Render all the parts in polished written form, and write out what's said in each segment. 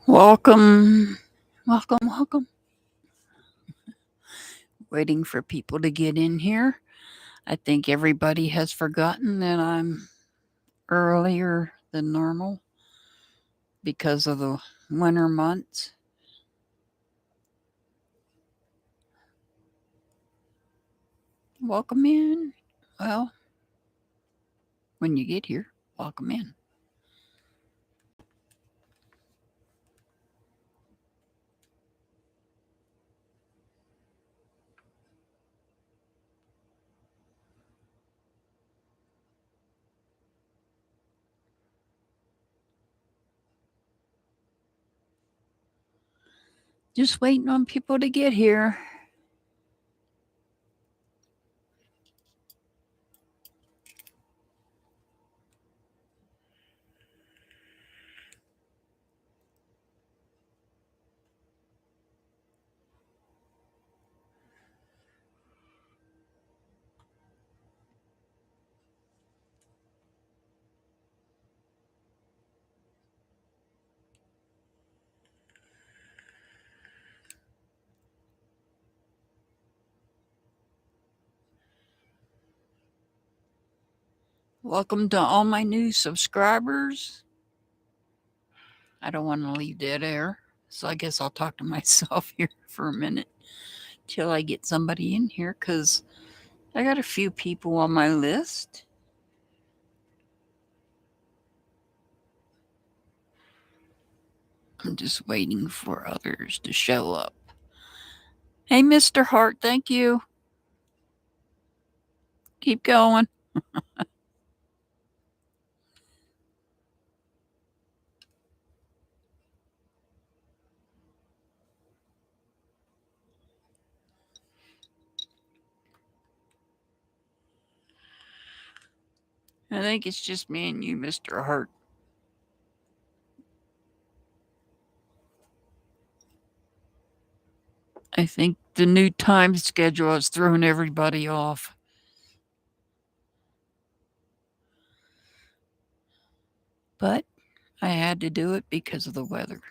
Welcome, welcome. Waiting for people to get in here. I think everybody has forgotten that I'm earlier than normal because of the winter months. Welcome in. Well, when you get here, welcome in. Just waiting on people to get here. Welcome to all my new subscribers. I don't want to leave dead air, so I guess I'll talk to myself here for a minute till I get somebody in here because I got a few people on my list. I'm just waiting for others to show up. Hey, Mr. Hart, thank you. Keep going. I think it's just me and you, Mr. Hart. I think the new time schedule has thrown everybody off. But I had to do it because of the weather.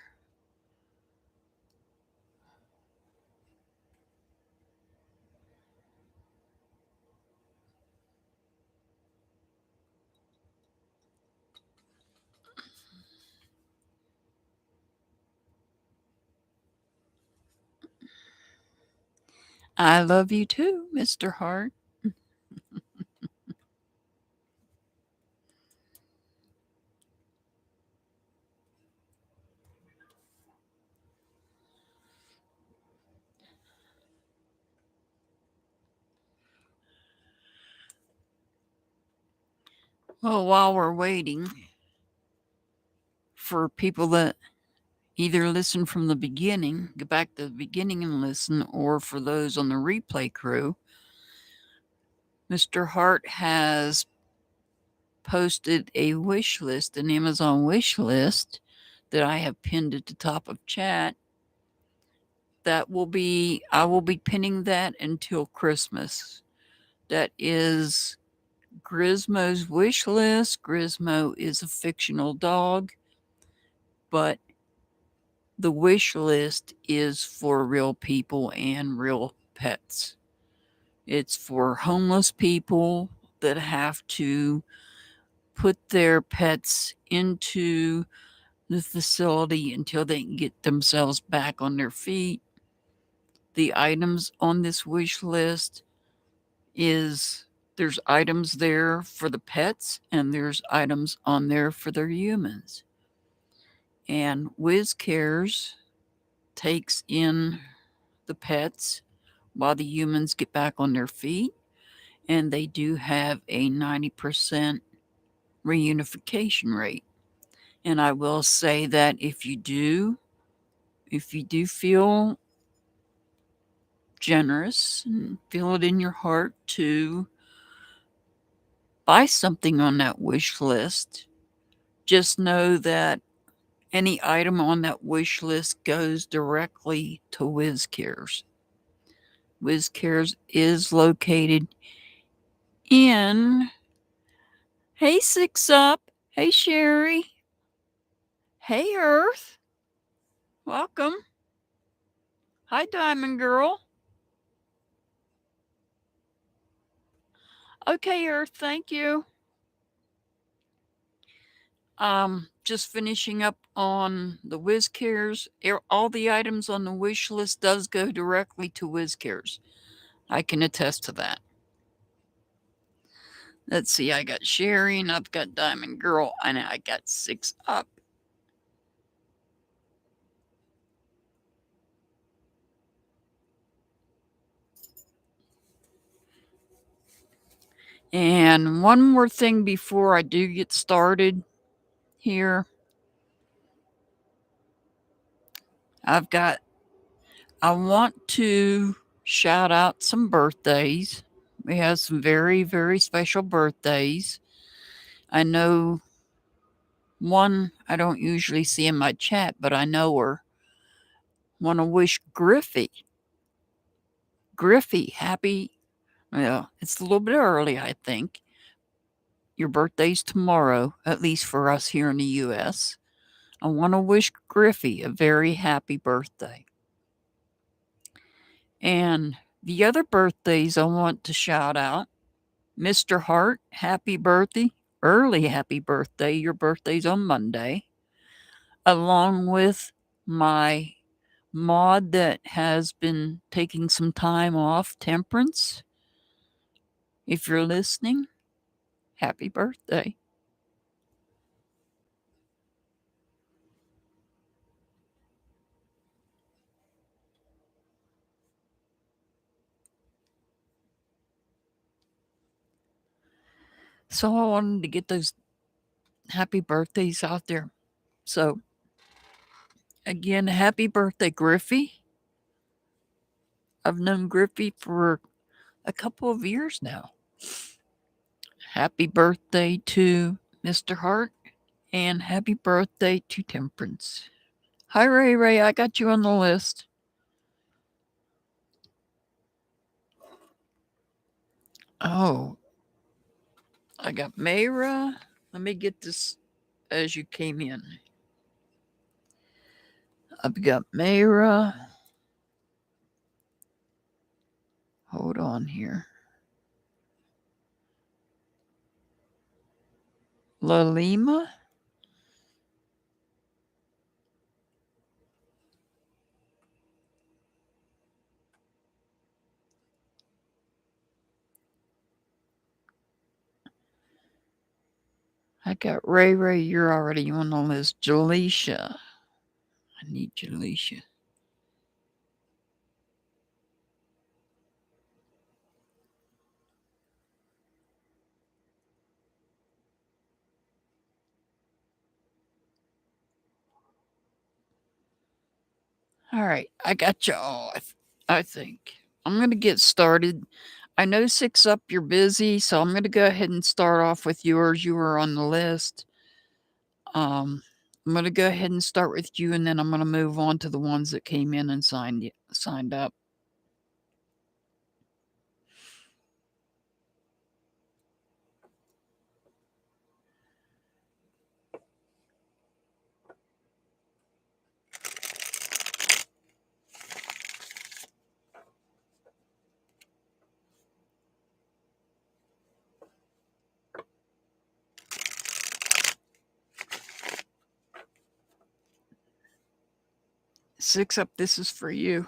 I love you too, Mr. Hart. Well, while we're waiting for people that either listen from the beginning, go back to the beginning and listen, or for those on the replay crew, Mr. Hart has posted a wish list, an Amazon wish list that I have pinned at the top of chat. I will be pinning that until Christmas. That is Grismo's wish list. Grismo is a fictional dog, but the wish list is for real people and real pets. It's for homeless people that have to put their pets into the facility until they can get themselves back on their feet. The items on this wish list is there's items there for the pets and there's items on there for their humans. And Whiz Cares takes in the pets while the humans get back on their feet. And they do have a 90% reunification rate. And I will say that if you do feel generous and feel it in your heart to buy something on that wish list, just know that any item on that wish list goes directly to WizCares. WizCares is located in, hey Six Up, hey Sherry, hey Earth. Welcome. Hi, Diamond Girl. Okay, Earth, thank you. Just finishing up on the WizCares. All the items on the wish list does go directly to WizCares. I can attest to that. Let's see, I got Sharing, I've got Diamond Girl, and I got 6 up. And one more thing before I do get started here. I want to shout out some birthdays. We have some very, very special birthdays. I know one I don't usually see in my chat, but I know her. Want to wish Griffey, happy. Well, it's a little bit early, I think. Your birthday's tomorrow, at least for us here in the U.S. I want to wish Griffey a very happy birthday. And the other birthdays I want to shout out, Mr. Hart, happy birthday. Early happy birthday. Your birthday's on Monday. Along with my mod that has been taking some time off, Temperance. If you're listening, happy birthday. So I wanted to get those happy birthdays out there. So, again, happy birthday, Griffey. I've known Griffey for a couple of years now. Happy birthday to Mr. Hart and happy birthday to Temperance. Hi, Ray Ray. I got you on the list. Oh, I got Mayra. Let me get this as you came in. I've got Mayra. Hold on here. Lalima. I got Ray Ray. You're already on the list. Jaleisha. I need Jaleisha. All right. I got y'all, I think. I'm going to get started. I know 6 up, you're busy, so I'm going to go ahead and start off with yours. You were on the list. I'm going to go ahead and start with you, and then I'm going to move on to the ones that came in and signed up. Six up, this is for you.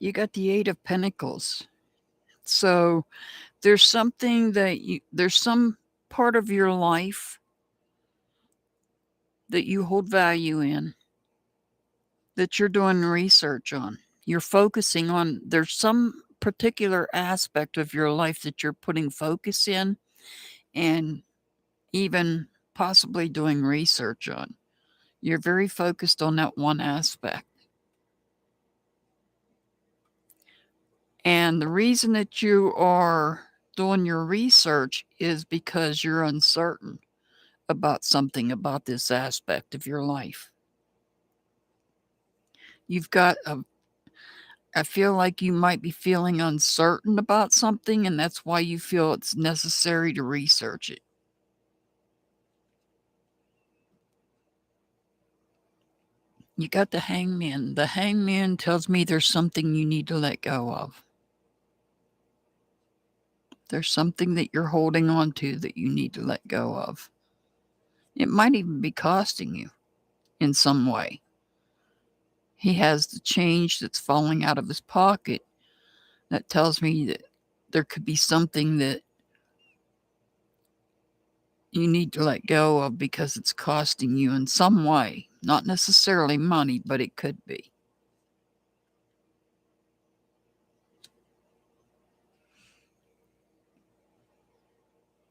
You got the Eight of Pentacles. So there's something there's some part of your life that you hold value in. that you're doing research on. You're focusing on, there's some particular aspect of your life that you're putting focus in and even possibly doing research on. You're very focused on that one aspect. And the reason that you are doing your research is because you're uncertain about something about this aspect of your life. You've got I feel like you might be feeling uncertain about something, and that's why you feel it's necessary to research it. You got the Hangman. The Hangman tells me there's something you need to let go of. There's something that you're holding on to that you need to let go of. It might even be costing you in some way. He has the change that's falling out of his pocket. That tells me that there could be something that you need to let go of because it's costing you in some way. Not necessarily money, but it could be.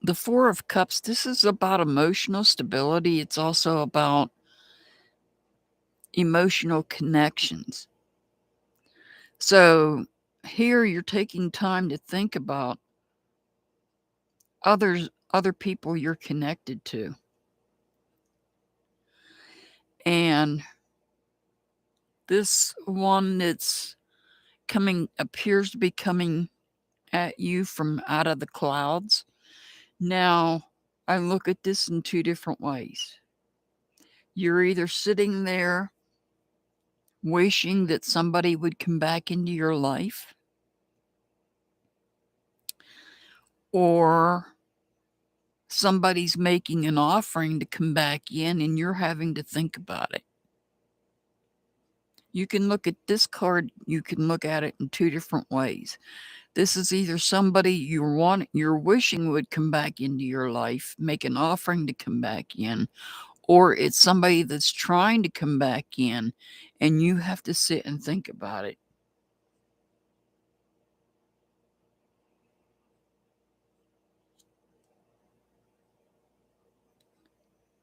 The Four of Cups, this is about emotional stability. It's also about emotional connections. So here you're taking time to think about other people you're connected to. And this one that's appears to be coming at you from out of the clouds. Now, I look at this in two different ways. You're either sitting there wishing that somebody would come back into your life, or somebody's making an offering to come back in and you're having to think about it. You can look at this card, you can look at it in two different ways. This is either somebody you're wishing would come back into your life, make an offering to come back in, or it's somebody that's trying to come back in and you have to sit and think about it.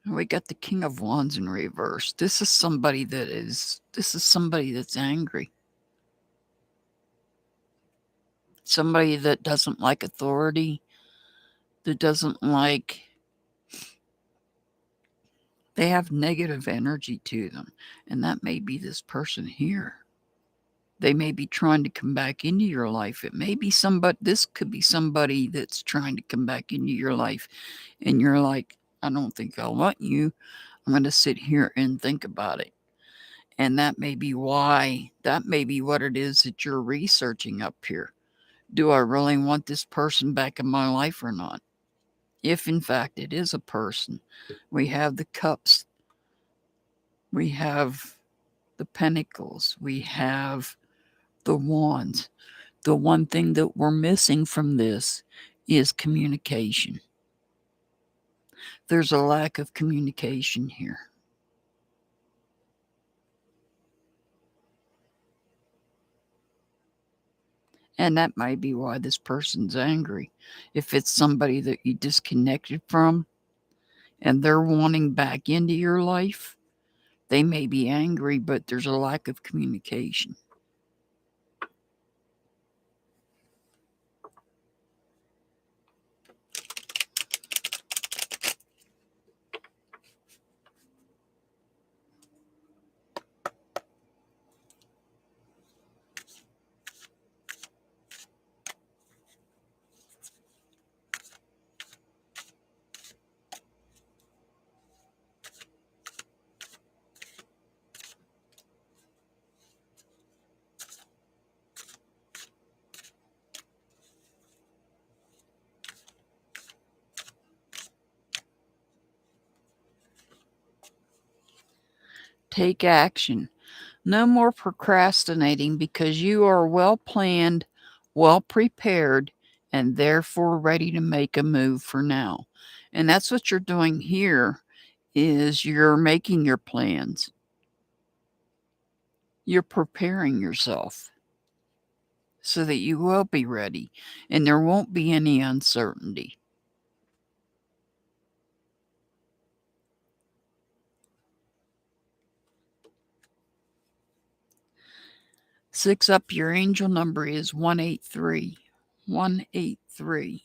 We got the King of Wands in reverse. This is somebody that's angry. Somebody that doesn't like authority, that doesn't like, they have negative energy to them. And that may be this person here. They may be trying to come back into your life. It may be this could be somebody that's trying to come back into your life. And you're like, I don't think I want you. I'm going to sit here and think about it. And that may be what it is that you're researching up here. Do I really want this person back in my life or not? If in fact it is a person, we have the cups, we have the pentacles, we have the wands. The one thing that we're missing from this is communication. There's a lack of communication here. And that might be why this person's angry. If it's somebody that you disconnected from and they're wanting back into your life, they may be angry, but there's a lack of communication. Take action. No more procrastinating because you are well planned, well prepared, and therefore ready to make a move for now. And that's what you're doing here is you're making your plans. You're preparing yourself so that you will be ready and there won't be any uncertainty. Six up, your angel number is 183. 183.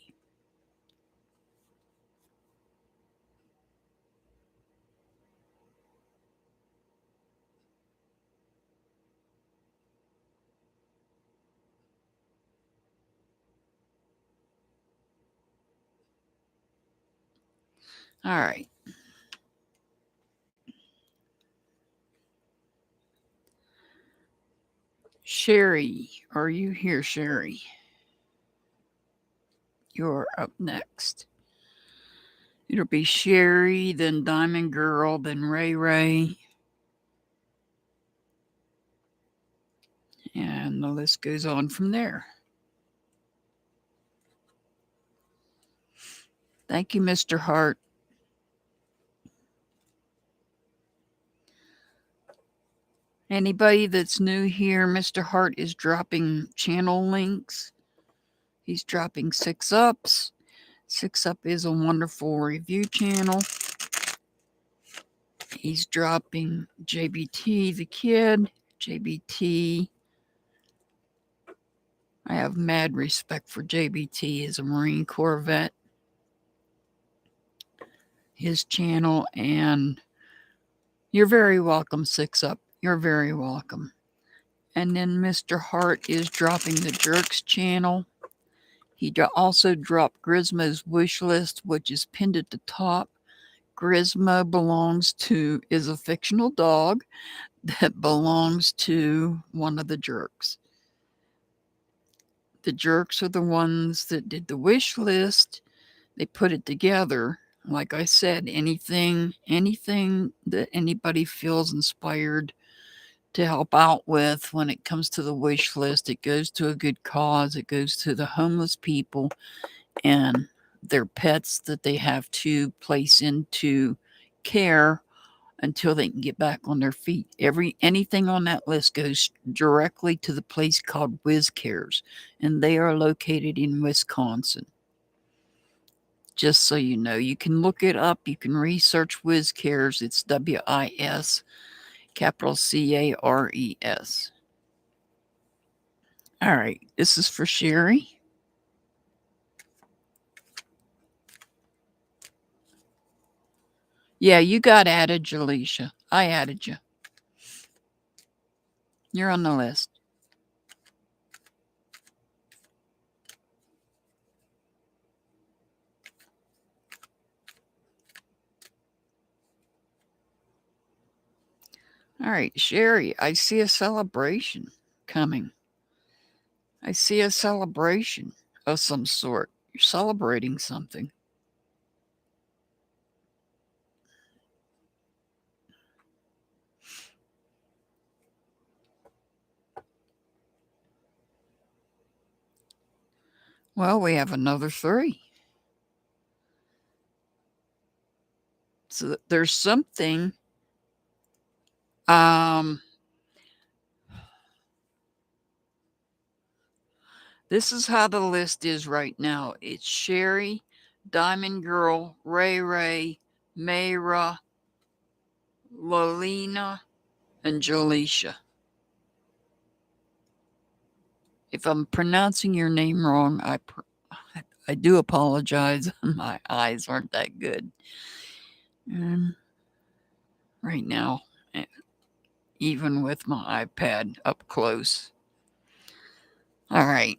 All right. Sherry, are you here, Sherry? You're up next. It'll be Sherry, then Diamond Girl, then Ray Ray. And the list goes on from there. Thank you, Mr. Hart. Anybody that's new here, Mr. Hart is dropping channel links. He's dropping Six Ups. Six Up is a wonderful review channel. He's dropping JBT the Kid. JBT. I have mad respect for JBT as a Marine Corps vet. His channel, and you're very welcome, Six Up. You're very welcome. And then Mr. Hart is dropping the Jerks channel. He also dropped Grisma's wish list, which is pinned at the top. Grisma is a fictional dog that belongs to one of the Jerks. The Jerks are the ones that did the wish list. They put it together. Like I said, anything that anybody feels inspired to help out with when it comes to the wish list, it goes to a good cause. It goes to the homeless people and their pets that they have to place into care until they can get back on their feet. Anything on that list goes directly to the place called Whiz Cares, and they are located in Wisconsin. Just so you know, you can look it up. You can research Whiz Cares. It's WIS, capital CARES. All right, this is for Sherry. Yeah, you got added, Jaleisha. I added you. You're on the list. All right, Sherry, I see a celebration coming. I see a celebration of some sort. You're celebrating something. Well, we have another 3. So there's something. This is how the list is right now. It's Sherry, Diamond Girl, Ray Ray, Mayra, Lalina, and Jaleisha. If I'm pronouncing your name wrong, I do apologize. My eyes aren't that good. Right now, even with my iPad up close. All right.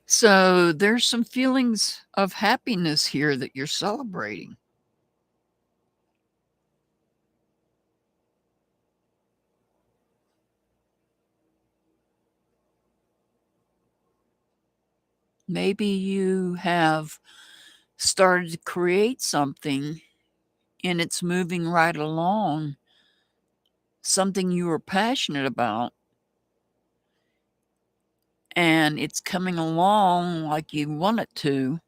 So there's some feelings of happiness here that you're celebrating. Maybe you have started to create something and it's moving right along, something you were passionate about, and it's coming along like you want it to,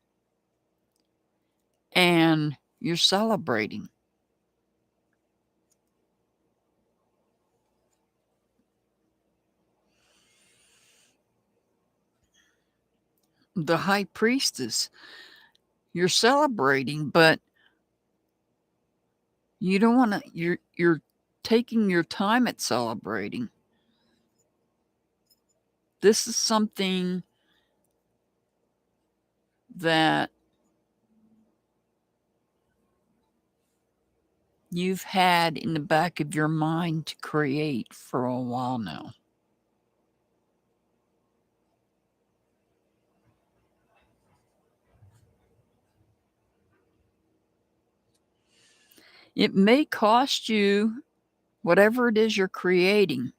and you're celebrating. the High Priestess. You're celebrating, but you don't want to, you're taking your time at celebrating. This is something that you've had in the back of your mind to create for a while now. It may cost you whatever it is you're creating.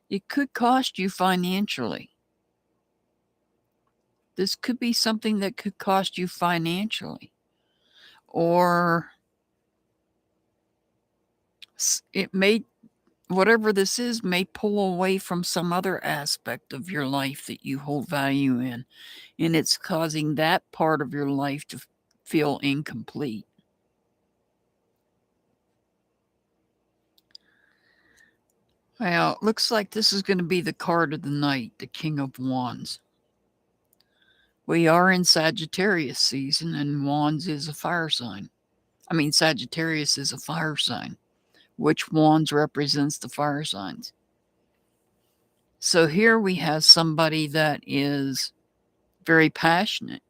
It could cost you financially. This could be something that could cost you financially. Or it may, whatever this is, may pull away from some other aspect of your life that you hold value in. And it's causing that part of your life to feel incomplete. Well, it looks like this is going to be the card of the night, the King of Wands. We are in Sagittarius season, and Wands is a fire sign. I mean, Sagittarius is a fire sign, which Wands represents the fire signs. So here we have somebody that is very passionate.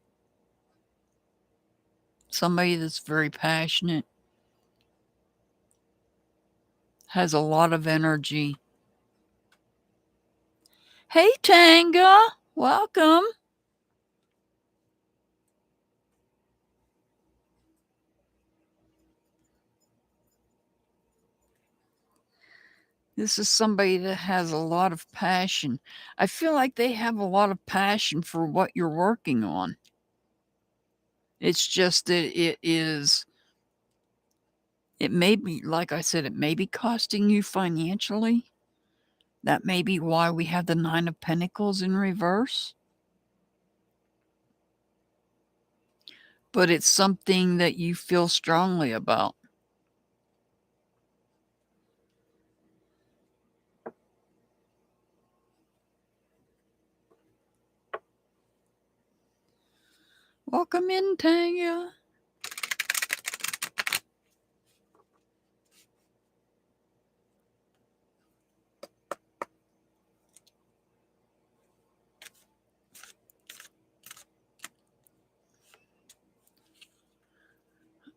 Somebody that's very passionate, has a lot of energy. Hey, Tanga, welcome. This is somebody that has a lot of passion. I feel like they have a lot of passion for what you're working on. It's just that it may be, like I said, it may be costing you financially. That may be why we have the Nine of Pentacles in reverse. But it's something that you feel strongly about. Welcome in, Tanya.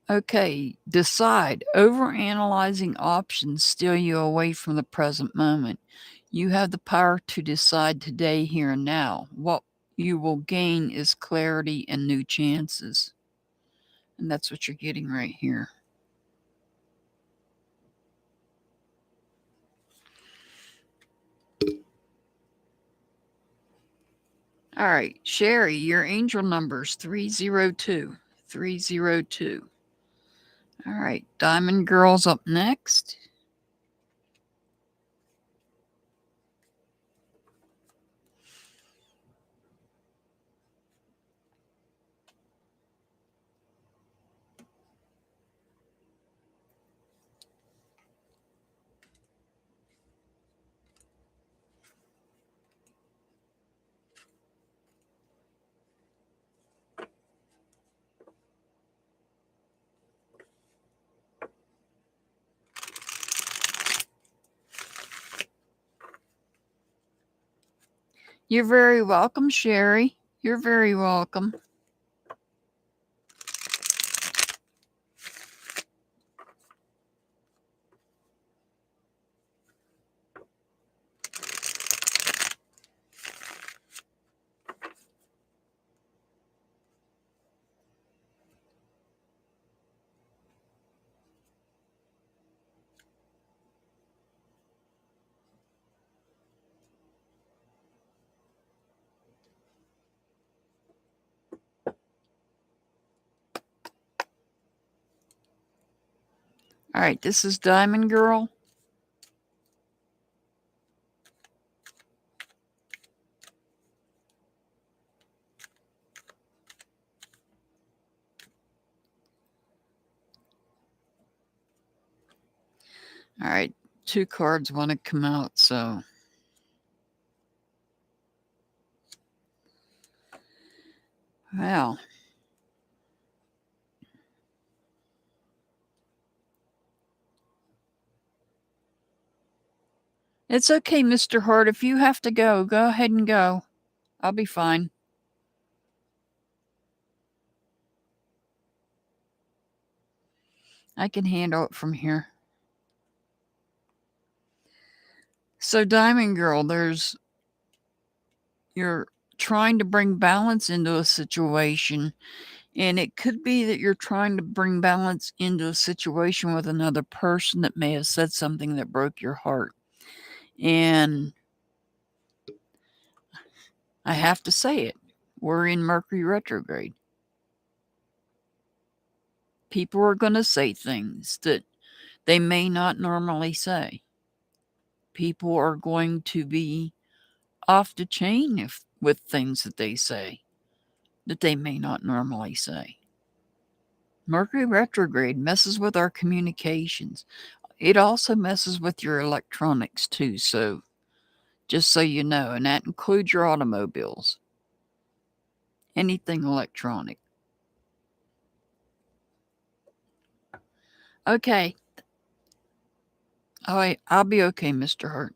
Okay, decide. Overanalyzing options steal you away from the present moment. You have the power to decide today, here and now. What you will gain is clarity and new chances. And that's what you're getting right here. All right, Sherry, your angel number's 302. 302. All right, Diamond Girl's up next. You're very welcome, Sherry. You're very welcome. All right, this is Diamond Girl. All right, 2 cards want to come out, so. Well, it's okay, Mr. Hart. If you have to go ahead and go. I'll be fine. I can handle it from here. So, Diamond Girl, you're trying to bring balance into a situation, and it could be that you're trying to bring balance into a situation with another person that may have said something that broke your heart. And I have to say it, we're in Mercury retrograde. People are going to say things that they may not normally say. People are going to be off the chain with things that they say that they may not normally say. Mercury retrograde messes with our communications. It also messes with your electronics too, so just so you know, and that includes your automobiles. Anything electronic. Okay. All right, I'll be okay, Mr. Hart.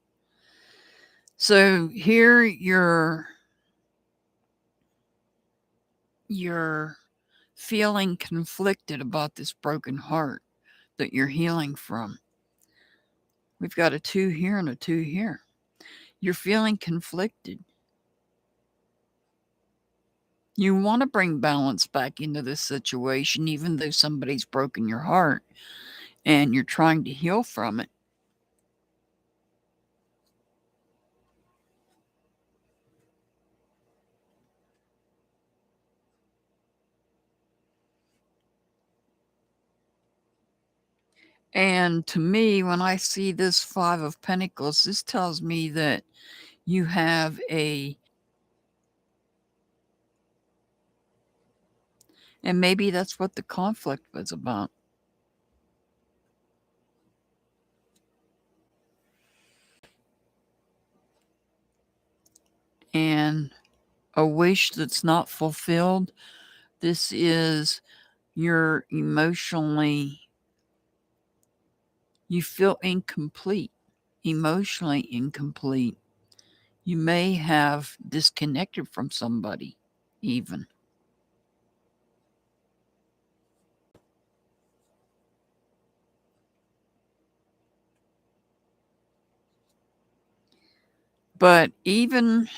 So here you're feeling conflicted about this broken heart that you're healing from. We've got a 2 here and a 2 here. You're feeling conflicted. You want to bring balance back into this situation, even though somebody's broken your heart and you're trying to heal from it. And to me, when I see this 5 of Pentacles, this tells me that you have and maybe that's what the conflict was about. And a wish that's not fulfilled. This is you're emotionally, you feel incomplete, emotionally incomplete. You may have disconnected from somebody, even. But even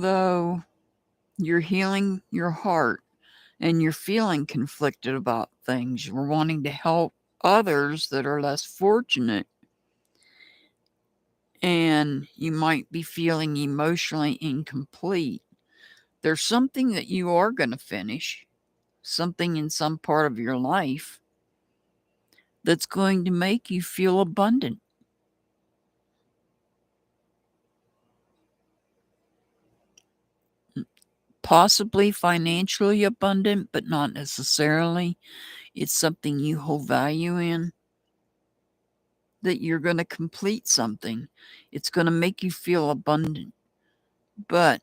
though you're healing your heart and you're feeling conflicted about things, you're wanting to help others that are less fortunate, and you might be feeling emotionally incomplete. There's something that you are going to finish, something in some part of your life that's going to make you feel abundant. Possibly financially abundant, but not necessarily. It's something you hold value in, that you're going to complete something. It's going to make you feel abundant. But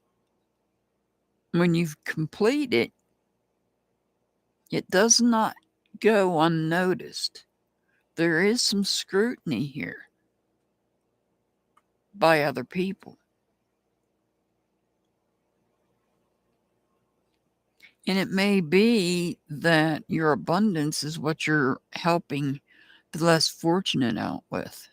when you've completed it, it does not go unnoticed. There is some scrutiny here by other people. And it may be that your abundance is what you're helping the less fortunate out with.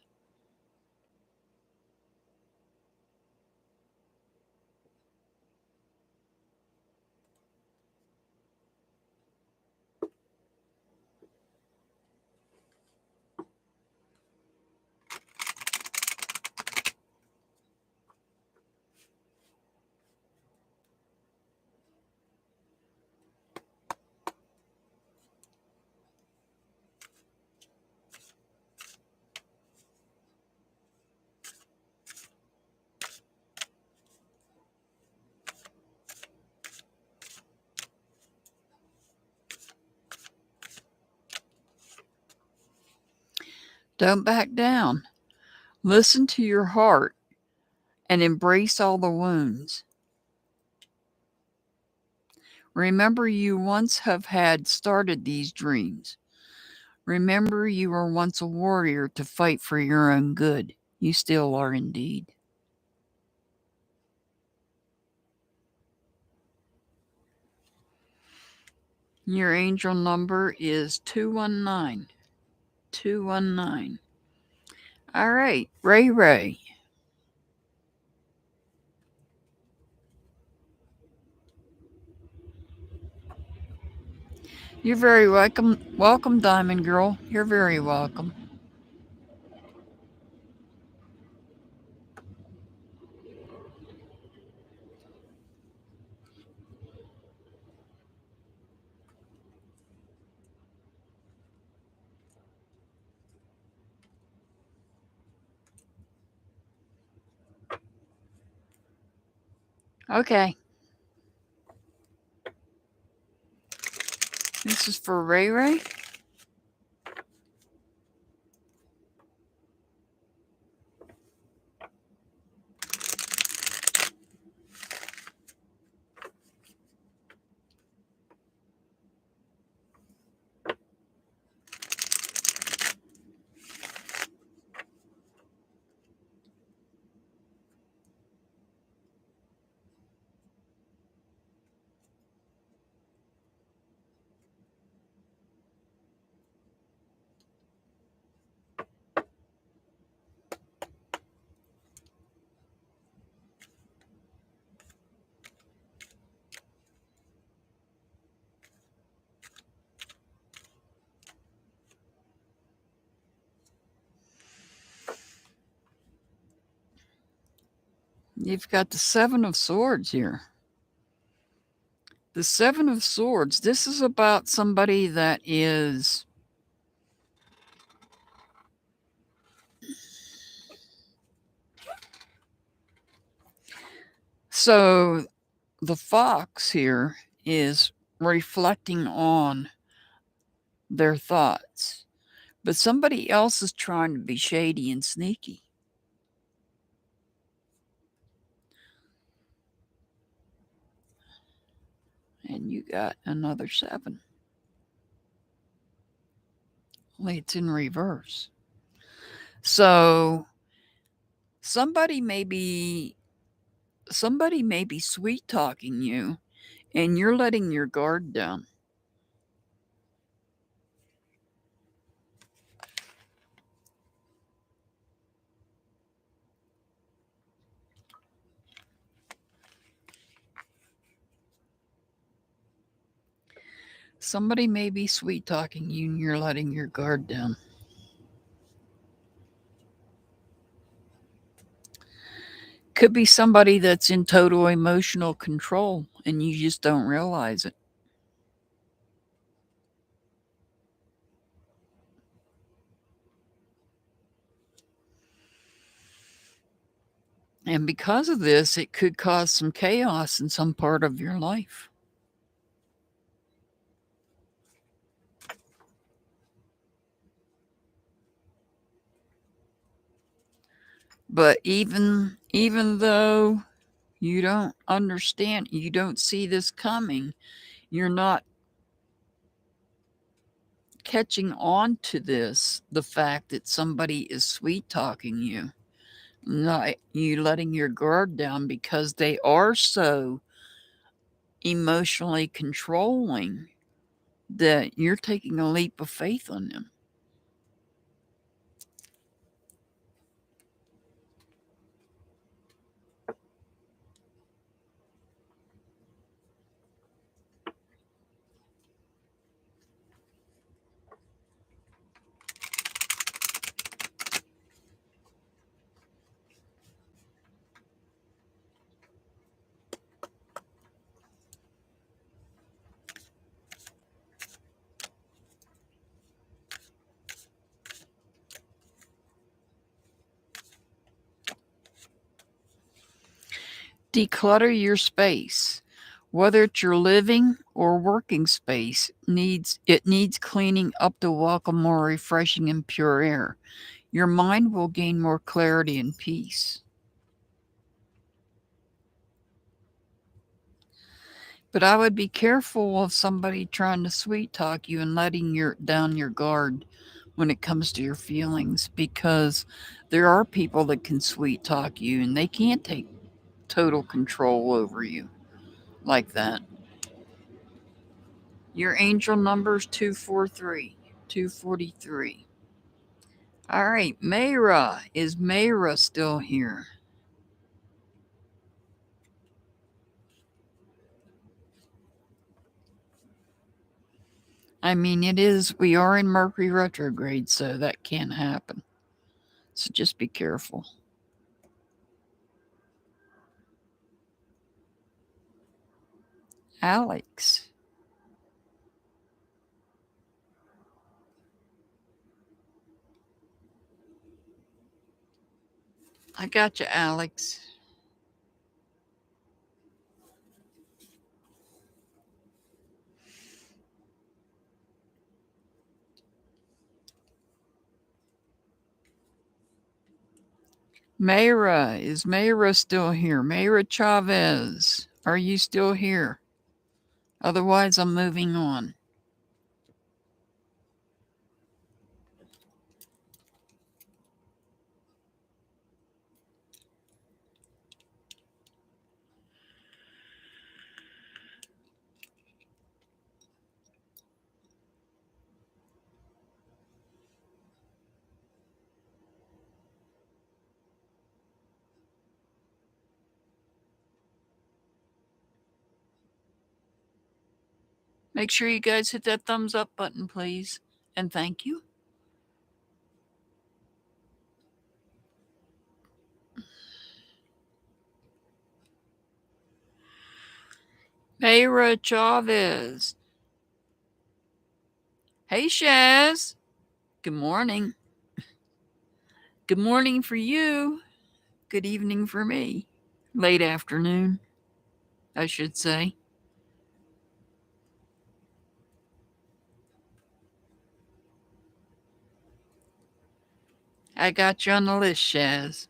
Don't back down. Listen to your heart and embrace all the wounds. Remember, you once have had started these dreams. Remember, you were once a warrior to fight for your own good. You still are indeed. Your angel number is 219. 219. All right, Ray Ray. You're very welcome. Welcome, Diamond Girl. You're very welcome. Okay. This is for Ray Ray. You've got the Seven of Swords here. The Seven of Swords. This is about somebody that is so the fox here is reflecting on their thoughts, but somebody else is trying to be shady and sneaky. And you got another seven. Only it's in reverse. So somebody may be sweet talking you and you're letting your guard down. Somebody may be sweet talking you and you're letting your guard down. Could be somebody that's in total emotional control and you just don't realize it. And because of this, it could cause some chaos in some part of your life. But even though you don't understand, you don't see this coming, you're not catching on to this, the fact that somebody is sweet talking you, not you letting your guard down because they are so emotionally controlling that you're taking a leap of faith on them. Declutter your space. Whether it's your living or working space, needs cleaning up to welcome more refreshing and pure air. Your mind will gain more clarity and peace. But I would be careful of somebody trying to sweet talk you and letting down your guard when it comes to your feelings, because there are people that can sweet talk you and they can't take total control over you like that. Your angel number is 243. 243. All right, Mayra. Is Mayra still here? I mean, we are in Mercury retrograde, so that can happen. So just be careful. Alex. I got you, Alex. Mayra. Is Mayra still here? Mayra Chavez. Are you still here? Otherwise, I'm moving on. Make sure you guys hit that thumbs up button, please. And thank you. Mayra Chavez. Hey, Shaz. Good morning. Good morning for you. Good evening for me. Late afternoon, I should say. I got you on the list, Shaz.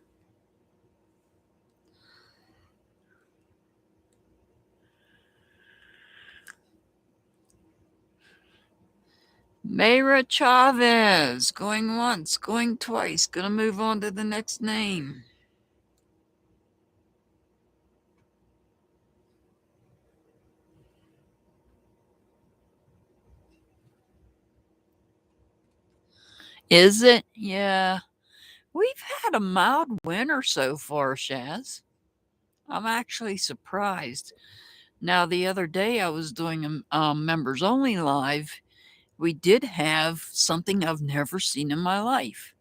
Mayra Chavez. Going once, going twice. Gonna move on to the next name. Is it? Yeah. We've had a mild winter so far, Shaz. I'm actually surprised. Now, the other day I was doing a members only live. We did have something I've never seen in my life: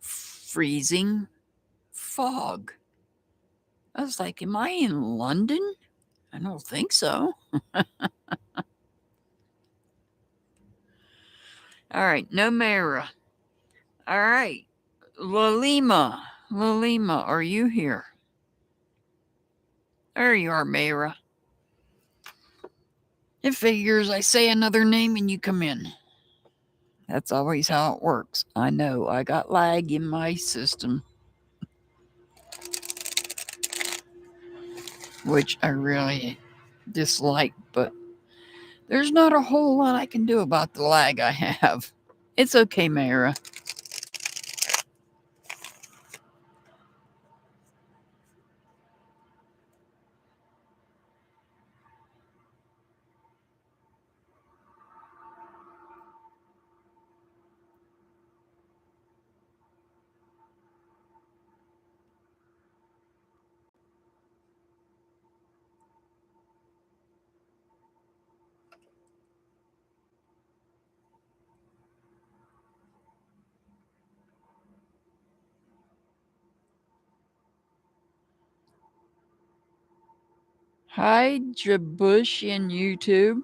freezing fog. I was like, am I in London? I don't think so. All right, no Mara. All right, Lalima. Lalima, are you here? There you are, Mara. It figures I say another name and you come in. That's always how it works. I know, I got lag in my system, which I really dislike, but there's not a whole lot I can do about the lag I have. It's okay, Mara. Hi, Jabush in YouTube.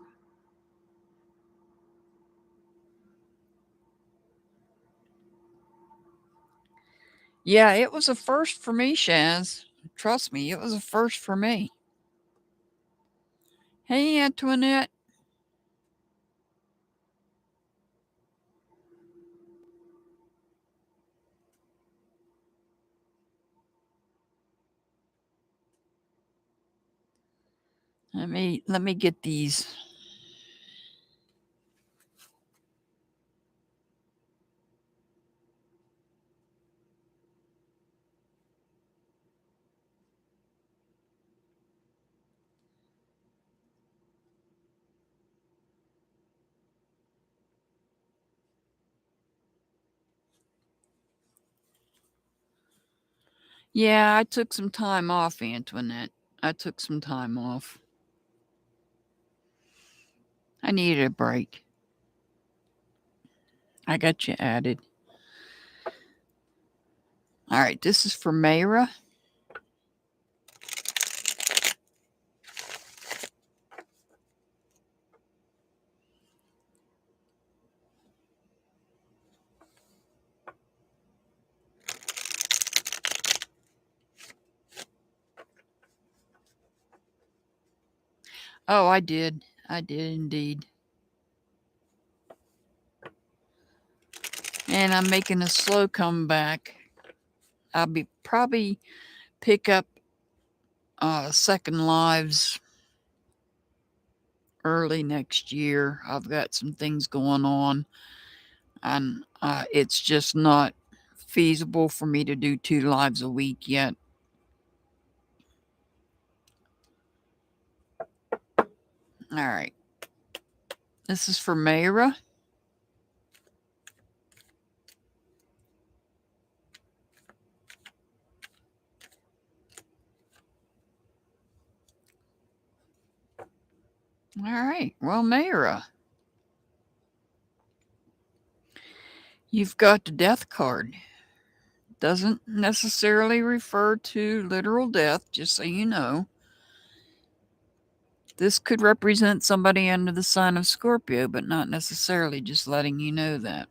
Yeah, it was a first for me, Shaz. Trust me, it was a first for me. Hey, Antoinette. Let me get these. Yeah, I took some time off, Antoinette. I took some time off. I needed a break. I got you added. All right, this is for Mayra. Oh, I did. I did indeed. And I'm making a slow comeback. I'll be probably pick up second lives early next year. I've got some things going on, and it's just not feasible for me to do 2 lives a week yet. All right. This is for Mayra. All right. Well, Mayra, you've got the death card. Doesn't necessarily refer to literal death, just so you know. This could represent somebody under the sign of Scorpio, but not necessarily, just letting you know that.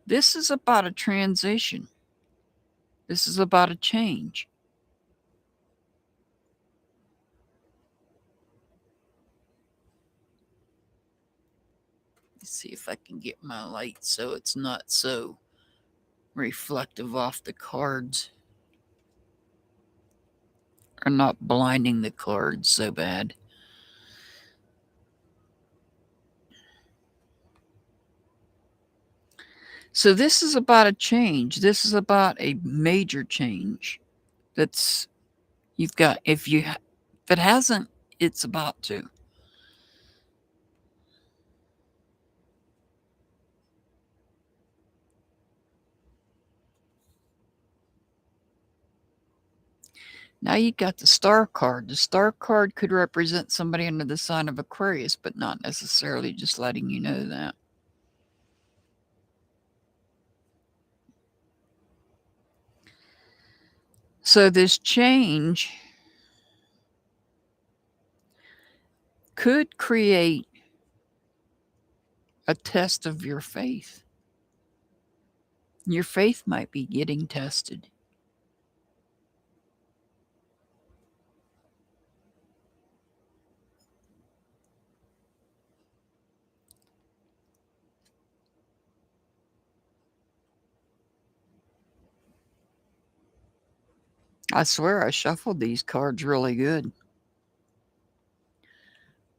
This is about a transition. This is about a change. Let's see if I can get my light so it's not so reflective off the cards, or not blinding the cards so bad. So this is about a change. This is about a major change that's you've got. If it hasn't, it's about to. Now you got the star card. The star card could represent somebody under the sign of Aquarius, but not necessarily, just letting you know that. So this change could create a test of your faith. Your faith might be getting tested. I swear I shuffled these cards really good.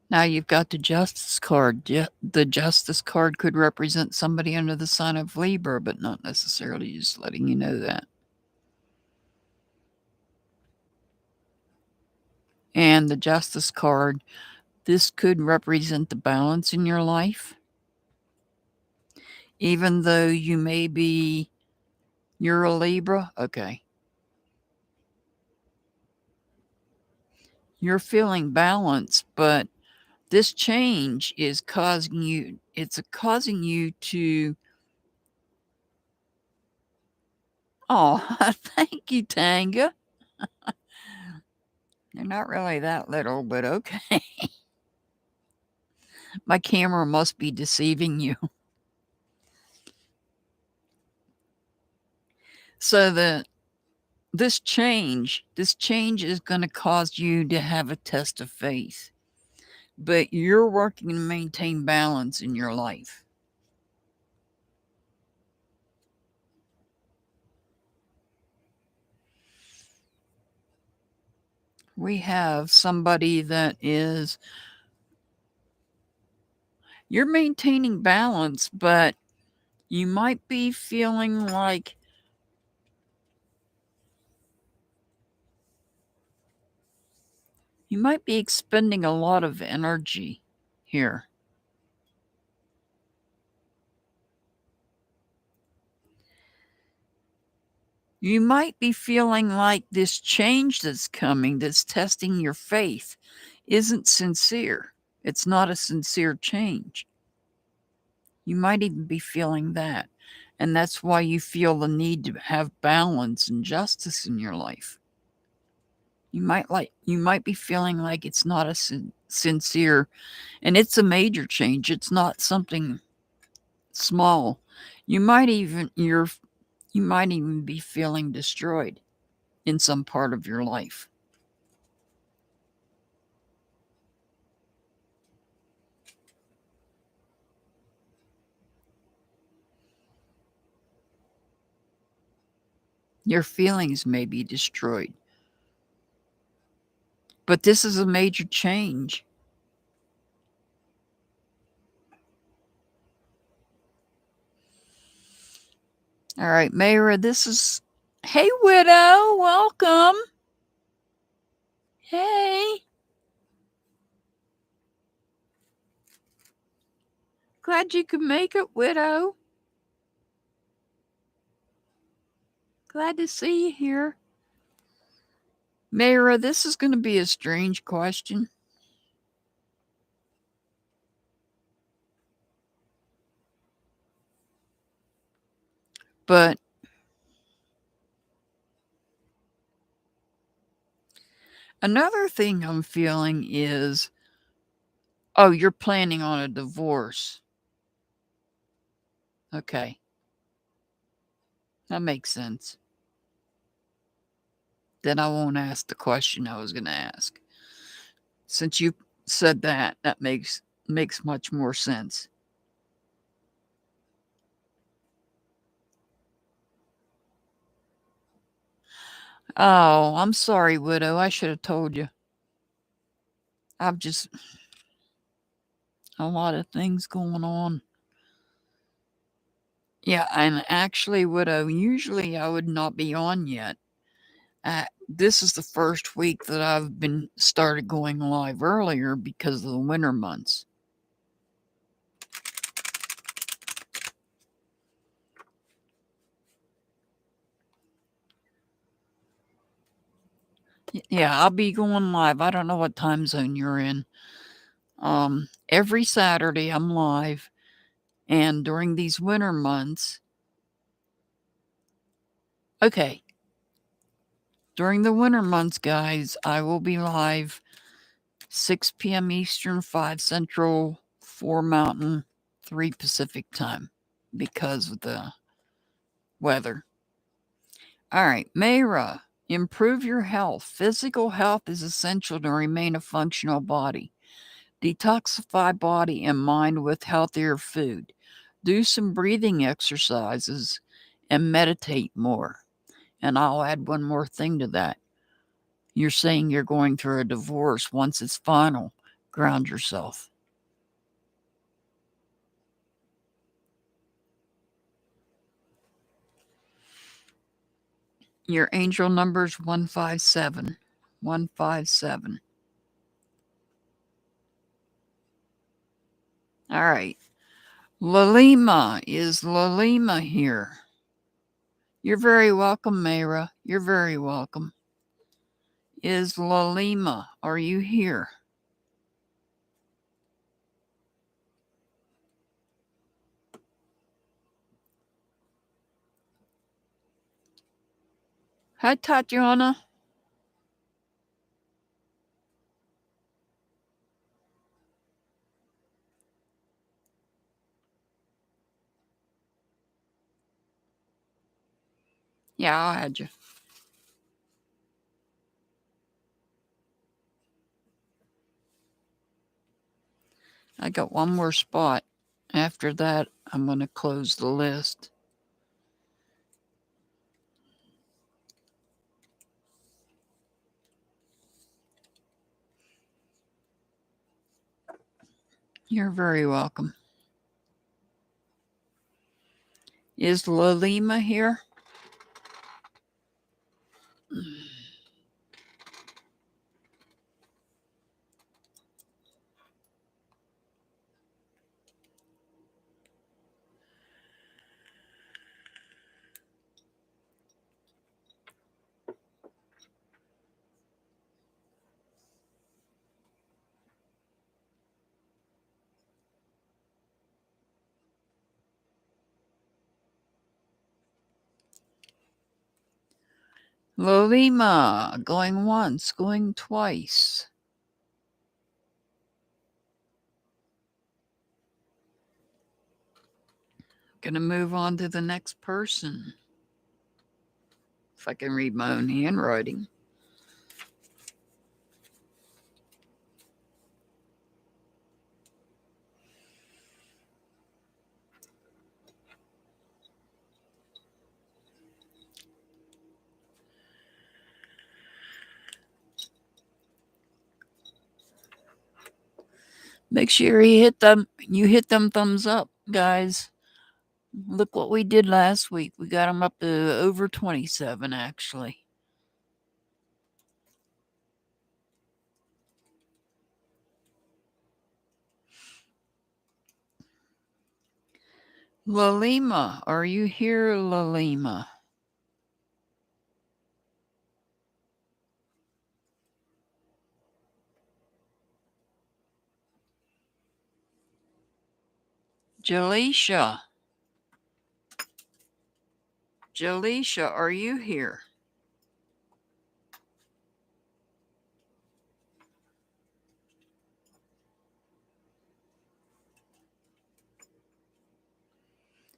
Now you've got the Justice card. The Justice card could represent somebody under the sign of Libra, but not necessarily, just letting you know that. And the Justice card, this could represent the balance in your life. Even though you're a Libra, okay. You're feeling balance, but this change is causing you to, oh, thank you, Tanga. They're not really that little, but okay. My camera must be deceiving you. So this change is going to cause you to have a test of faith, but you're working to maintain balance in your life. we have somebody that is, you're maintaining balance, but you might be feeling like you might be expending a lot of energy here. You might be feeling like this change that's coming, that's testing your faith, isn't sincere. It's not a sincere change. You might even be feeling that. And that's why you feel the need to have balance and justice in your life. You might be feeling like it's not a sincere, and it's a major change. It's not something small. You might even be feeling destroyed in some part of your life. Your feelings may be destroyed. But this is a major change. All right, Mayra, this is. Hey, Widow, welcome. Hey. Glad you could make it, Widow. Glad to see you here. Mayra, this is going to be a strange question. But another thing I'm feeling is, oh, you're planning on a divorce. Okay. That makes sense. Then I won't ask the question I was going to ask. Since you said that, that makes much more sense. Oh, I'm sorry, Widow. I should have told you. I've just a lot of things going on. Yeah, and actually, Widow, usually I would not be on yet. This is the first week that I've been started going live earlier because of the winter months. Yeah, I'll be going live. I don't know what time zone you're in. Every Saturday I'm live, and during these winter months, okay, during the winter months, guys, I will be live 6 p.m. Eastern, 5 Central, 4 Mountain, 3 Pacific time because of the weather. All right, Mayra, improve your health. Physical health is essential to remain a functional body. Detoxify body and mind with healthier food. Do some breathing exercises and meditate more. And I'll add one more thing to that. You're saying you're going through a divorce. Once it's final, ground yourself. Your angel number is 157. 157. All right. Lalima. Is Lalima here? You're very welcome, Mayra. You're very welcome. Is Lalima, are you here? Hi, Tatiana. Yeah, I'll add you. I got one more spot. After that, I'm going to close the list. You're very welcome. Is Lalima here? Lalima, going once, going twice. Gonna move on to the next person. If I can read my own handwriting. Make sure you hit them thumbs up, guys. Look what we did last week. We got them up to over 27, actually. Lalima, are you here, Lalima? Jaleisha. Jaleisha, are you here?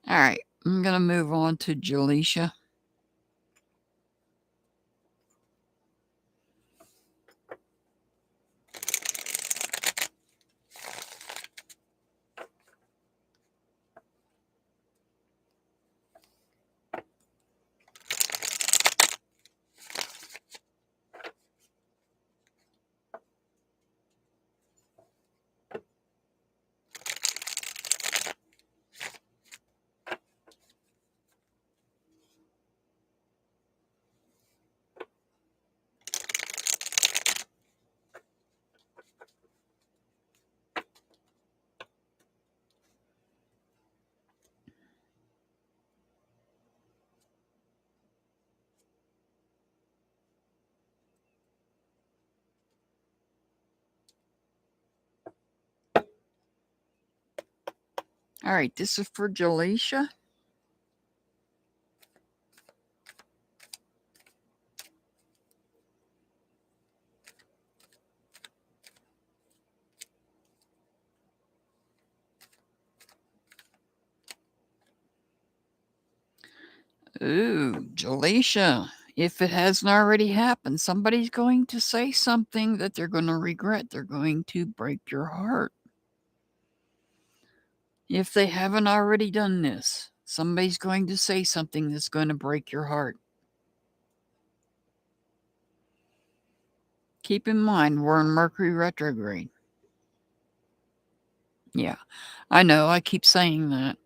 All right, I'm going to move on to Jaleisha. All right, this is for Jaleisha. Ooh, Jaleisha. If it hasn't already happened, somebody's going to say something that they're going to regret. They're going to break your heart. If they haven't already done this, somebody's going to say something that's going to break your heart. Keep in mind, we're in Mercury retrograde. Yeah, I know. I keep saying that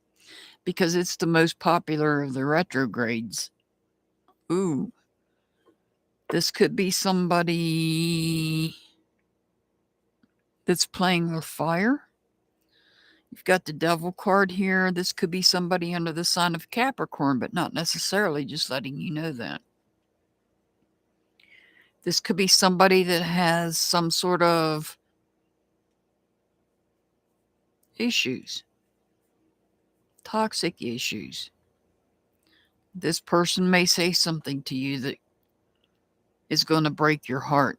because it's the most popular of the retrogrades. Ooh, this could be somebody that's playing with fire. You've got the devil card here. This could be somebody under the sign of Capricorn, but not necessarily, just letting you know that. This could be somebody that has some sort of issues, toxic issues. This person may say something to you that is going to break your heart.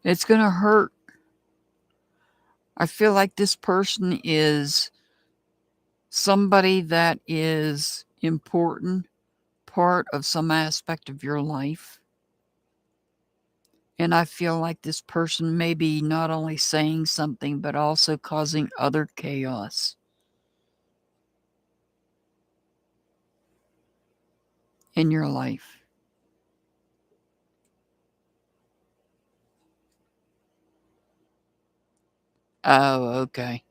It's going to hurt. I feel like this person is somebody that is important, part of some aspect of your life. And I feel like this person may be not only saying something, but also causing other chaos in your life. Oh, okay.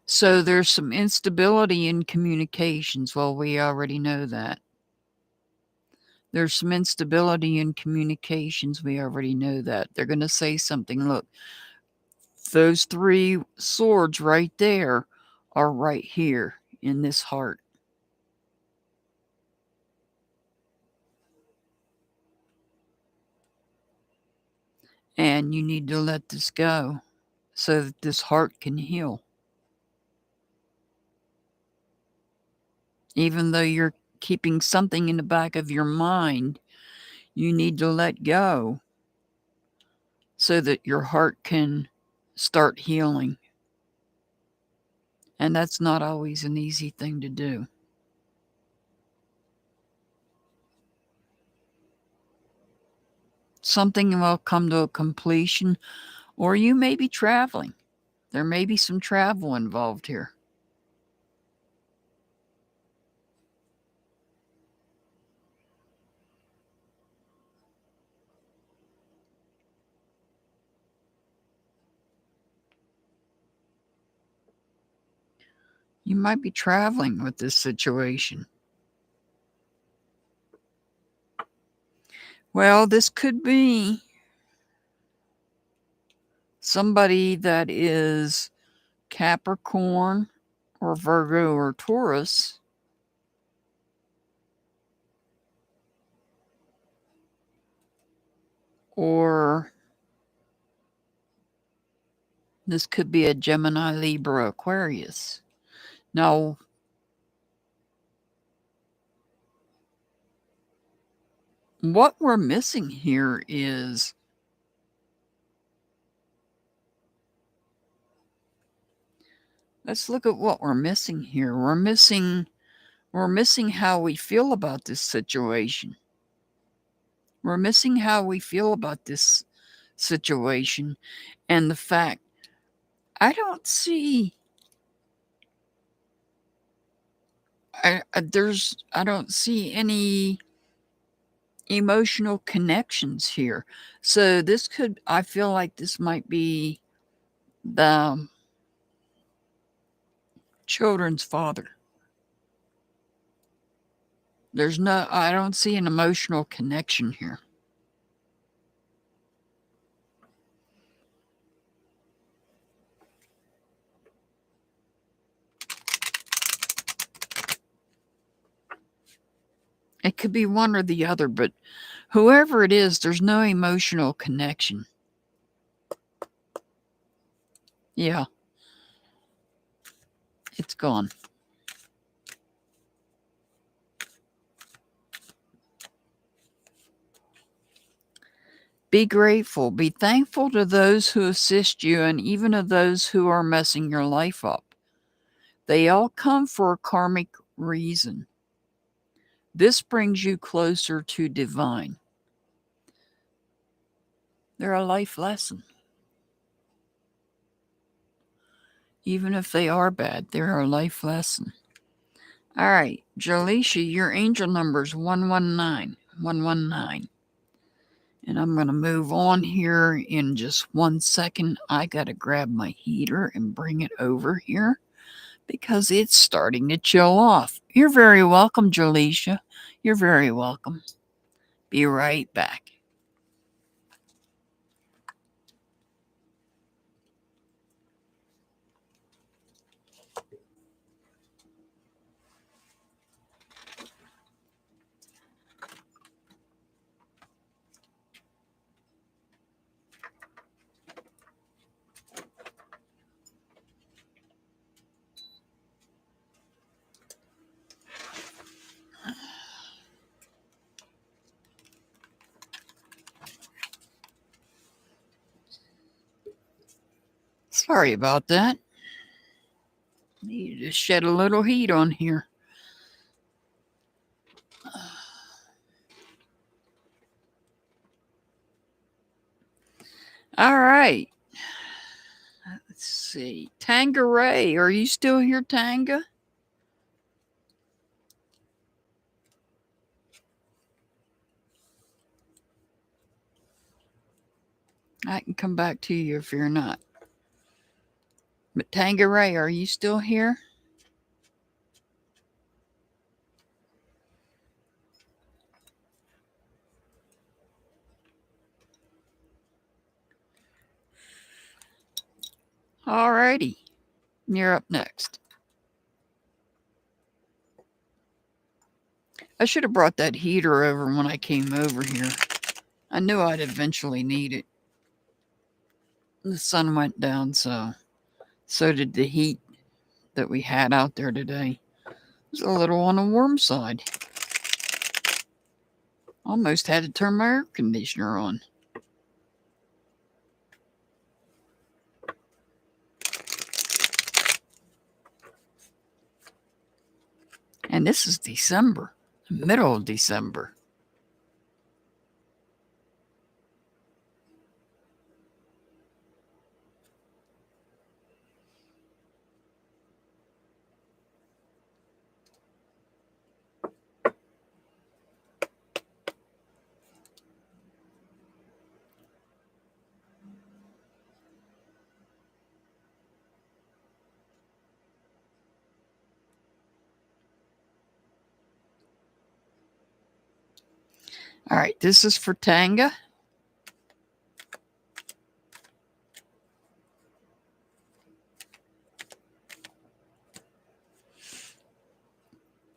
So there's some instability in communications. Well, we already know that. There's some instability in communications. We already know that. They're going to say something. Look, those 3 swords right there are right here in this heart. And you need to let this go so that this heart can heal. Even though you're keeping something in the back of your mind, you need to let go so that your heart can start healing. And that's not always an easy thing to do. Something will come to a completion, or you may be traveling. There may be some travel involved here. You might be traveling with this situation. Well, this could be somebody that is Capricorn or Virgo or Taurus, or this could be a Gemini, Libra, Aquarius. Now, what we're missing here is let's look at what we're missing here. We're missing how we feel about this situation. We're missing how we feel about this situation and the fact I don't see I don't see any emotional connections here. So I feel like this might be the children's father. I don't see an emotional connection here. It could be one or the other, but whoever it is, there's no emotional connection. Yeah. It's gone. Be grateful. Be thankful to those who assist you and even to those who are messing your life up. They all come for a karmic reason. This brings you closer to divine. They're a life lesson. Even if they are bad, they're a life lesson. All right, Jalisha, your angel number is 119. 119. And I'm going to move on here in just 1 second. I got to grab my heater and bring it over here because it's starting to chill off. You're very welcome, Jalisha. You're very welcome. Be right back. Sorry about that. Need to shed a little heat on here. All right. Let's see. Tangeray, are you still here, Tanga? I can come back to you if you're not. But Tangeray, are you still here? All righty. You're up next. I should have brought that heater over when I came over here. I knew I'd eventually need it. The sun went down, so did the heat that we had out there today. It was a little on the warm side. Almost had to turn my air conditioner on. And this is December, the middle of December. All right, this is for Tanga.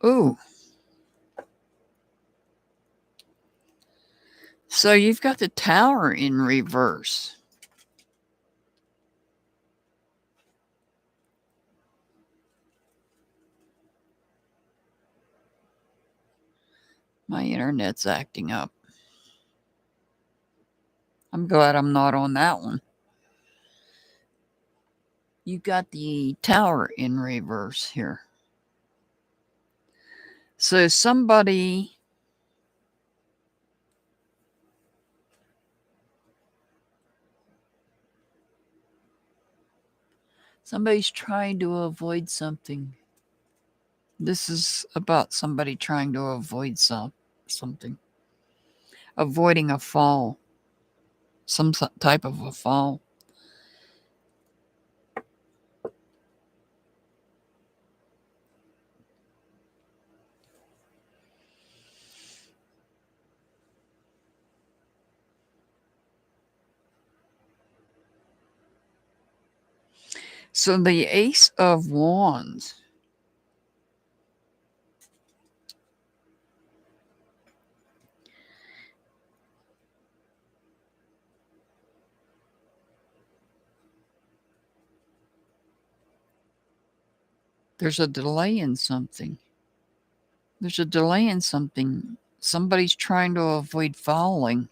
Ooh. So you've got the Tower in reverse. My internet's acting up. I'm glad I'm not on that one. You got the Tower in reverse here. So somebody's trying to avoid something. This is about somebody trying to avoid something. Avoiding a fall. Some type of a fall. So the Ace of Wands. There's a delay in something. There's a delay in something. Somebody's trying to avoid falling.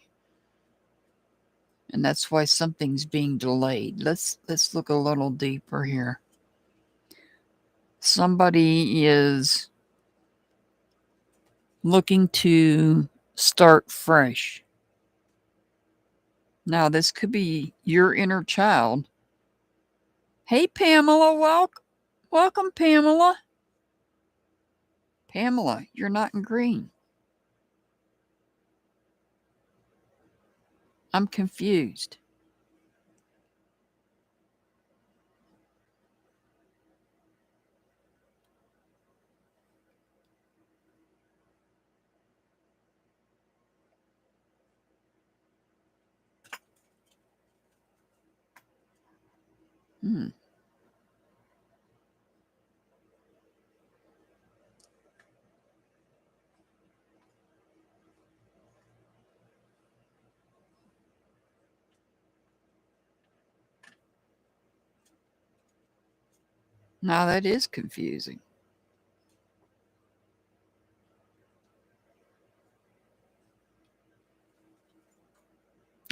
And that's why something's being delayed. Let's look a little deeper here. Somebody is looking to start fresh. Now, this could be your inner child. Hey, Pamela, welcome, Pamela. Pamela, you're not in green. I'm confused. Now that is confusing.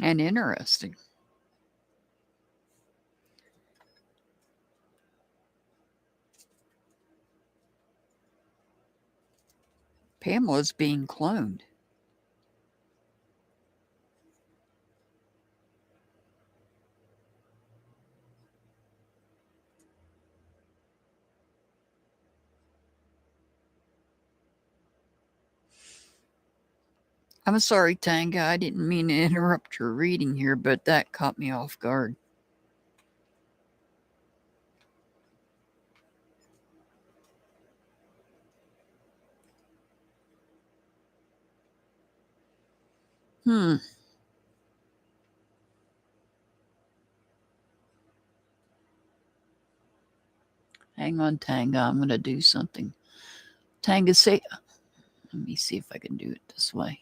And interesting. Pamela's being cloned. I'm sorry, Tanga. I didn't mean to interrupt your reading here, but that caught me off guard. Hang on, Tanga. I'm going to do something. Tanga, say, let me see if I can do it this way.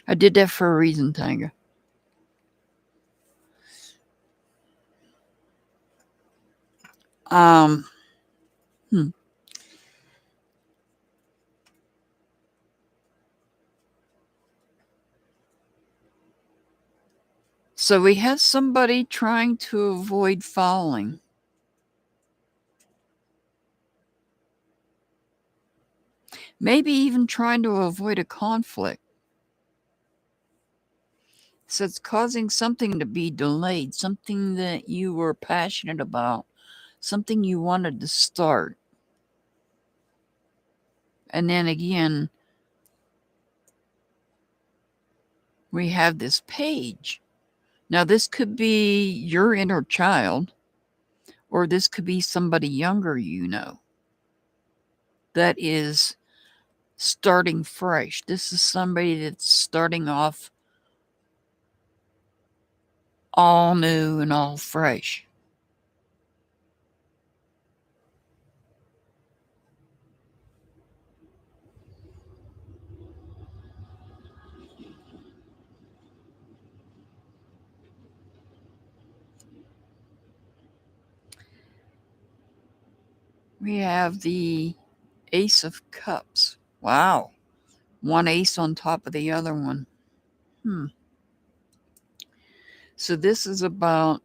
I did that for a reason, Tanga. Um, hmm. So we have somebody trying to avoid falling. Maybe even trying to avoid a conflict. So it's causing something to be delayed, something that you were passionate about, something you wanted to start. And then again, we have this page. Now, this could be your inner child, or this could be somebody younger you know that is starting fresh. This is somebody that's starting off all new and all fresh. We have the Ace of Cups. Wow. One ace on top of the other one. So this is about,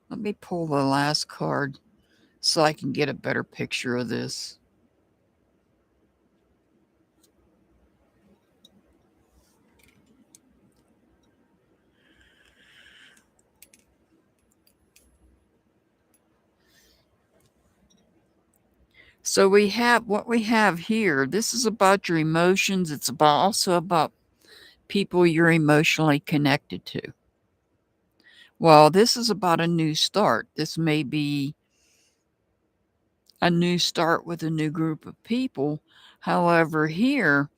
let me pull the last card so I can get a better picture of this. So we have what we have here. This is about your emotions. It's also about people you're emotionally connected to. Well, this is about a new start. This may be a new start with a new group of people. However, here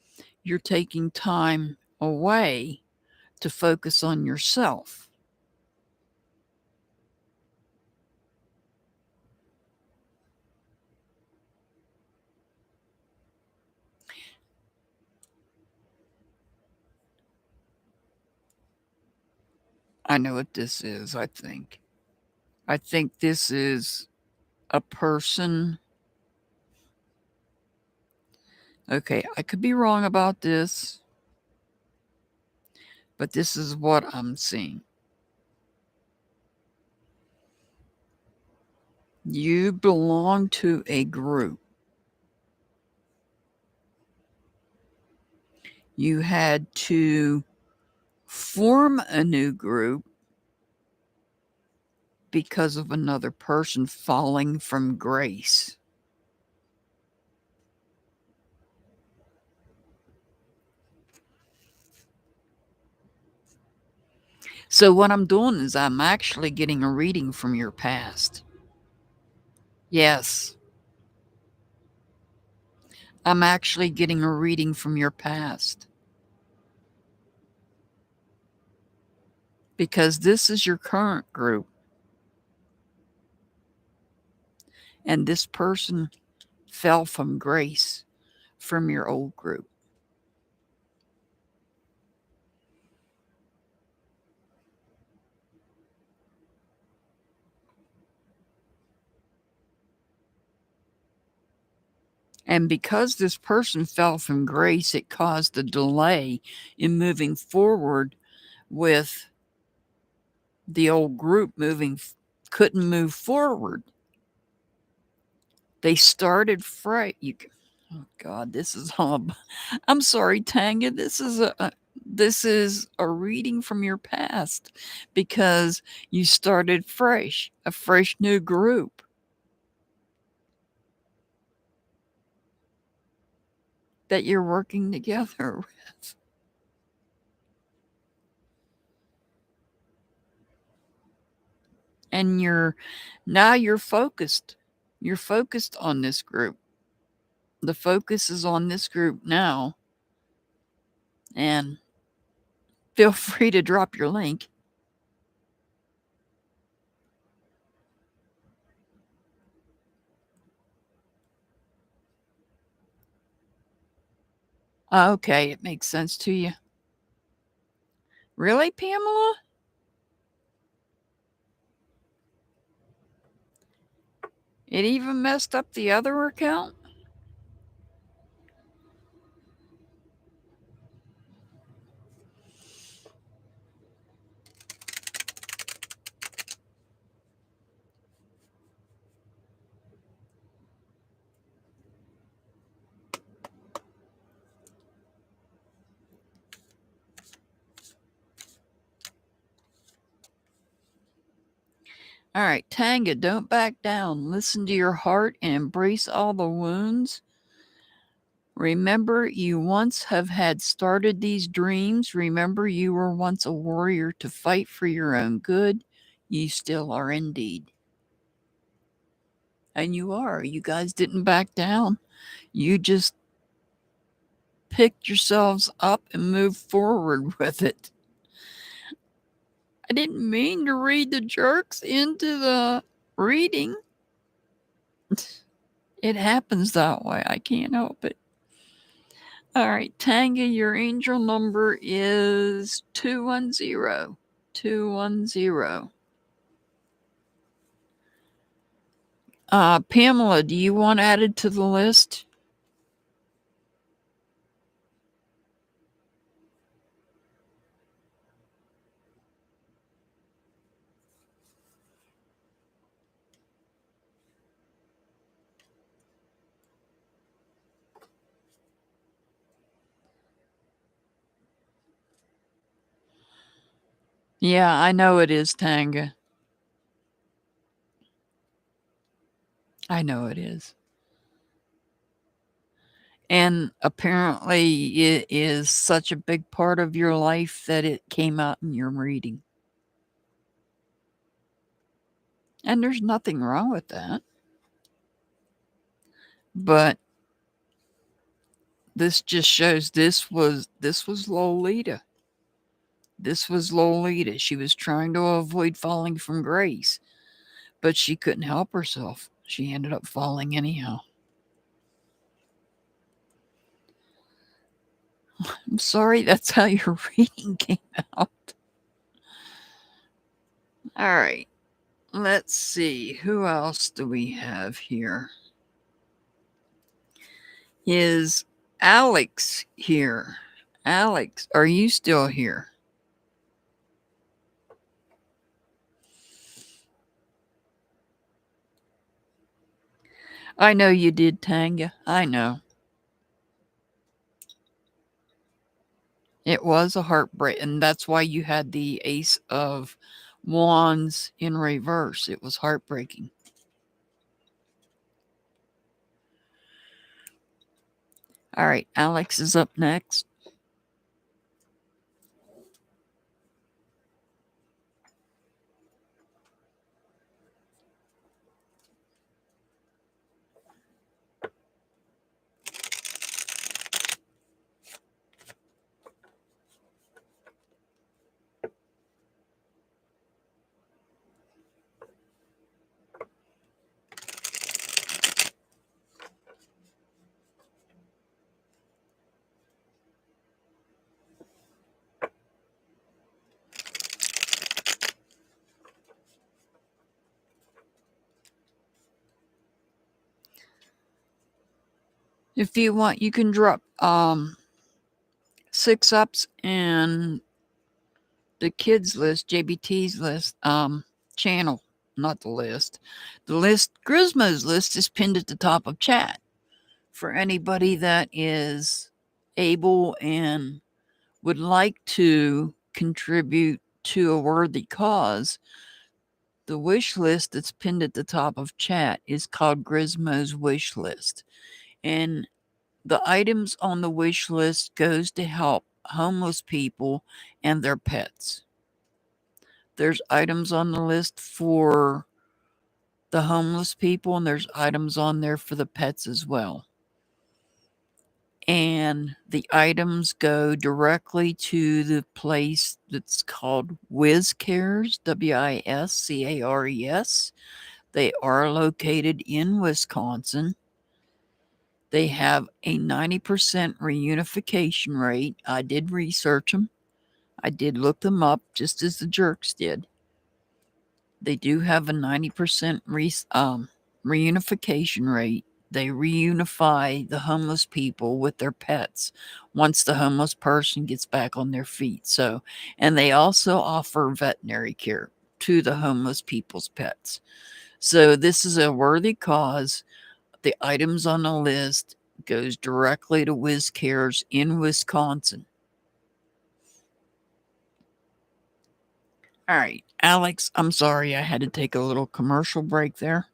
you're taking time away to focus on yourself. I know what this is, I think. I think this is a person. Okay, I could be wrong about this, but this is what I'm seeing. You belong to a group. You had to form a new group because of another person falling from grace. So, what I'm doing is I'm actually getting a reading from your past. Yes, I'm actually getting a reading from your past. Because this is your current group. And this person fell from grace from your old group. And because this person fell from grace, it caused a delay in moving forward with the old group couldn't move forward. They started fresh. Oh God, this is all. I'm sorry, Tanga. This is a reading from your past because you started fresh, a fresh new group that you're working together with. And you're focused. You're focused on this group. The focus is on this group now. And feel free to drop your link. Okay, it makes sense to you. Really, Pamela? It even messed up the other account? All right, Tanga, don't back down. Listen to your heart and embrace all the wounds. Remember, you once have had started these dreams. Remember, you were once a warrior to fight for your own good. You still are indeed. And you are. You guys didn't back down. You just picked yourselves up and moved forward with it. I didn't mean to read the jerks into the reading. It happens that way. I can't help it. All right, Tanga, your angel number is 210. 210. Pamela, do you want added to the list? Yeah, I know it is, Tanga. I know it is. And apparently, it is such a big part of your life that it came out in your reading. And there's nothing wrong with that. But this just shows this was Lolita. This was Lolita. She was trying to avoid falling from grace, but she couldn't help herself. She ended up falling anyhow. I'm sorry that's how your reading came out. All right. Let's see. Who else do we have here? Is Alex here? Alex, are you still here? I know you did, Tanga. I know. It was a heartbreak, and that's why you had the Ace of Wands in reverse. It was heartbreaking. All right, Alex is up next. If you want, you can drop 6 ups and the kids list, JBT's list, channel, not the list. The list, Grismo's list is pinned at the top of chat for anybody that is able and would like to contribute to a worthy cause. The wish list that's pinned at the top of chat is called Grismo's wish list. And the items on the wish list goes to help homeless people and their pets. There's items on the list for the homeless people, and there's items on there for the pets as well. And the items go directly to the place that's called WizCares, WISCARES. They are located in Wisconsin. They have a 90% reunification rate. I did research them. I did look them up just as the jerks did. They do have a 90% reunification rate. They reunify the homeless people with their pets once the homeless person gets back on their feet. So, and they also offer veterinary care to the homeless people's pets. So this is a worthy cause. The items on the list goes directly to WizCares in Wisconsin. All right, Alex, I'm sorry I had to take a little commercial break there.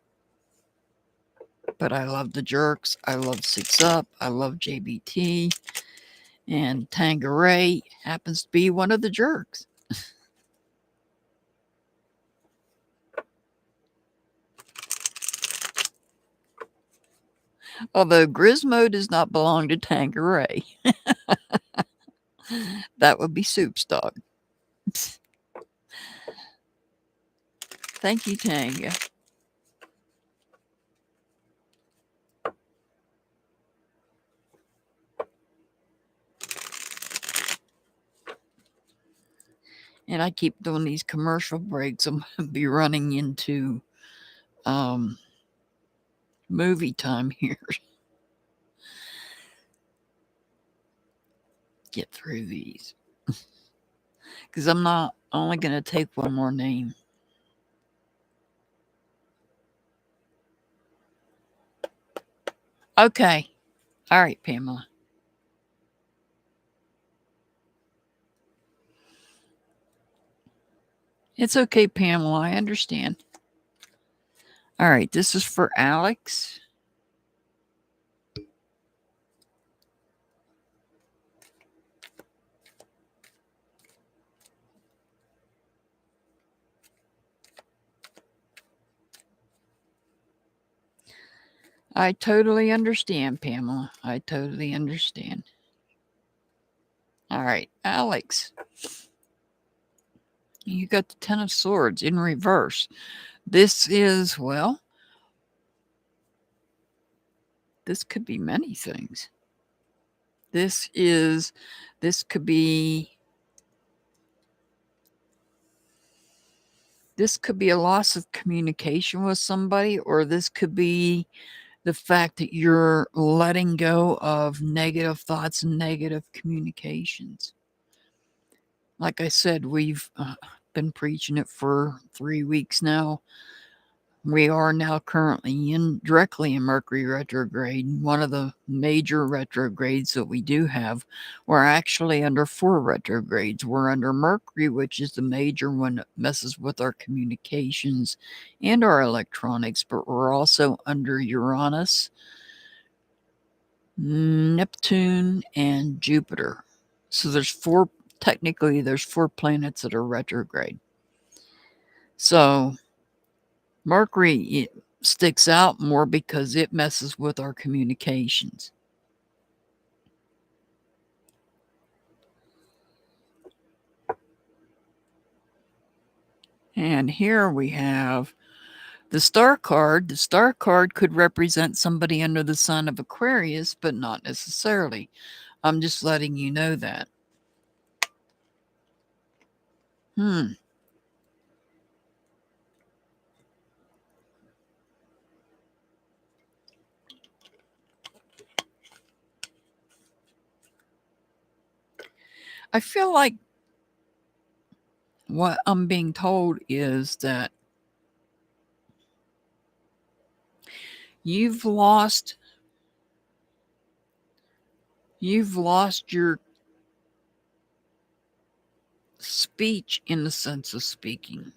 But I love the jerks. I love 6 Up. I love JBT. And Tangeray happens to be one of the jerks. Although Grismo does not belong to Tangeray. That would be Soup's dog. Thank you, Tanga. And I keep doing these commercial breaks. I'm going to be running into movie time here. Get through these. Because I'm not only going to take one more name. Okay. All right, Pamela. It's okay, Pamela. I understand. All right, this is for Alex. I totally understand, Pamela. I totally understand. All right, Alex. You got the Ten of Swords in reverse. This is, well, this could be many things. This could be a loss of communication with somebody, or this could be the fact that you're letting go of negative thoughts and negative communications. Like I said, we've been preaching it for 3 weeks now. We are now currently directly in Mercury retrograde, one of the major retrogrades that we do have. We're actually under 4 retrogrades. We're under Mercury, which is the major one that messes with our communications and our electronics, but we're also under Uranus, Neptune, and Jupiter. So there's 4 planets that are retrograde. So Mercury sticks out more because it messes with our communications. And here we have the Star card. The Star card could represent somebody under the sign of Aquarius, but not necessarily. I'm just letting you know that. I feel like what I'm being told is that you've lost your speech in the sense of speaking.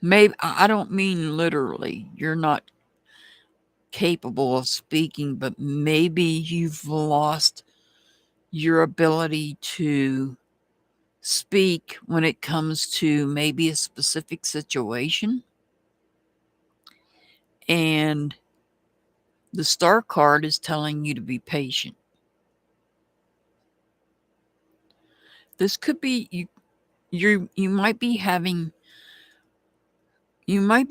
Maybe I don't mean literally. You're not capable of speaking, but maybe you've lost your ability to speak when it comes to maybe a specific situation. And the star card is telling you to be patient. This could be you might be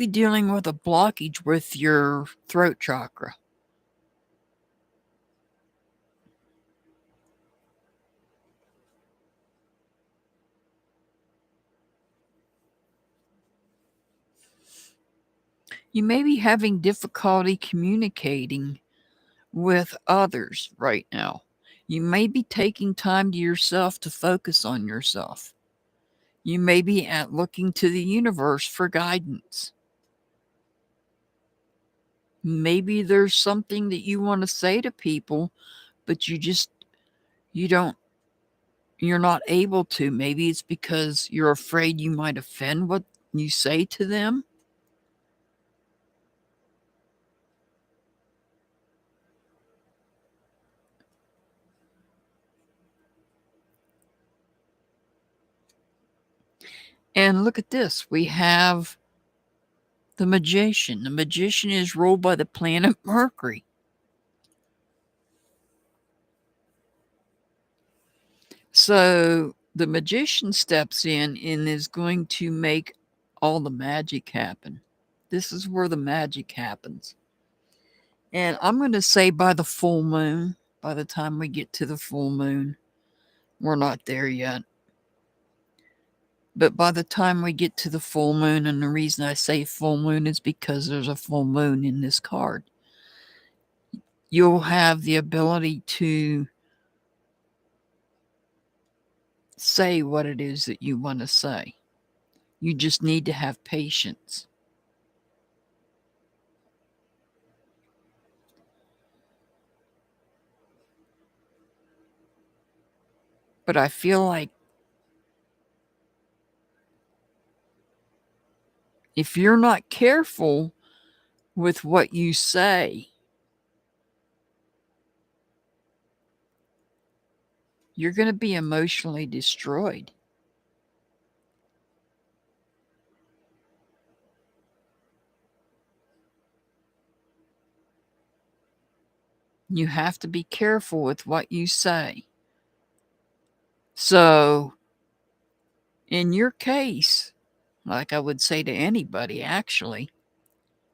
dealing with a blockage with your throat chakra. You may be having difficulty communicating with others right now. You may be taking time to yourself to focus on yourself. You may be looking to the universe for guidance. Maybe there's something that you want to say to people, but you're not able to. Maybe it's because you're afraid you might offend what you say to them. And look at this. We have the Magician. The Magician is ruled by the planet Mercury. So the Magician steps in and is going to make all the magic happen. This is where the magic happens. And I'm going to say by the full moon, by the time we get to the full moon, we're not there yet. But by the time we get to the full moon, and the reason I say full moon is because there's a full moon in this card, you'll have the ability to say what it is that you want to say. You just need to have patience. But I feel like if you're not careful with what you say, you're going to be emotionally destroyed. You have to be careful with what you say. So, in your case, like I would say to anybody, actually,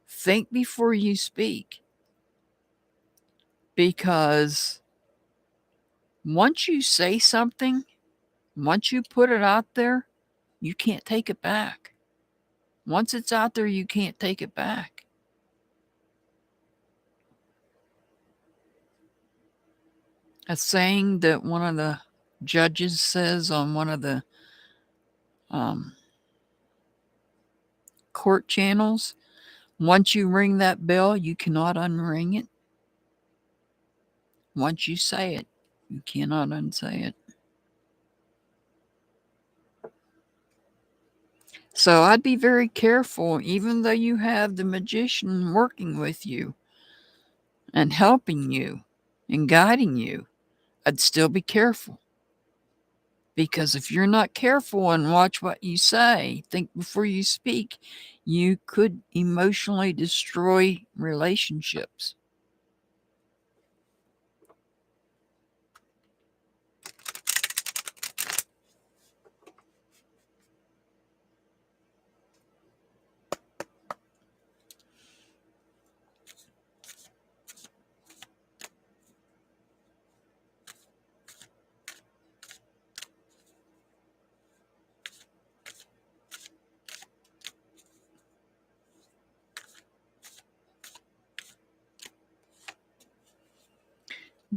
think before you speak. Because once you say something, once you put it out there, you can't take it back. Once it's out there, you can't take it back. A saying that one of the judges says on one of the court channels, once you ring that bell, you cannot unring it. Once you say it, you cannot unsay it. So I'd be very careful, even though you have the Magician working with you and helping you and guiding you, I'd still be careful. Because if you're not careful and watch what you say, think before you speak, you could emotionally destroy relationships.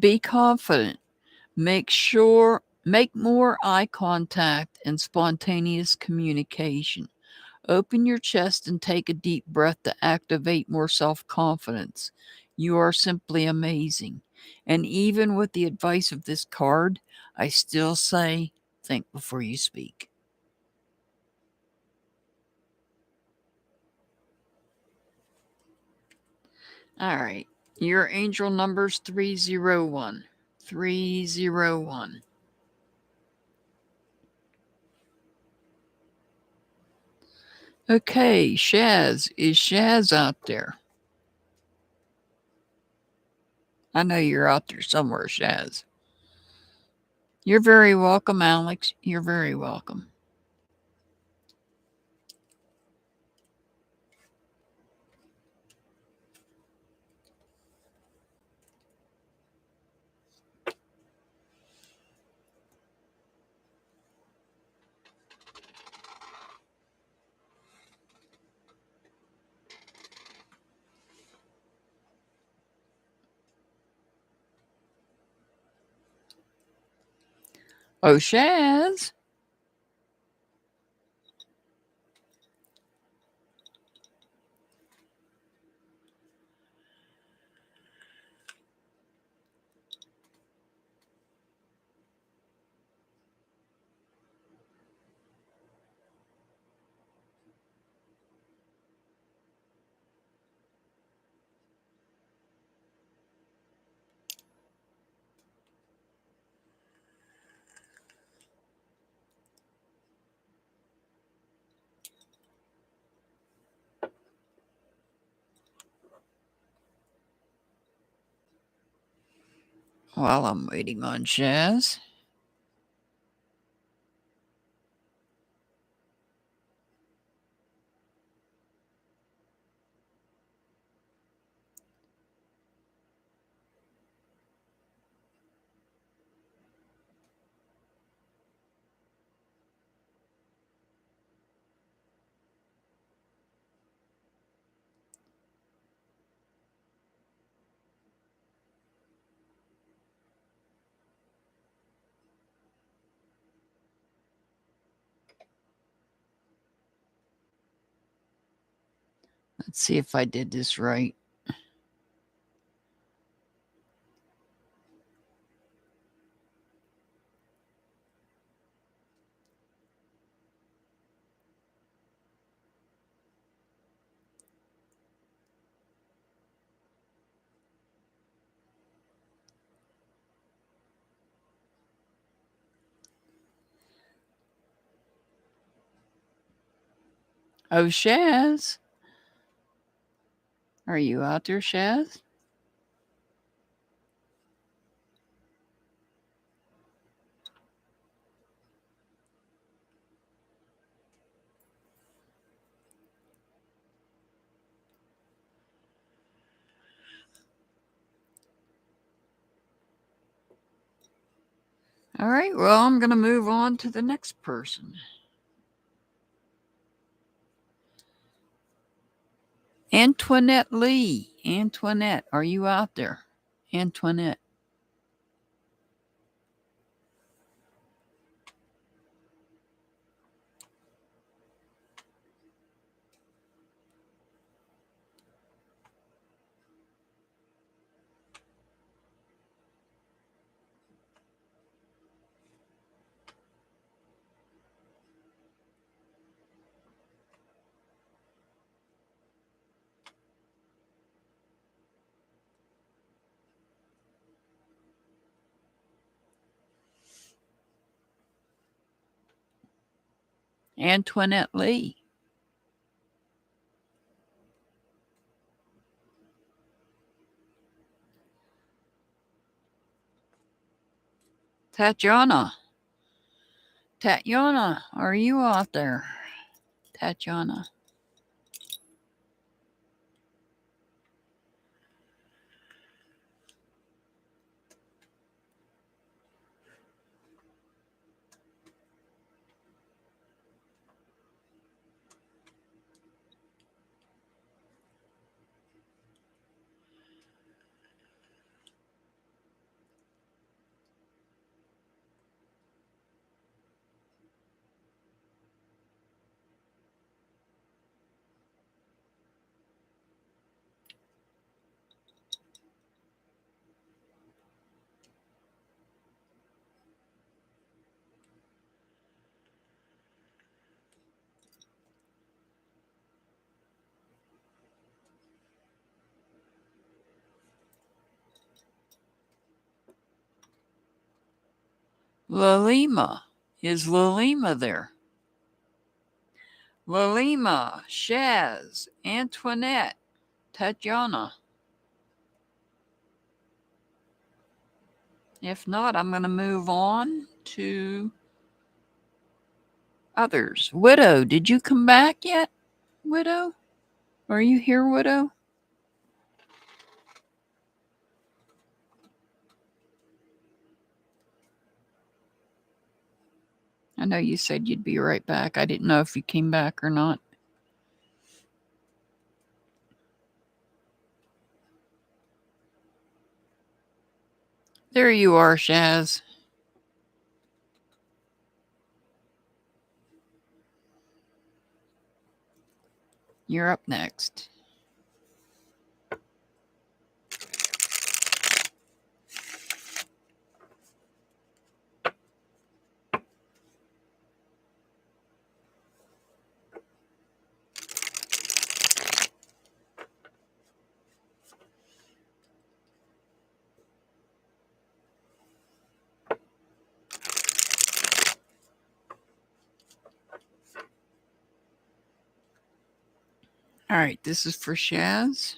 Be confident. Make more eye contact and spontaneous communication. Open your chest and take a deep breath to activate more self-confidence. You are simply amazing. And even with the advice of this card, I still say, think before you speak. All right. Your angel number's 301. 301. Okay, Shaz. Is Shaz out there? I know you're out there somewhere, Shaz. You're very welcome, Alex. You're very welcome. Oh, Shaz. While I'm waiting on Shaz. Let's see if I did this right. Oh, Shaz. Are you out there, Shaz? All right, well, I'm going to move on to the next person. Antoinette Lee. Antoinette, are you out there? Antoinette. Antoinette Lee. Tatiana. Tatiana, are you out there? Tatiana. Lalima. Is Lalima there? Lalima, Shaz, Antoinette, Tatiana. If not, I'm going to move on to others. Widow, did you come back yet, Widow? Are you here, Widow? I know you said you'd be right back. I didn't know if you came back or not. There you are, Shaz. You're up next. All right, this is for Shaz.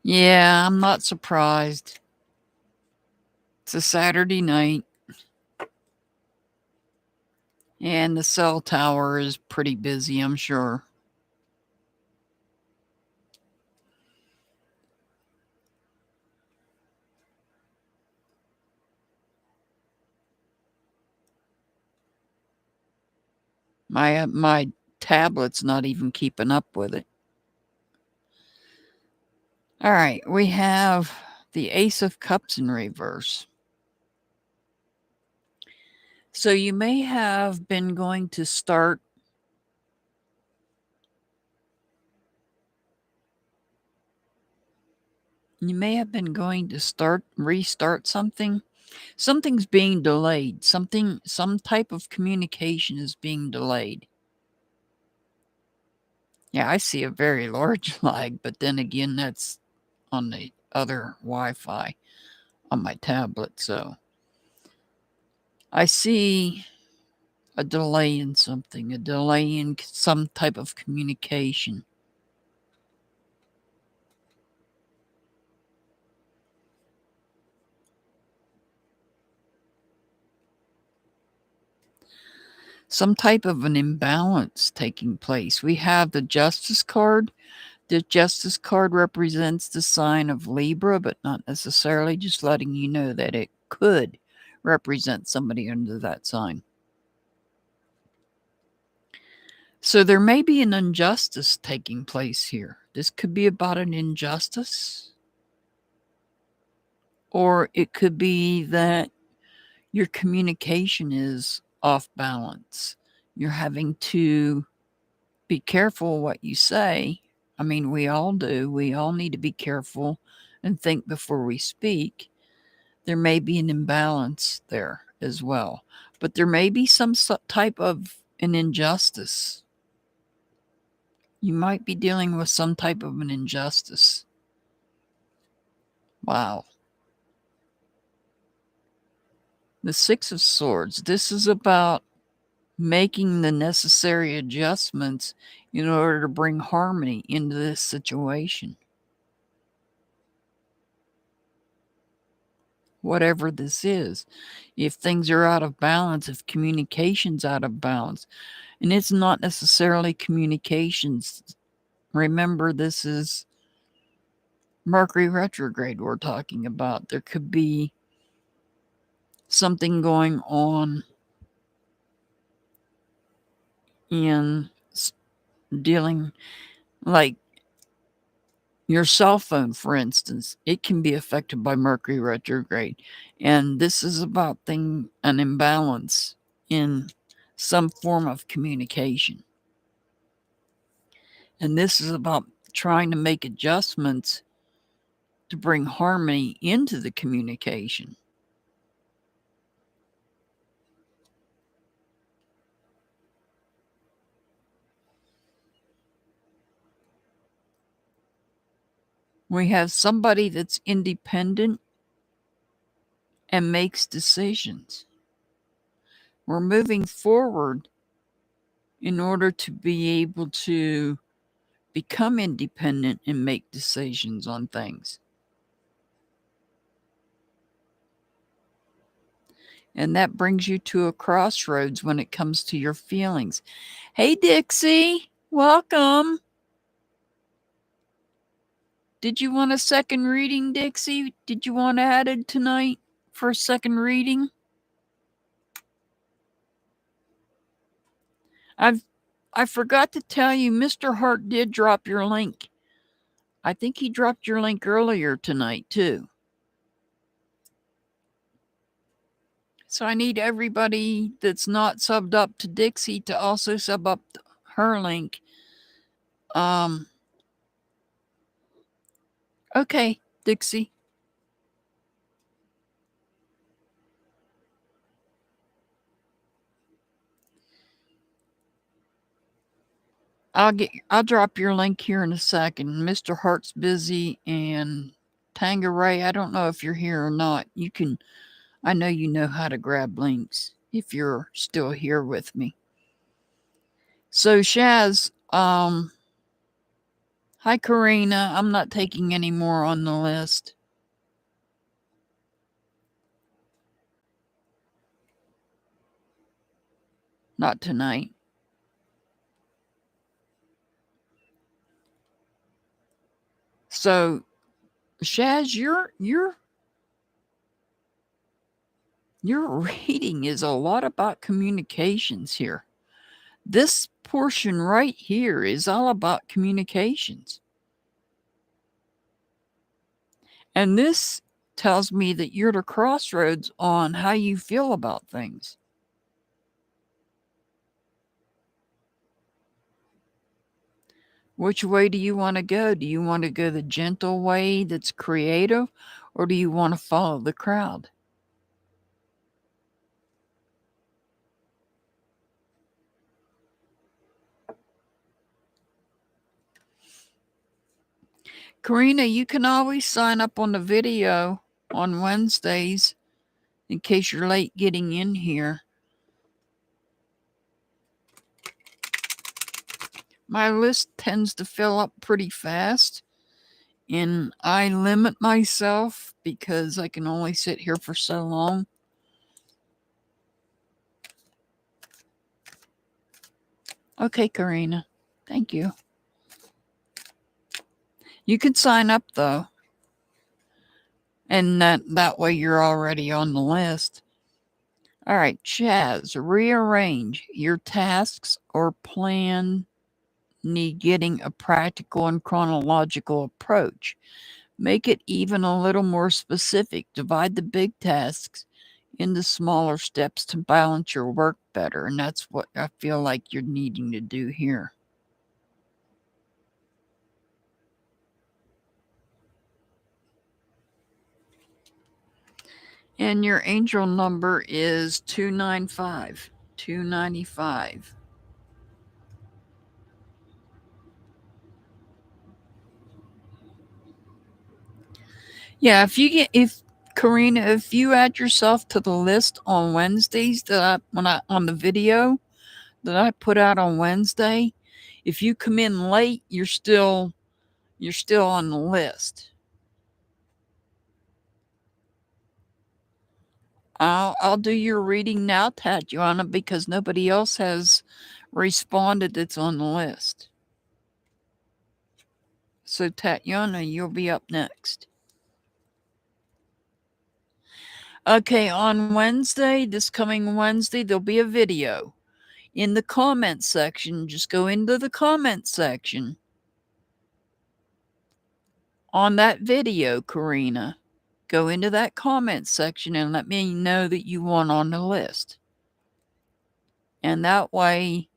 Yeah, I'm not surprised. It's a Saturday night. And the cell tower is pretty busy, I'm sure. My tablet's not even keeping up with it. All right, we have the Ace of Cups in reverse. So you may have been going to start restart something. Something's being delayed. Some type of communication is being delayed. Yeah, I see a very large lag, but then again, that's on the other Wi-Fi on my tablet. So I see a delay in something, a delay in some type of communication. Some type of an imbalance taking place. We have the Justice card. The Justice card represents the sign of Libra, but not necessarily, just letting you know that it could represent somebody under that sign. So there may be an injustice taking place here. This could be about an injustice, or it could be that your communication is off balance. You're having to be careful what you say. I mean, we all do. We all need to be careful and think before we speak. There may be an imbalance there as well, but there may be some type of an injustice. You might be dealing with some type of an injustice. Wow. The Six of Swords. This is about making the necessary adjustments in order to bring harmony into this situation. Whatever this is, if things are out of balance, if communication's out of balance, and it's not necessarily communications. Remember, this is Mercury retrograde we're talking about. There could be something going on in dealing, like your cell phone, for instance. It can be affected by Mercury retrograde. And this is about an imbalance in some form of communication. And this is about trying to make adjustments to bring harmony into the communication. We have somebody that's independent and makes decisions. We're moving forward in order to be able to become independent and make decisions on things. And that brings you to a crossroads when it comes to your feelings. Hey, Dixie, welcome. Did you want a second reading, Dixie? Did you want added tonight for a second reading? I forgot to tell you, Mr. Hart did drop your link. I think he dropped your link earlier tonight, too. So I need everybody that's not subbed up to Dixie to also sub up her link. Okay, Dixie. I'll drop your link here in a second. Mr. Hart's busy, and Tangeray, I don't know if you're here or not. I know you know how to grab links if you're still here with me. So Shaz, hi Karina, I'm not taking any more on the list. Not tonight. So Shaz, your reading is a lot about communications here. This portion right here is all about communications. And this tells me that you're at a crossroads on how you feel about things. Which way do you want to go? Do you want to go the gentle way that's creative, or do you want to follow the crowd? Karina, you can always sign up on the video on Wednesdays in case you're late getting in here. My list tends to fill up pretty fast, and I limit myself because I can only sit here for so long. Okay, Karina. Thank you. You can sign up, though. And that way you're already on the list. All right, Chaz, rearrange your tasks or plan need getting a practical and chronological approach. Make it even a little more specific. Divide the big tasks into smaller steps to balance your work better. And that's what I feel like you're needing to do here. And your angel number is 295. 295. Yeah, if Karina, if you add yourself to the list on Wednesdays on the video that I put out on Wednesday, if you come in late, you're still on the list. I'll do your reading now, Tatiana, because nobody else has responded that's on the list. So Tatiana, you'll be up next. Okay, on Wednesday, this coming Wednesday, there'll be a video. In the comment section, just go into the comment section on that video, Karina. Go into that comment section and let me know that you want on the list. And that way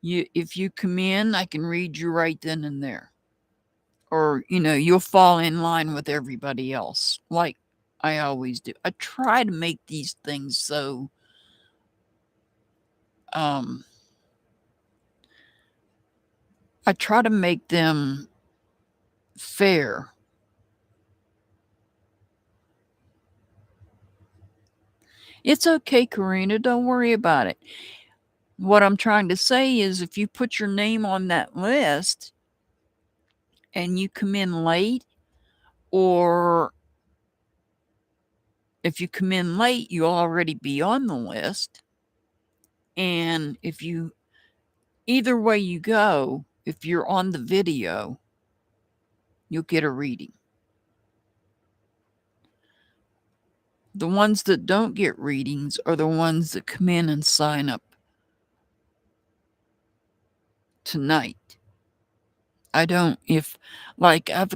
If you come in, I can read you right then and there. Or, you'll fall in line with everybody else, like I always do. I try to make these things so I try to make them fair. It's okay, Karina. Don't worry about it. What I'm trying to say is if you put your name on that list and you come in late, or if you come in late, you'll already be on the list. And either way you go, if you're on the video, you'll get a reading. The ones that don't get readings are the ones that come in and sign up tonight. I've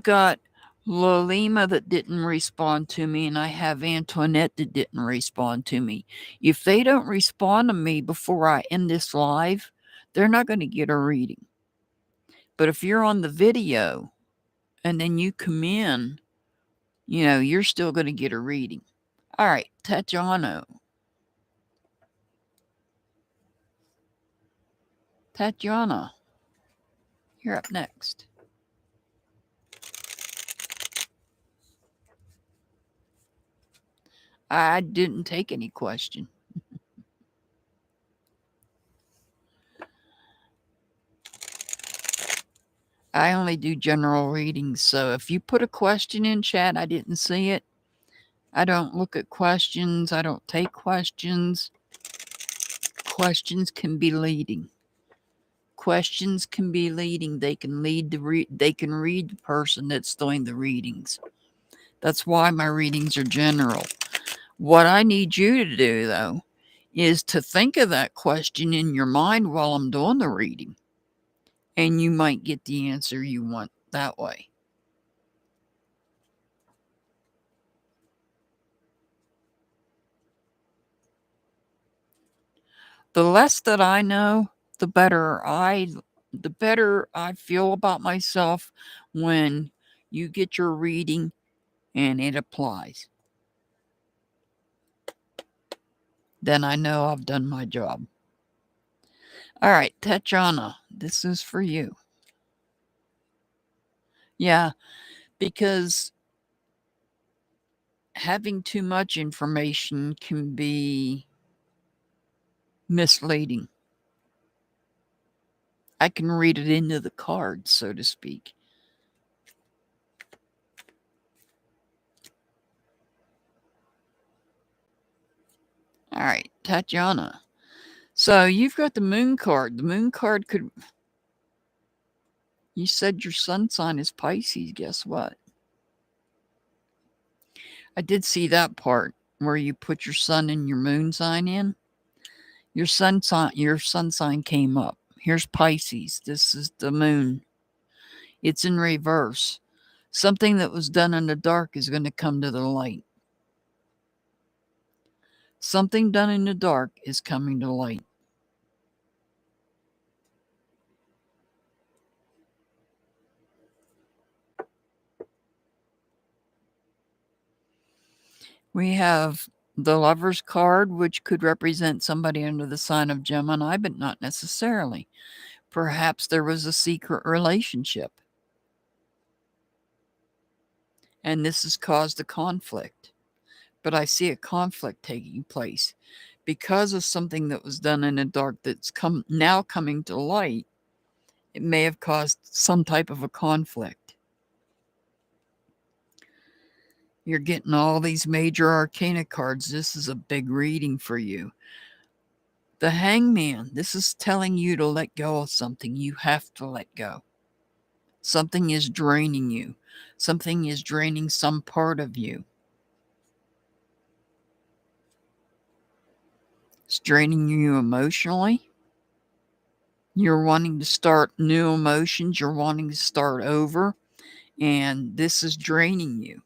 got Lolima that didn't respond to me, and I have Antoinette that didn't respond to me. If they don't respond to me before I end this live, they're not going to get a reading. But if you're on the video and then you come in, you're still going to get a reading. All right, Tatiana. Tatiana, you're up next. I didn't take any question. I only do general readings, so if you put a question in chat, I didn't see it. I don't look at questions. I don't take questions. Questions can be leading. Questions can be leading. They can lead they can read the person that's doing the readings. That's why my readings are general. What I need you to do, though, is to think of that question in your mind while I'm doing the reading. And you might get the answer you want that way. The less that I know, the better I feel about myself when you get your reading and it applies. Then I know I've done my job. All right, Tatiana, this is for you. Yeah, because having too much information can be misleading. I can read it into the cards, so to speak. All right, Tatiana. So you've got the moon card. The moon card could... You said your sun sign is Pisces. Guess what? I did see that part where you put your sun and your moon sign in. Your sun sign came up. Here's Pisces. This is the moon. It's in reverse. Something that was done in the dark is going to come to the light. Something done in the dark is coming to light. We have the Lover's card, which could represent somebody under the sign of Gemini, but not necessarily. Perhaps there was a secret relationship, and this has caused a conflict. But I see a conflict taking place because of something that was done in the dark that's now coming to light. It may have caused some type of a conflict. You're getting all these major arcana cards. This is a big reading for you. The Hangman, this is telling you to let go of something. You have to let go. Something is draining you. Something is draining some part of you. It's draining you emotionally. You're wanting to start new emotions. You're wanting to start over. And this is draining you.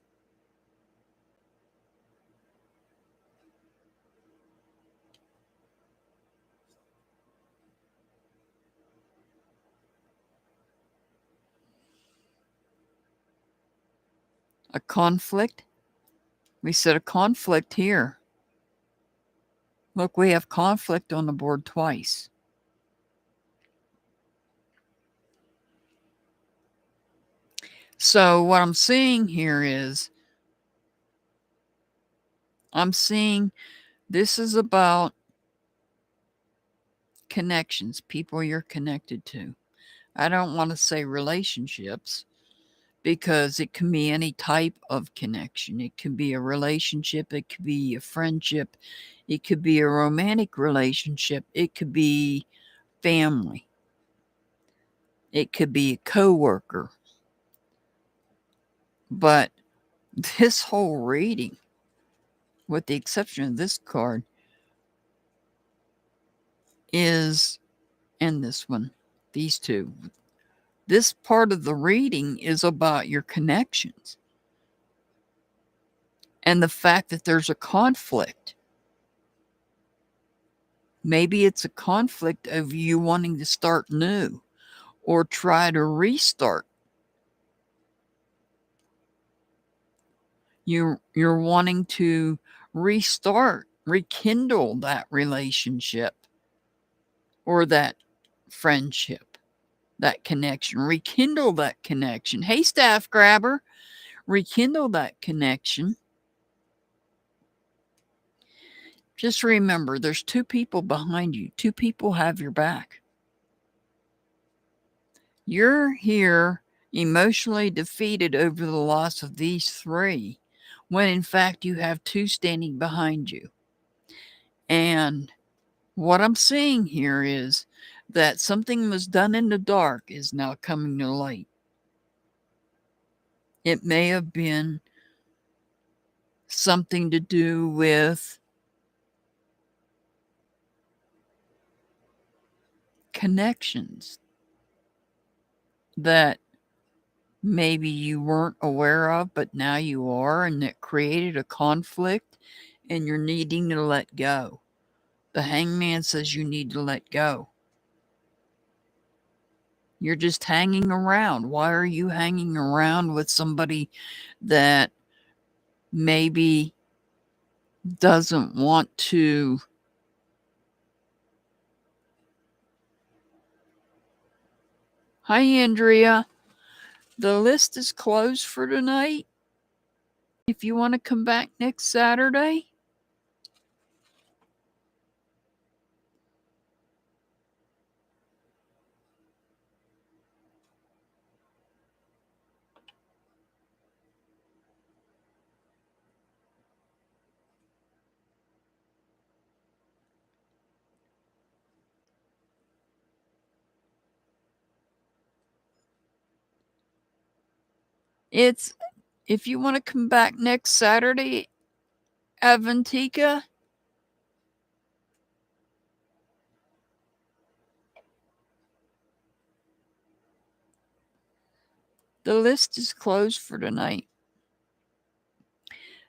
A conflict. We said a conflict here. Look, we have conflict on the board twice. So what I'm seeing here is, I'm seeing this is about connections, people you're connected to. I don't want to say relationships because it can be any type of connection. It could be a relationship, it could be a friendship, it could be a romantic relationship, it could be family, it could be a coworker. But this whole reading, with the exception of this card, is, and this one, these two, this part of the reading is about your connections and the fact that there's a conflict. Maybe it's a conflict of you wanting to start new or try to restart. You're wanting to restart, rekindle that relationship or that friendship, that connection, rekindle that connection. Hey, staff grabber, rekindle that connection. Just remember, there's two people behind you. Two people have your back. You're here emotionally defeated over the loss of these three, when in fact you have two standing behind you. And what I'm seeing here is that something was done in the dark is now coming to light. It may have been something to do with connections that maybe you weren't aware of, but now you are, and that created a conflict and you're needing to let go. The hangman says you need to let go. You're just hanging around. Why are you hanging around with somebody that maybe doesn't want to Hi, Andrea. The list is closed for tonight. If you want to come back next Saturday. It's, if you want to come back next Saturday, Avantika, the list is closed for tonight.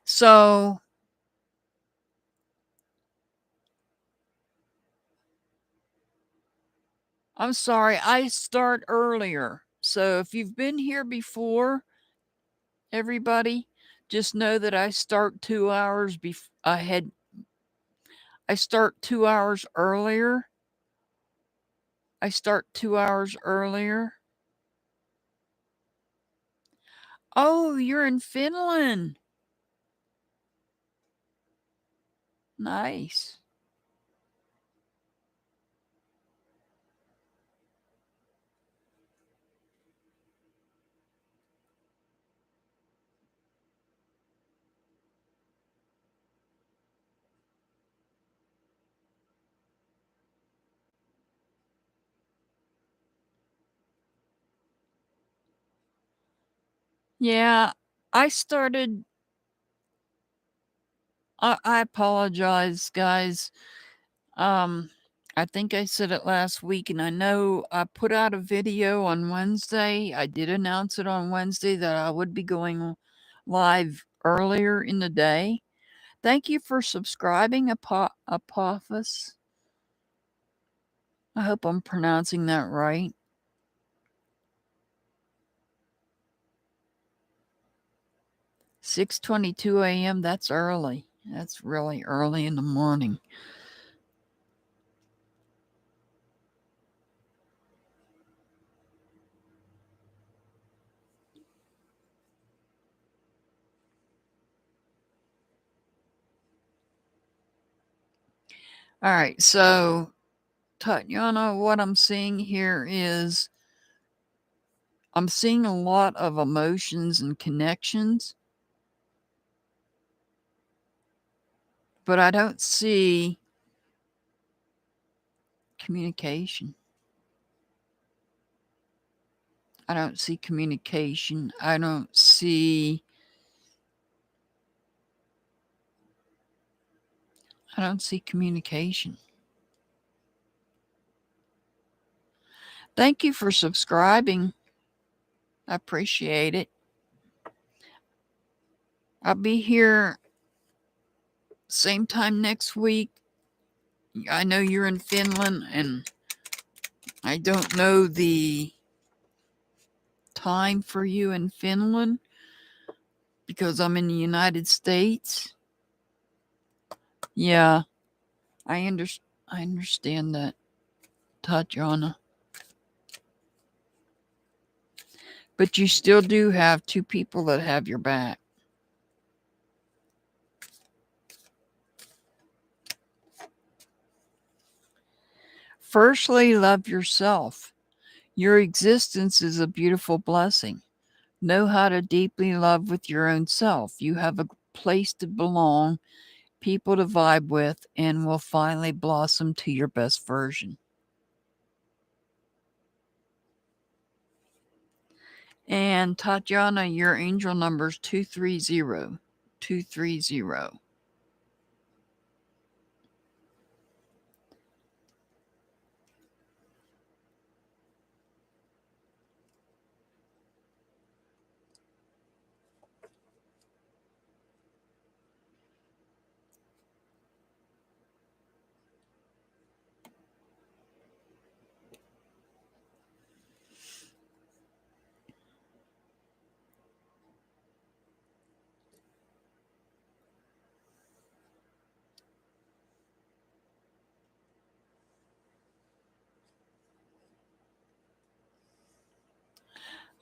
So, I'm sorry, I start earlier. So if you've been here before, everybody, just know that I start 2 hours ahead. I start 2 hours earlier. I start 2 hours earlier. Oh, you're in Finland. Nice. Yeah, I started. I apologize, guys. I think I said it last week, and I know I put out a video on Wednesday. I did announce it on Wednesday that I would be going live earlier in the day. Thank you for subscribing, Apophis. I hope I'm pronouncing that right. 6:22 a.m. That's early. That's really early in the morning. All right, so Tatiana, what I'm seeing here is I'm seeing a lot of emotions and connections, but I don't see communication. I don't see communication. I don't see communication. Thank you for subscribing. I appreciate it. I'll be here same time next week. I know you're in Finland, and I don't know the time for you in Finland because I'm in the United States. Yeah, I understand that, Tatiana. But you still do have two people that have your back. Firstly, love yourself. Your existence is a beautiful blessing. Know how to deeply love with your own self. You have a place to belong, people to vibe with, and will finally blossom to your best version. And Tatiana, your angel number is 230. 230.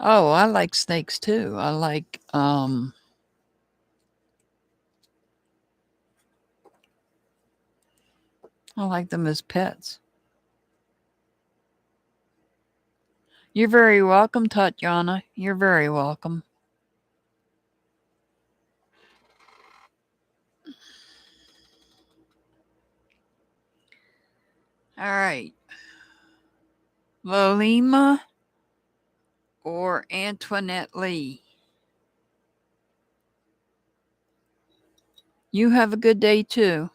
Oh, I like snakes too. I like them as pets. You're very welcome, Tatiana. You're very welcome. All right. Lolima or Antoinette Lee. You have a good day too.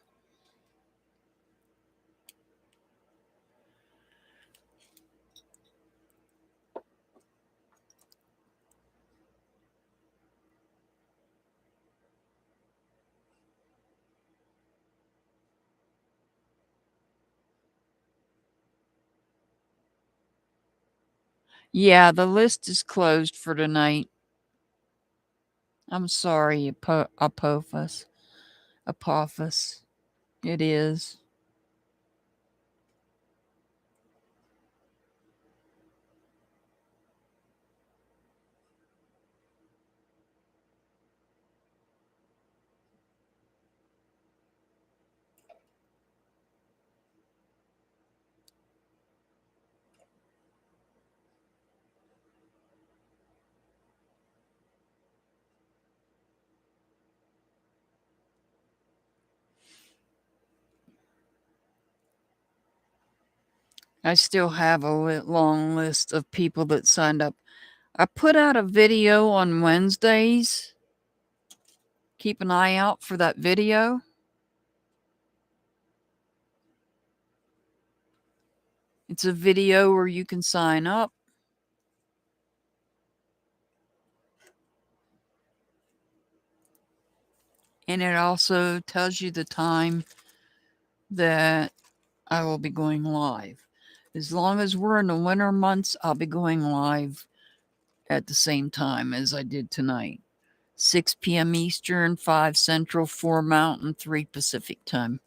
Yeah, the list is closed for tonight. I'm sorry, Apophis. Apophis. It is. I still have a long list of people that signed up. I put out a video on Wednesdays. Keep an eye out for that video. It's a video where you can sign up. And it also tells you the time that I will be going live. As long as we're in the winter months, I'll be going live at the same time as I did tonight. 6 p.m. Eastern, 5 Central, 4 Mountain, 3 Pacific time.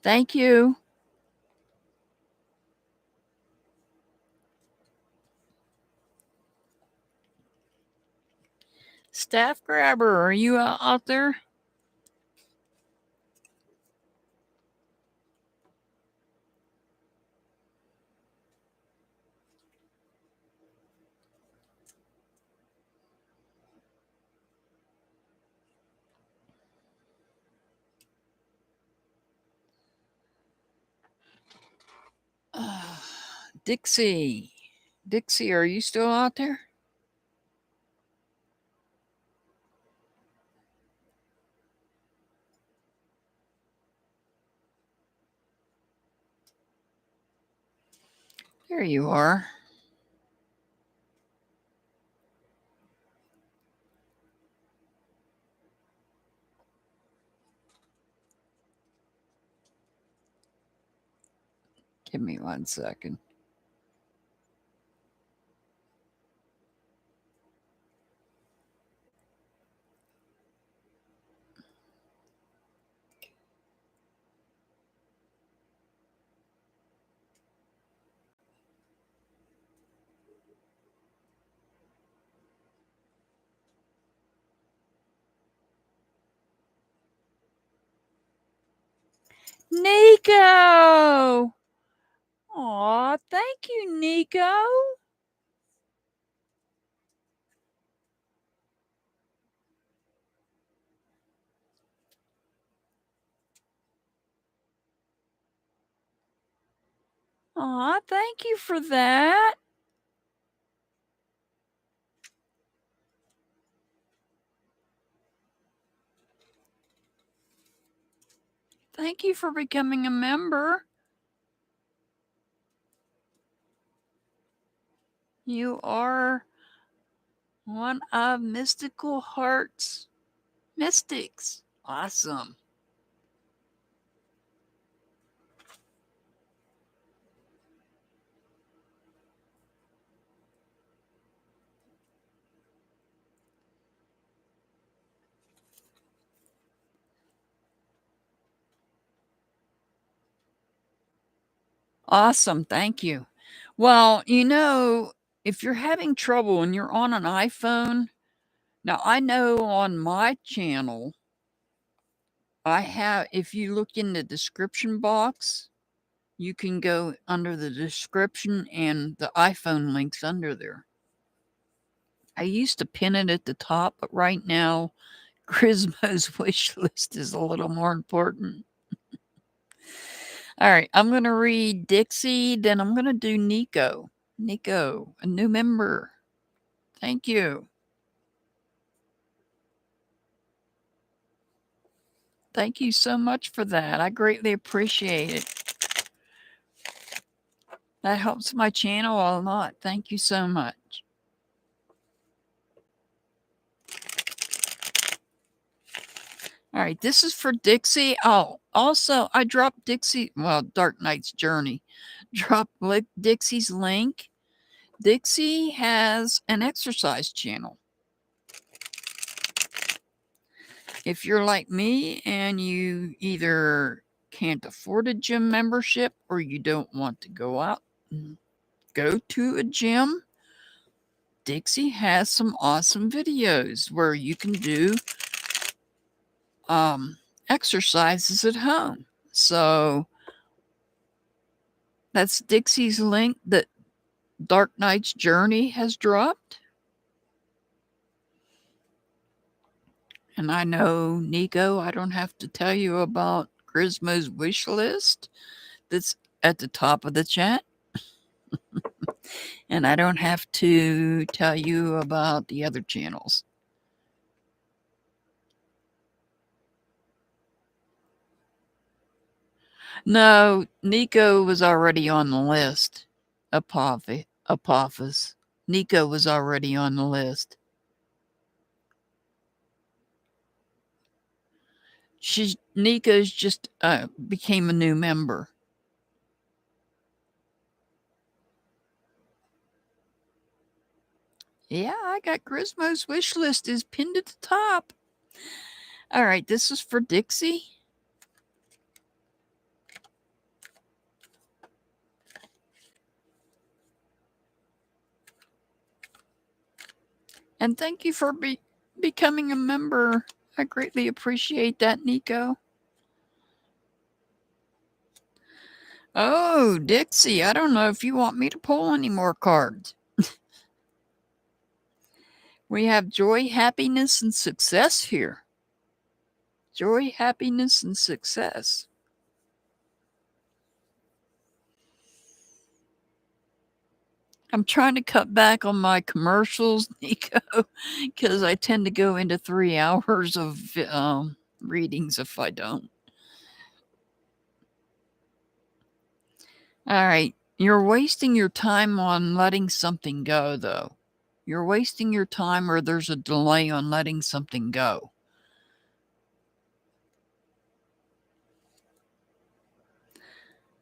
Thank you. Staff Grabber, are you out there? Dixie. Dixie, are you still out there? There you are. Give me 1 second. Nico! Aw, thank you, Nico. Aw, thank you for that. Thank you for becoming a member. You are one of Mystical Heart's mystics. Awesome. Awesome. Thank you. Well, if you're having trouble and you're on an iPhone, now I know on my channel, if you look in the description box, you can go under the description and the iPhone link's under there. I used to pin it at the top, but right now, Grismo's wish list is a little more important. All right, I'm going to read Dixie, then I'm going to do Nico. Nico, a new member. Thank you. Thank you so much for that. I greatly appreciate it. That helps my channel a lot. Thank you so much. All right, this is for Dixie. Oh, also, I dropped Dark Knight's Journey. Dropped Dixie's link. Dixie has an exercise channel. If you're like me and you either can't afford a gym membership or you don't want to go out and go to a gym, Dixie has some awesome videos where you can do exercises at home. So that's Dixie's link that Dark Knight's Journey has dropped. And I know, Nico, I don't have to tell you about Grismo's wish list that's at the top of the chat. And I don't have to tell you about the other channels. No, Nico was already on the list. Apophis. Nico was already on the list. Nico's just became a new member. Yeah, I got Grismo's wish list is pinned at the top. All right, this is for Dixie. And thank you for becoming a member. I greatly appreciate that, Nico. Oh, Dixie, I don't know if you want me to pull any more cards. We have joy, happiness, and success here. Joy, happiness, and success. I'm trying to cut back on my commercials, Nico, because I tend to go into 3 hours of readings if I don't. All right. You're wasting your time on letting something go, though. You're wasting your time, or there's a delay on letting something go.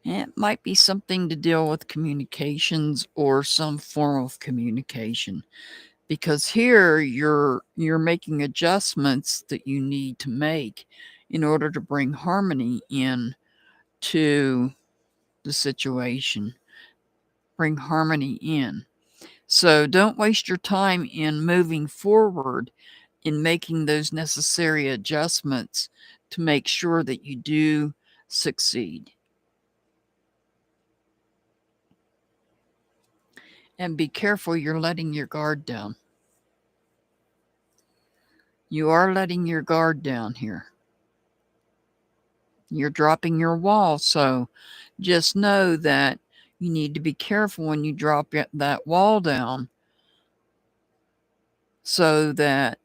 It might be something to deal with communications or some form of communication. Because here you're making adjustments that you need to make in order to bring harmony in to the situation. Bring harmony in. So don't waste your time in moving forward in making those necessary adjustments to make sure that you do succeed. And be careful you're letting your guard down. You are letting your guard down here. You're dropping your wall. So just know that you need to be careful when you drop that wall down so that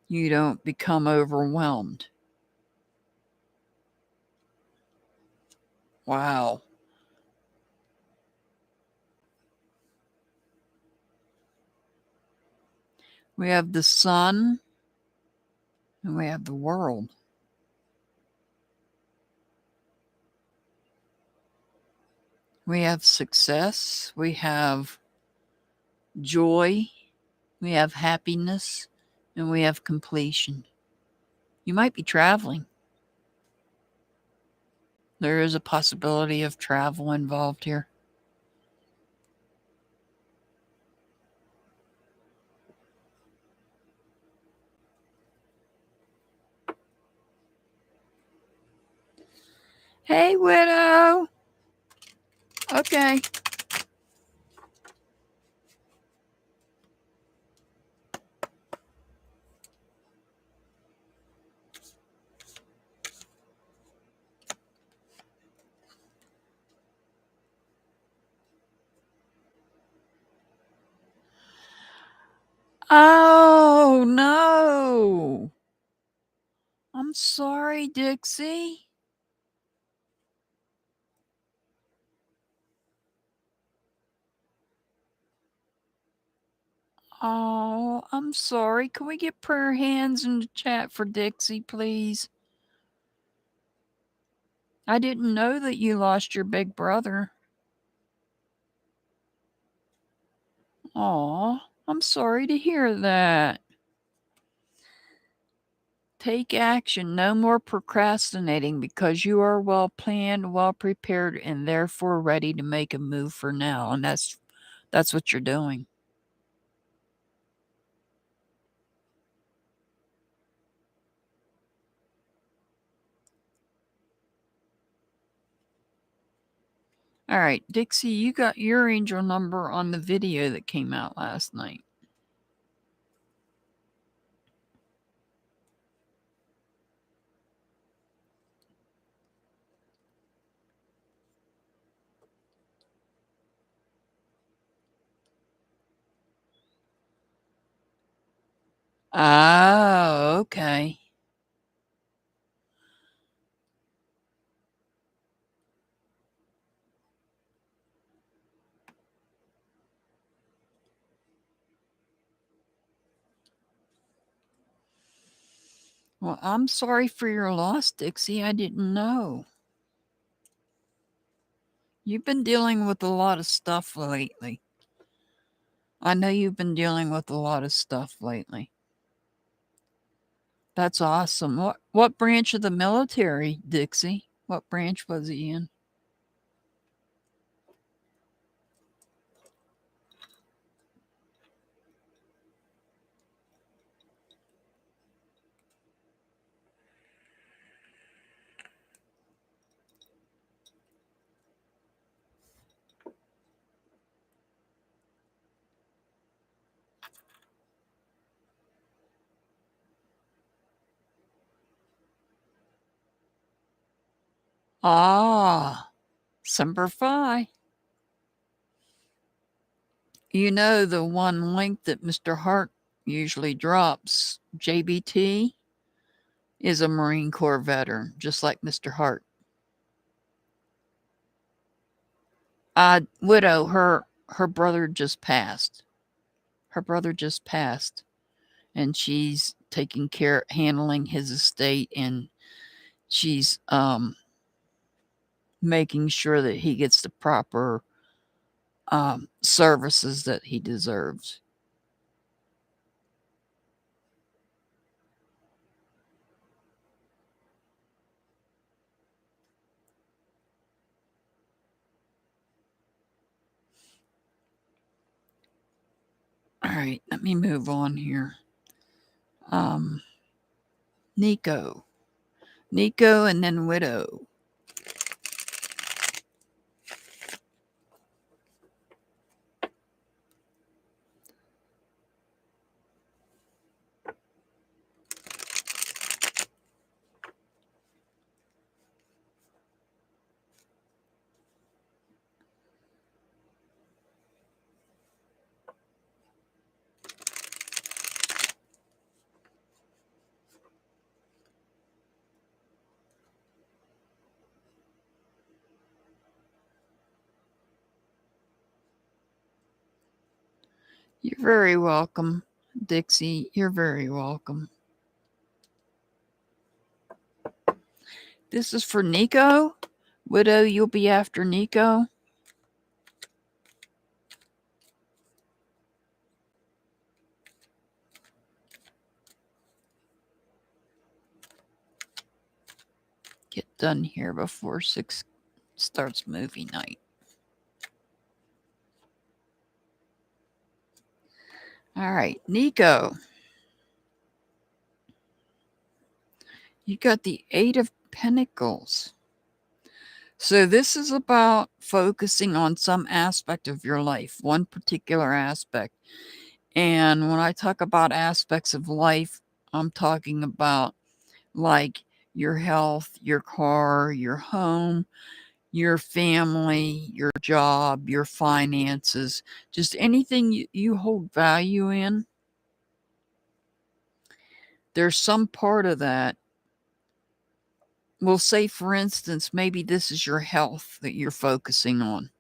you don't become overwhelmed. Wow. We have the sun and we have the world. We have success. We have joy. We have happiness. And we have completion. You might be traveling. There is a possibility of travel involved here. Hey, Widow. Okay. Oh, no. I'm sorry, Dixie. Oh, I'm sorry. Can we get prayer hands in the chat for Dixie, please? I didn't know that you lost your big brother. Oh, I'm sorry to hear that. Take action. No more procrastinating because you are well planned, well prepared, and therefore ready to make a move for now. And that's what you're doing. All right, Dixie, you got your angel number on the video that came out last night. Oh, okay. Well, I'm sorry for your loss, Dixie. I didn't know. You've been dealing with a lot of stuff lately. I know you've been dealing with a lot of stuff lately. That's awesome. What branch of the military, Dixie? What branch was he in? Ah, Semper Fi. You know the one link that Mr. Hart usually drops, JBT, is a Marine Corps veteran, just like Mr. Hart. Widow, her brother just passed. Her brother just passed, and she's taking care, handling his estate, and she's making sure that he gets the proper services that he deserves. All right, let me move on here. Nico. Nico and then Widow. You're very welcome, Dixie. You're very welcome. This is for Nico. Widow, you'll be after Nico. Get done here before 6 starts movie night. All right, Nico. You got the 8 of Pentacles. So this is about focusing on some aspect of your life, one particular aspect. And when I talk about aspects of life, I'm talking about like your health, your car, your home, your family, your job, your finances, just anything you hold value in. There's some part of that. We'll say, for instance, maybe this is your health that you're focusing on,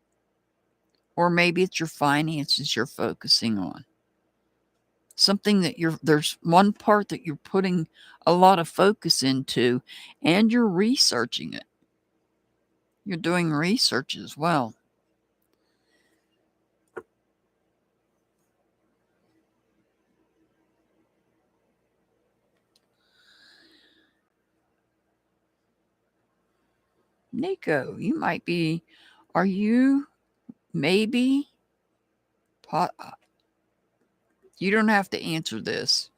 or maybe it's your finances you're focusing on. Something that there's one part that you're putting a lot of focus into, and you're researching it. You're doing research as well. Nico, you might be, are you maybe, you don't have to answer this,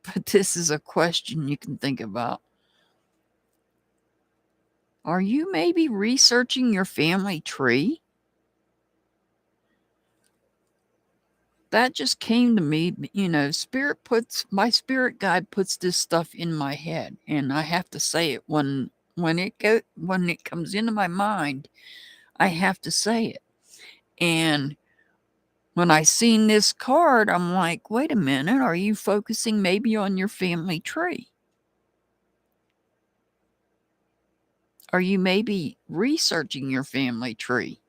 but this is a question you can think about. Are you maybe researching your family tree? That just came to me, my spirit guide puts this stuff in my head, and I have to say it when it comes into my mind, I have to say it. And when I seen this card, I'm like, wait a minute, are you focusing maybe on your family tree? Are you maybe researching your family tree?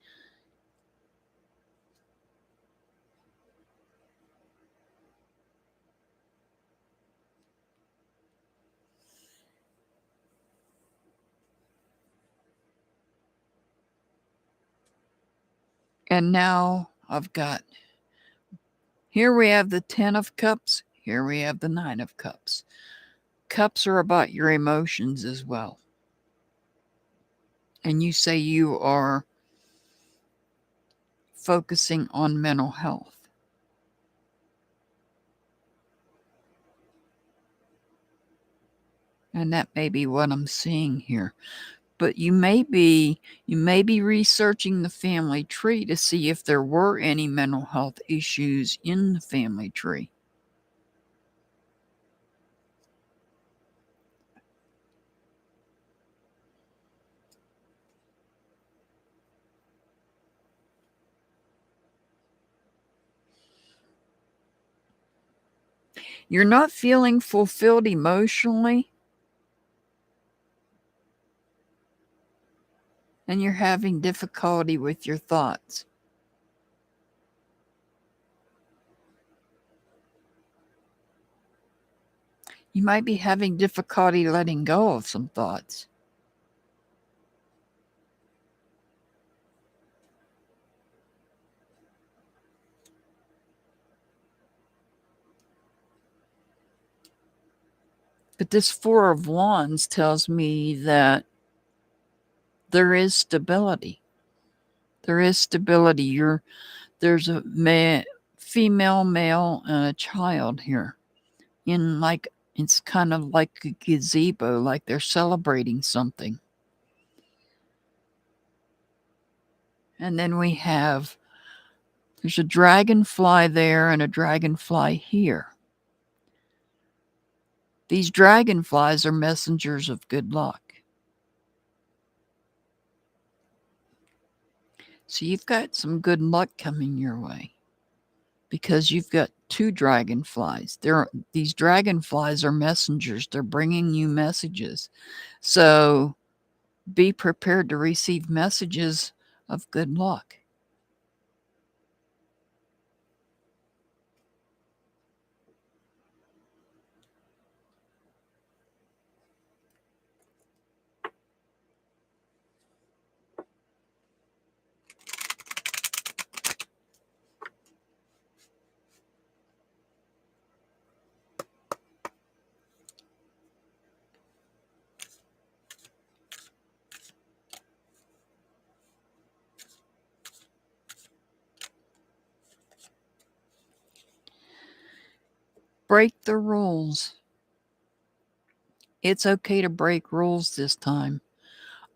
And now I've got Here we have the 10 of Cups. Here we have the 9 of Cups. Cups are about your emotions as well. And you say you are focusing on mental health. And that may be what I'm seeing here. But you may be researching the family tree to see if there were any mental health issues in the family tree. You're not feeling fulfilled emotionally, and you're having difficulty with your thoughts. You might be having difficulty letting go of some thoughts. But this Four of Wands tells me that there is stability. There is stability. There's a female, male, and a child here. It's kind of like a gazebo, like they're celebrating something. And then there's a dragonfly there and a dragonfly here. These dragonflies are messengers of good luck. So you've got some good luck coming your way because you've got two dragonflies. These dragonflies are messengers. They're bringing you messages. So be prepared to receive messages of good luck. Break the rules. It's okay to break rules this time.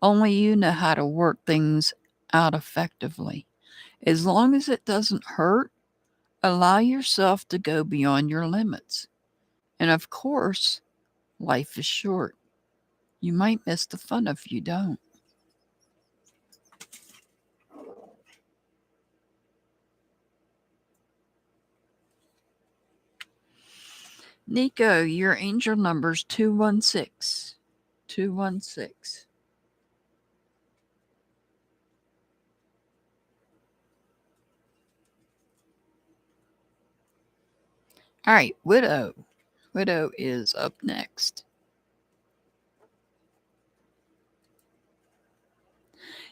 Only you know how to work things out effectively. As long as it doesn't hurt, allow yourself to go beyond your limits. And of course, life is short. You might miss the fun if you don't. Nico, your angel number's 216. 216. All right, Widow. Widow is up next.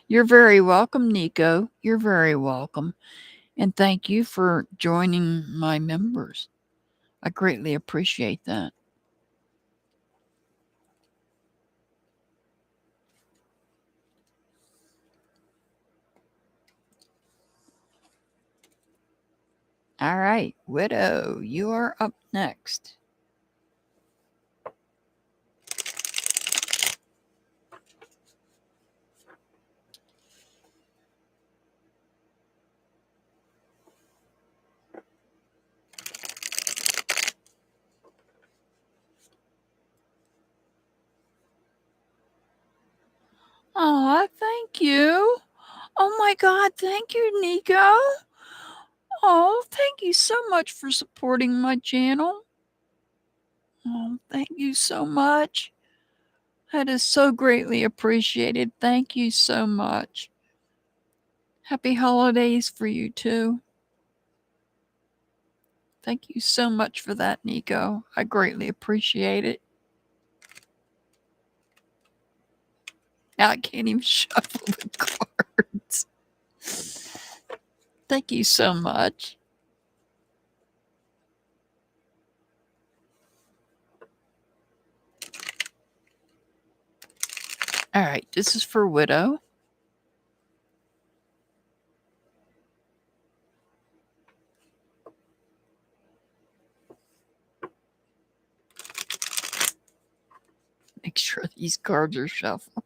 You're very welcome, Nico. You're very welcome. And thank you for joining my members. I greatly appreciate that. All right, Widow, you are up next. Oh, thank you. Oh my God, thank you, Nico. Oh, thank you so much for supporting my channel. Oh, thank you so much. That is so greatly appreciated. Thank you so much. Happy holidays for you too. Thank you so much for that, Nico. I greatly appreciate it. Now I can't even shuffle the cards. Thank you so much. All right, this is for Widow. Make sure these cards are shuffled.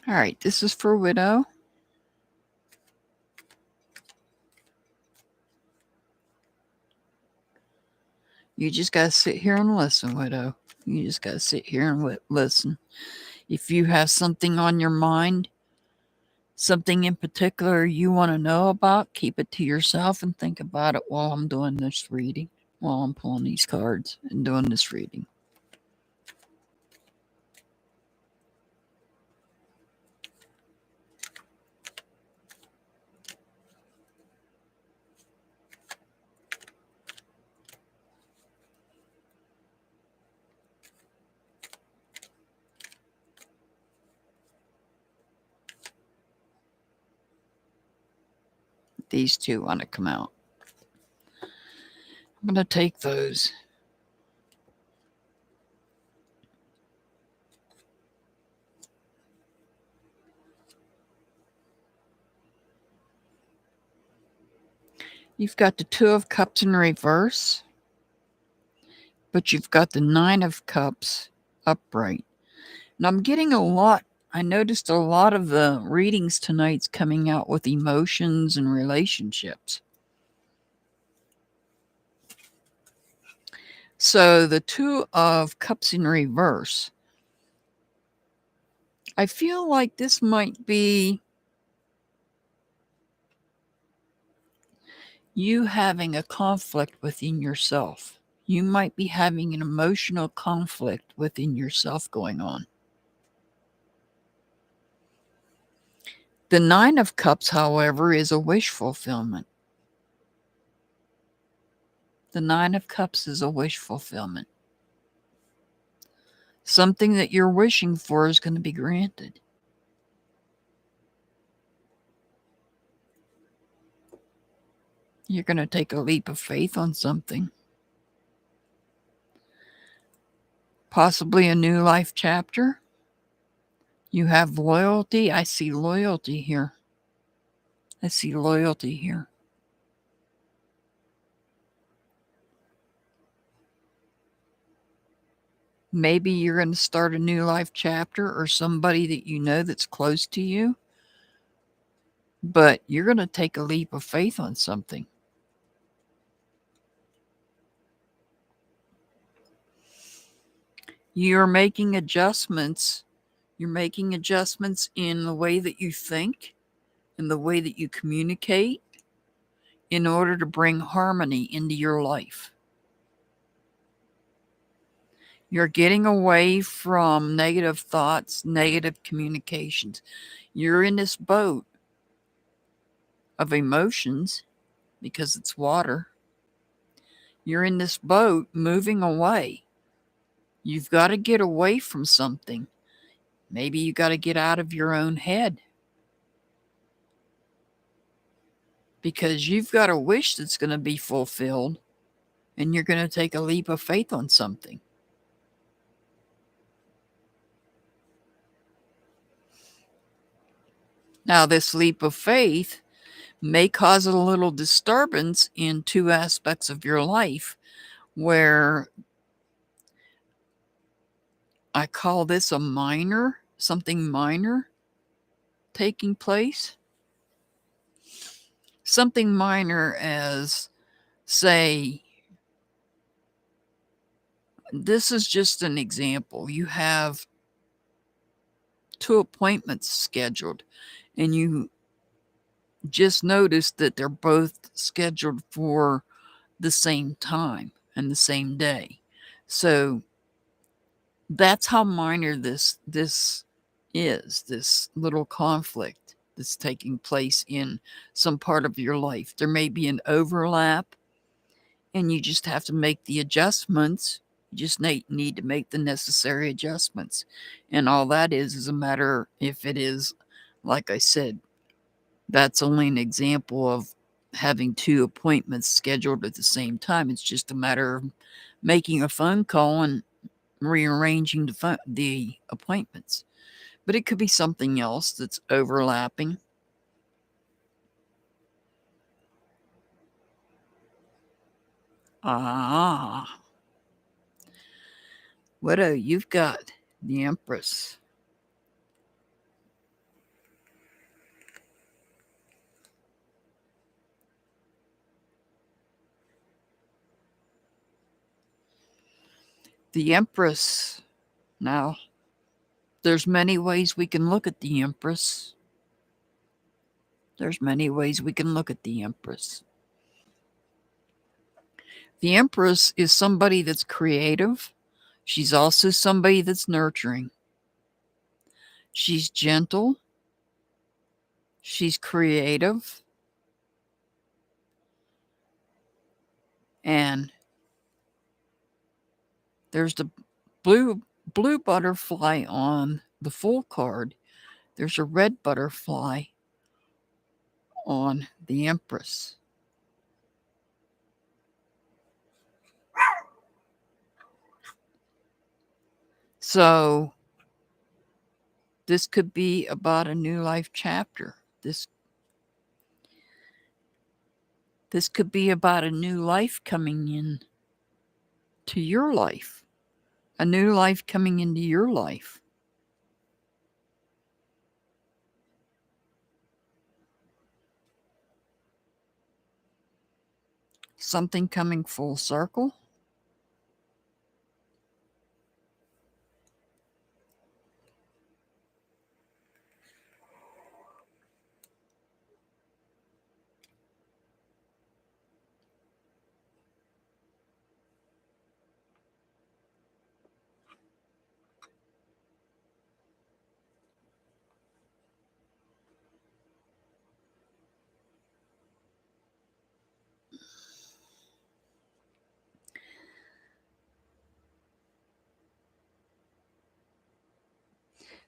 All right, this is for Widow. You just got to sit here and listen, Widow. You just got to sit here and listen. If you have something on your mind, something in particular you want to know about, keep it to yourself and think about it while I'm doing this reading, while I'm pulling these cards and doing this reading. These two want to come out. I'm going to take those. You've got the Two of Cups in reverse, but you've got the Nine of Cups upright. And I'm getting I noticed a lot of the readings tonight's coming out with emotions and relationships. So the Two of Cups in reverse, I feel like this might be you having a conflict within yourself. You might be having an emotional conflict within yourself going on. The Nine of Cups, however, is a wish fulfillment. The Nine of Cups is a wish fulfillment. Something that you're wishing for is going to be granted. You're going to take a leap of faith on something. Possibly a new life chapter. You have loyalty. I see loyalty here. I see loyalty here. Maybe you're going to start a new life chapter or somebody that you know that's close to you. But you're going to take a leap of faith on something. You're making adjustments. You're making adjustments in the way that you think, in the way that you communicate, in order to bring harmony into your life. You're getting away from negative thoughts, negative communications. You're in this boat of emotions because it's water. You're in this boat moving away. You've got to get away from something. Maybe you got to get out of your own head. Because you've got a wish that's going to be fulfilled and you're going to take a leap of faith on something. Now, this leap of faith may cause a little disturbance in two aspects of your life where I call this a minor, something minor taking place. Something minor as, say, this is just an example. You have 2 appointments scheduled and you just noticed that they're both scheduled for the same time and the same day. So that's how minor this is, this little conflict that's taking place in some part of your life. There may be an overlap and you just have to make the adjustments. You just need to make the necessary adjustments. And all that is a matter, if it is, like I said, that's only an example of having 2 appointments scheduled at the same time. It's just a matter of making a phone call and rearranging the appointments. But it could be something else that's overlapping. Ah. Widow, you've got the Empress. The Empress. Now, there's many ways we can look at the Empress. There's many ways we can look at the Empress. The Empress is somebody that's creative. She's also somebody that's nurturing. She's gentle. She's creative. And there's the blue butterfly on the full card. There's a red butterfly on the Empress. So this could be about a new life chapter. This could be about a new life coming in to your life. A new life coming into your life. Something coming full circle.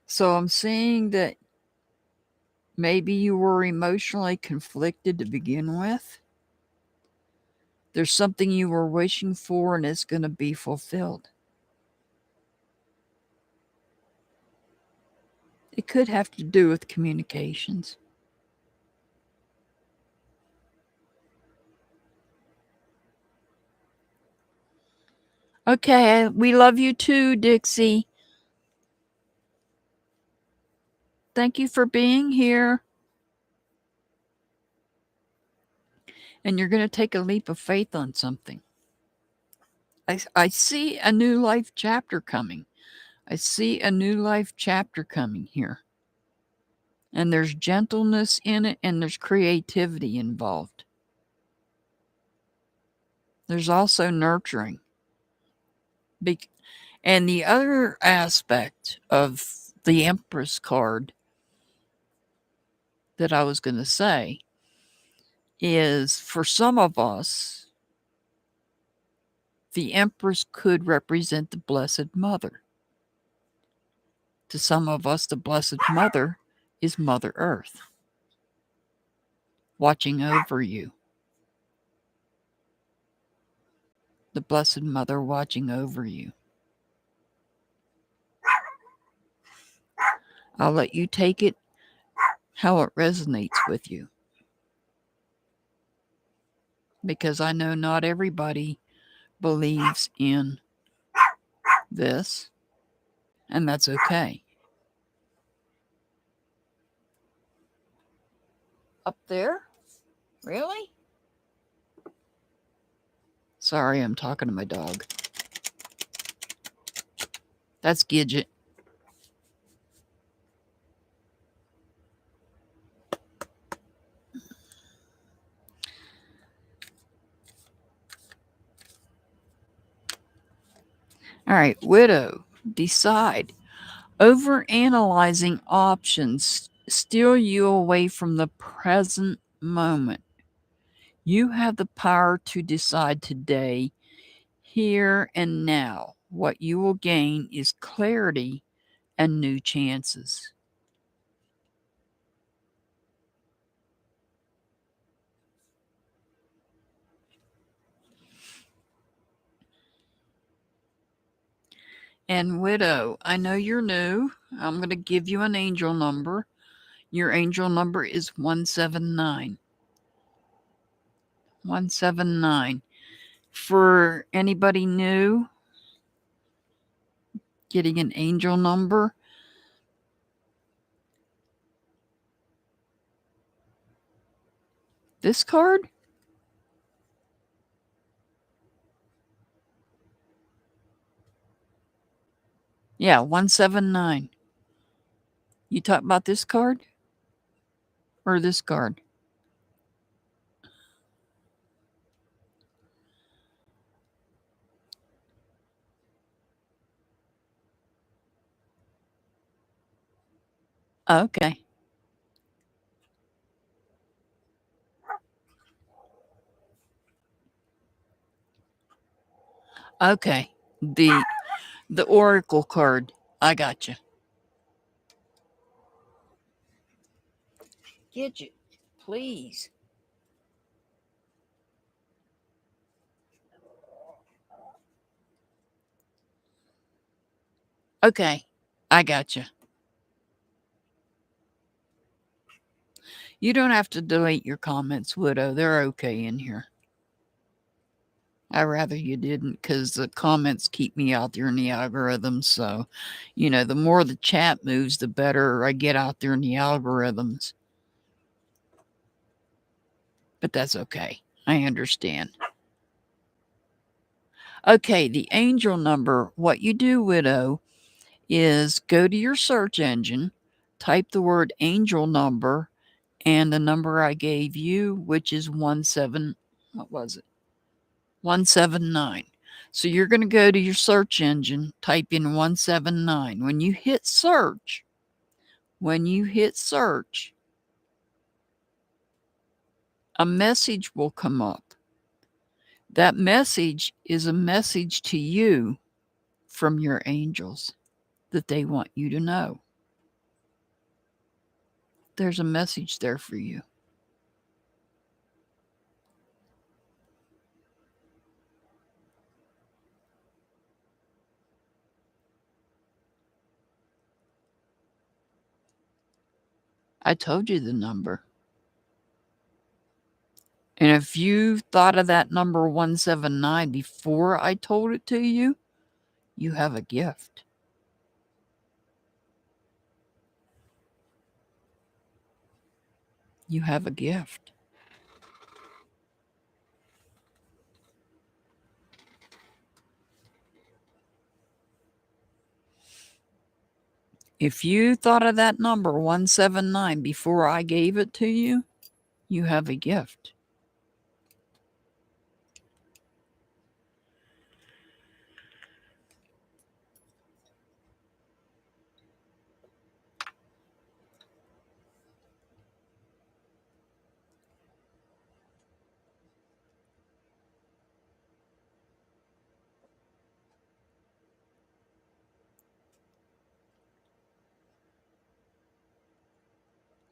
So I'm seeing that maybe you were emotionally conflicted to begin with. There's something you were wishing for and it's going to be fulfilled. It could have to do with communications. Okay, we love you too, Dixie. Thank you for being here. And you're going to take a leap of faith on something. I see a new life chapter coming. I see a new life chapter coming here. And there's gentleness in it and there's creativity involved. There's also nurturing. And the other aspect of the Empress card that I was going to say is, for some of us, the Empress could represent the Blessed Mother. To some of us, the Blessed Mother is Mother Earth, watching over you. The Blessed Mother watching over you. I'll let you take it how it resonates with you. Because I know not everybody believes in this, and that's okay. Up there? Really? Sorry, I'm talking to my dog. That's Gidget. All right, Widow, decide. Overanalyzing options steal you away from the present moment. You have the power to decide today, here and now. what you will gain is clarity and new chances. And Widow, I know you're new. I'm going to give you an angel number. Your angel number is 179. 179. For anybody new getting an angel number, this card? Yeah, 179. You talk about this card or this card? Okay. Okay. The oracle card. I got you. Gidget, please. Okay. I got you. You don't have to delete your comments, Widow. They're okay in here. I rather you didn't because the comments keep me out there in the algorithms. So, the more the chat moves, the better I get out there in the algorithms. But that's okay. I understand. Okay, the angel number. What you do, Widow, is go to your search engine, type the word angel number, and the number I gave you, which is 179. So you're going to go to your search engine, type in 179. When you hit search, a message will come up. That message is a message to you from your angels that they want you to know. There's a message there for you. I told you the number. And if you thought of that number 179 before I told it to you, you have a gift. You have a gift. If you thought of that number 179 before I gave it to you, you have a gift.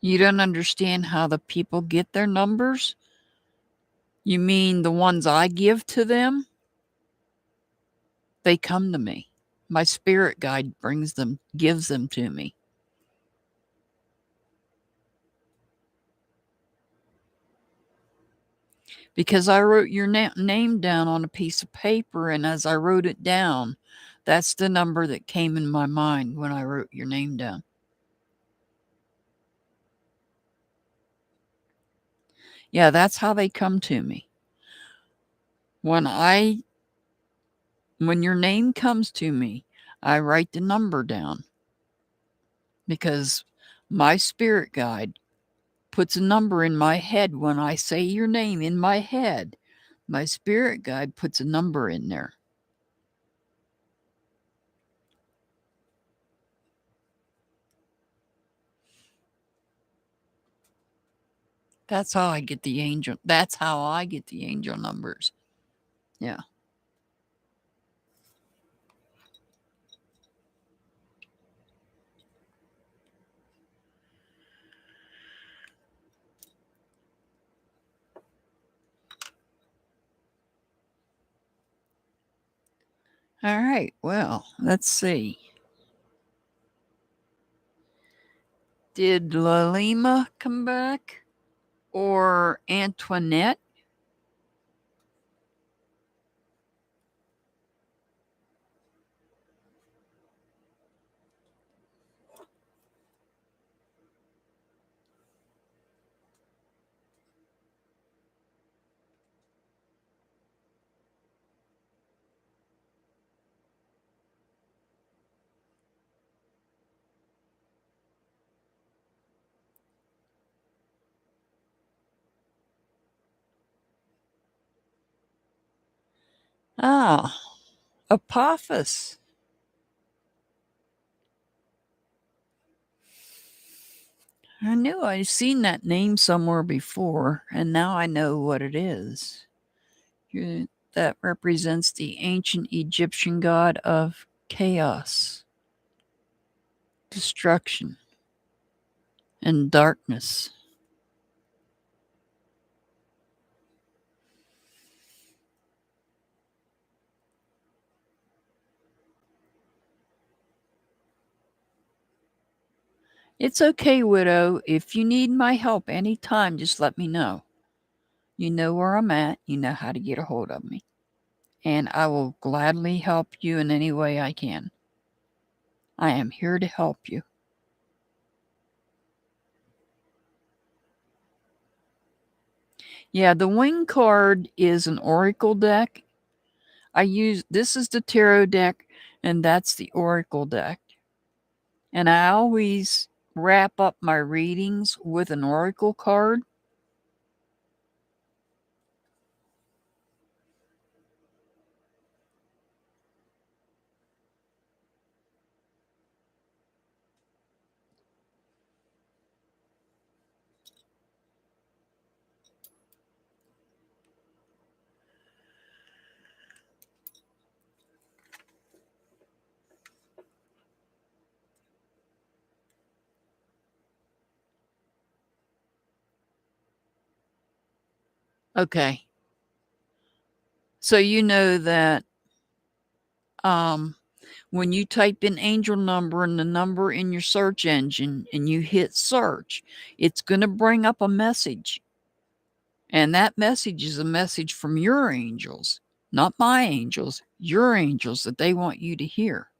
You don't understand how the people get their numbers? You mean the ones I give to them? They come to me. My spirit guide gives them to me. Because I wrote your name down on a piece of paper, and as I wrote it down, that's the number that came in my mind when I wrote your name down. Yeah, that's how they come to me. When your name comes to me, I write the number down because my spirit guide puts a number in my head when I say your name in my head. My spirit guide puts a number in there. That's how I get the angel. That's how I get the angel numbers. Yeah. All right, well, let's see. Did Lalima come back? Or Antoinette? Ah, Apophis. I knew I'd seen that name somewhere before, and now I know what it is. That represents the ancient Egyptian god of chaos, destruction, and darkness. It's okay, Widow. If you need my help anytime, just let me know. You know where I'm at. You know how to get a hold of me. And I will gladly help you in any way I can. I am here to help you. Yeah, the wing card is an oracle deck. This is the tarot deck, and that's the oracle deck. And I always wrap up my readings with an oracle card. Okay. So you know that when you type in angel number and the number in your search engine and you hit search, it's going to bring up a message. And that message is a message from your angels, not my angels, your angels that they want you to hear.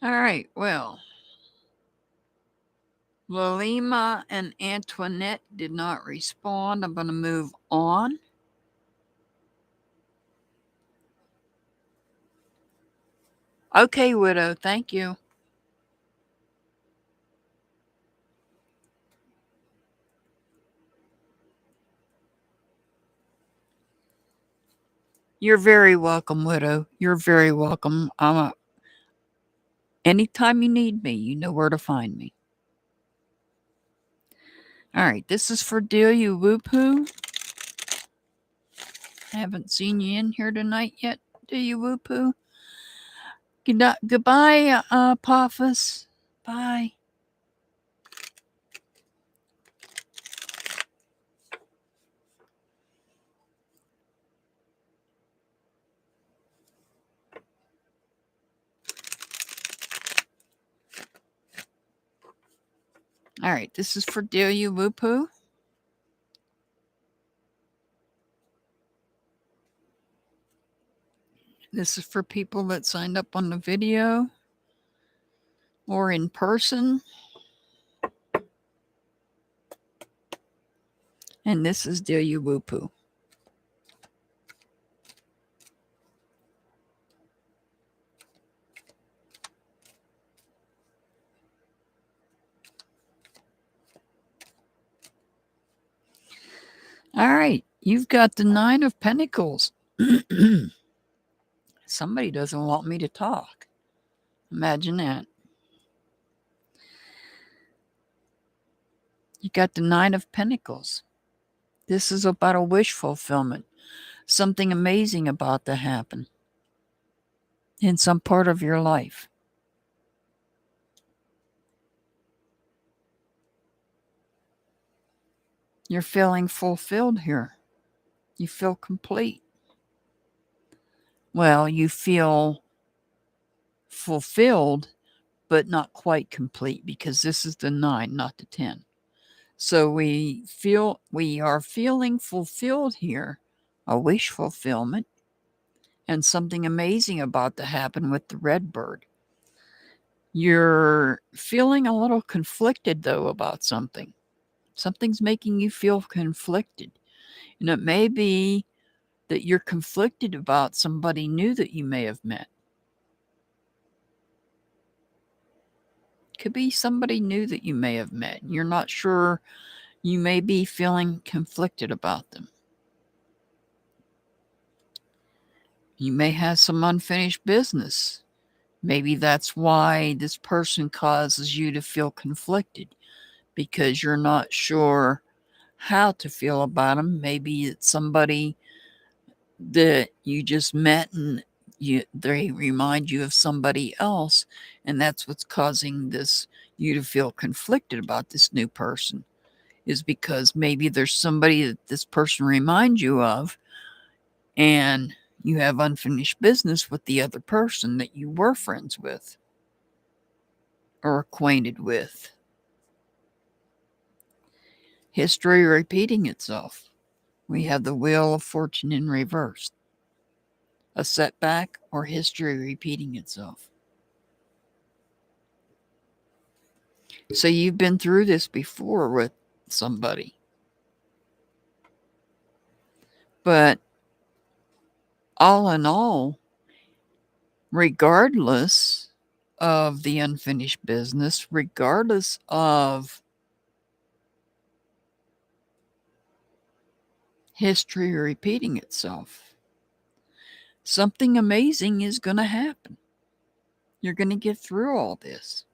All right, well, Lalima and Antoinette did not respond. I'm going to move on. Okay, Widow, thank you. You're very welcome, Widow. You're very welcome. Anytime you need me, you know where to find me. All right, this is for Delia Whoopoo. I haven't seen you in here tonight yet, Delia Whoopoo. Goodbye, Apophis. Bye. All right, this is for Delia Whoopoo. This is for people that signed up on the video or in person. And this is Delia Whoopoo. All right, you've got the Nine of Pentacles. Somebody doesn't want me to talk. Imagine that. You got the Nine of Pentacles. This is about a wish fulfillment. something amazing about to happen in some part of your life. You're feeling fulfilled here. You feel complete. Well, you feel fulfilled, but not quite complete, because this is the 9, not the 10. So we are feeling fulfilled here, a wish fulfillment, and something amazing about to happen with the red bird. You're feeling a little conflicted, though, about something. Something's making you feel conflicted. And it may be that you're conflicted about somebody new that you may have met. Could be somebody new that you may have met. You're not sure. You may be feeling conflicted about them. You may have some unfinished business. Maybe that's why this person causes you to feel conflicted, because you're not sure how to feel about them. Maybe it's somebody that you just met and they remind you of somebody else, and that's what's causing you to feel conflicted about this new person, is because maybe there's somebody that this person reminds you of, and you have unfinished business with the other person that you were friends with or acquainted with. History repeating itself. We have the Wheel of Fortune in reverse. A setback or history repeating itself. So you've been through this before with somebody. But all in all, regardless of the unfinished business, regardless of history repeating itself, something amazing is going to happen. You're going to get through all this.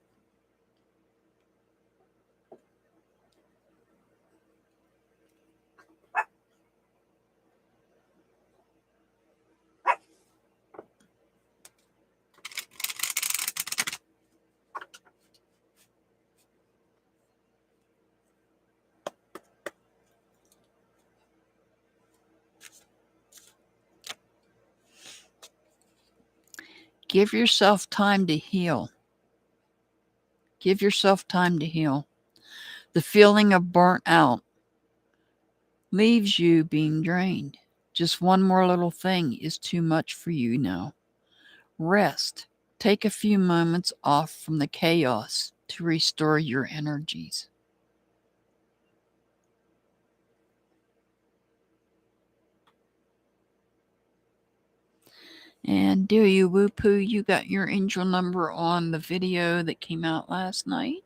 Give yourself time to heal. Give yourself time to heal. The feeling of burnt out leaves you being drained. Just one more little thing is too much for you now. Rest. Take a few moments off from the chaos to restore your energies. And do you woo-poo, you got your angel number on the video that came out last night?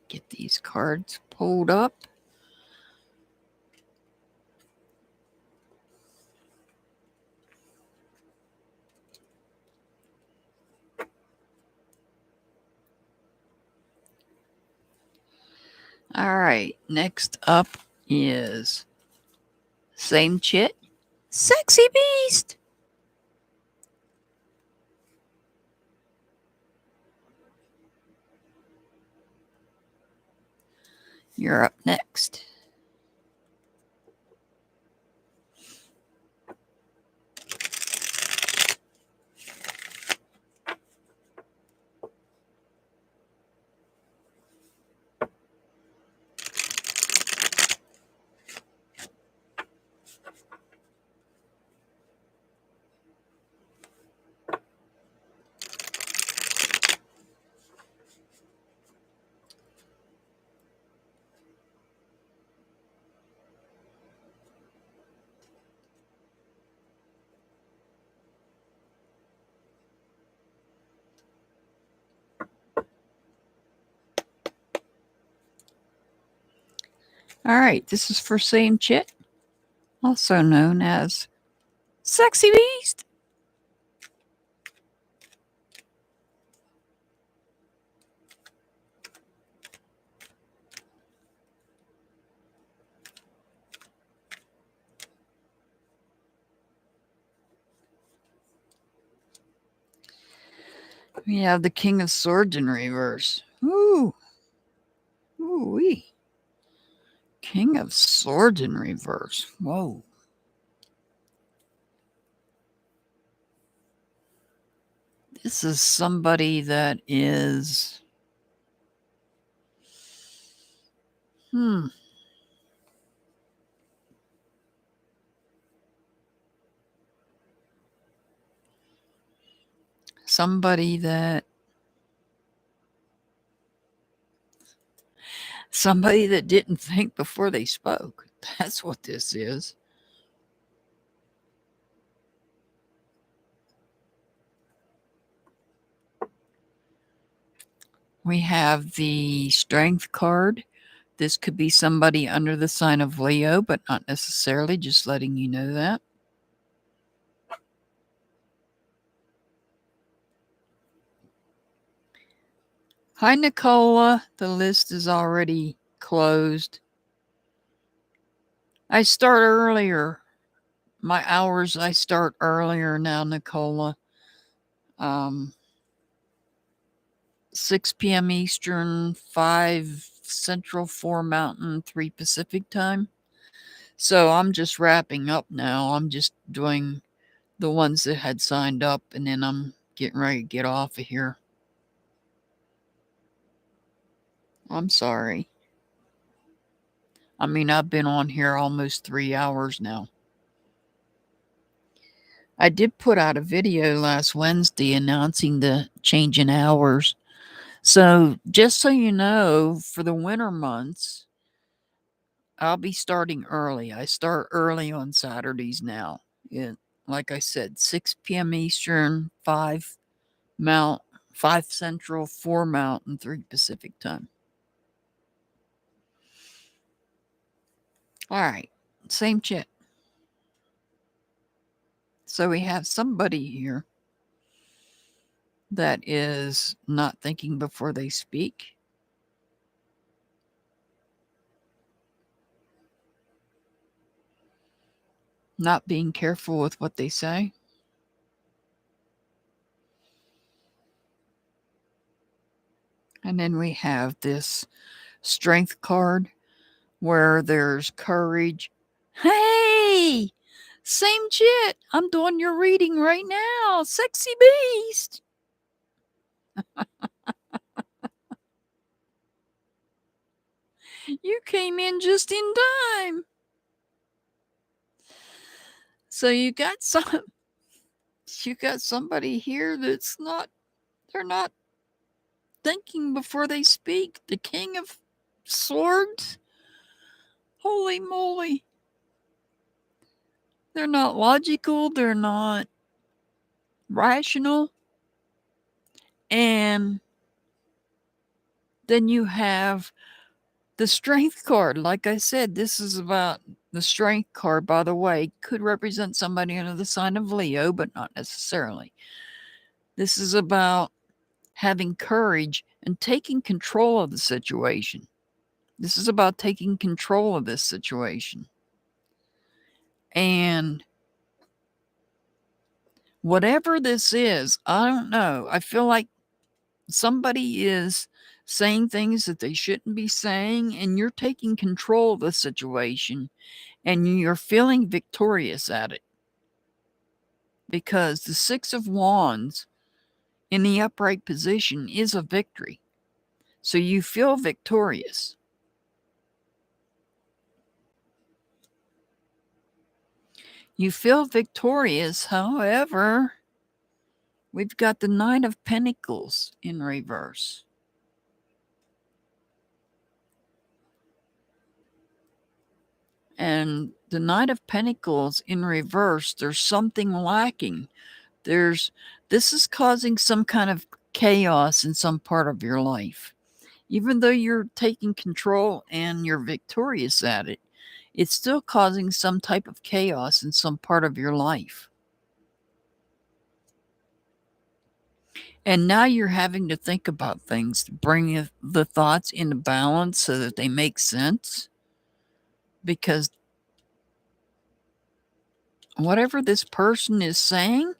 Get these cards pulled up. All right, next up is Same Chit, Sexy Beast. You're up next. All right, this is for Same Chit. also known as Sexy Beast. We have the King of Swords in reverse. Ooh. Ooh-wee. King of Swords in reverse. Whoa. This is somebody that is... Somebody that didn't think before they spoke. That's what this is. We have the Strength card. This could be somebody under the sign of Leo, but not necessarily, just letting you know that. Hi, Nicola. The list is already closed. I start earlier. My hours, I start earlier now, Nicola. 6 p.m. Eastern, 5 Central, 4 Mountain, 3 Pacific time. So I'm just wrapping up now. I'm just doing the ones that had signed up, and then I'm getting ready to get off of here. I'm sorry. I mean, I've been on here almost 3 hours now. I did put out a video last Wednesday announcing the change in hours. So just so you know, for the winter months, I'll be starting early. I start early on Saturdays now. Like I said, 6 p.m. Eastern, 5 Central, 4 Mountain, 3 Pacific time. All right, same chit. So we have somebody here that is not thinking before they speak. Not being careful with what they say. And then we have this Strength card where there's courage. Hey! Same shit. I'm doing your reading right now. Sexy Beast. You came in just in time. So you got somebody here they're not thinking before they speak. The King of Swords. Holy moly. They're not logical. They're not rational. And then you have the Strength card. Like I said, this is about the Strength card, by the way, could represent somebody under the sign of Leo, but not necessarily. This is about having courage and taking control of the situation. This is about taking control of this situation. And whatever this is, I don't know. I feel like somebody is saying things that they shouldn't be saying, and you're taking control of the situation, and you're feeling victorious at it. Because the Six of Wands in the upright position is a victory. So you feel victorious. You feel victorious, however, we've got the Nine of Pentacles in reverse. And the Knight of Pentacles in reverse, there's something lacking. This is causing some kind of chaos in some part of your life. Even though you're taking control and you're victorious at it, it's still causing some type of chaos in some part of your life. And now you're having to think about things to bring the thoughts into balance so that they make sense. Because whatever this person is saying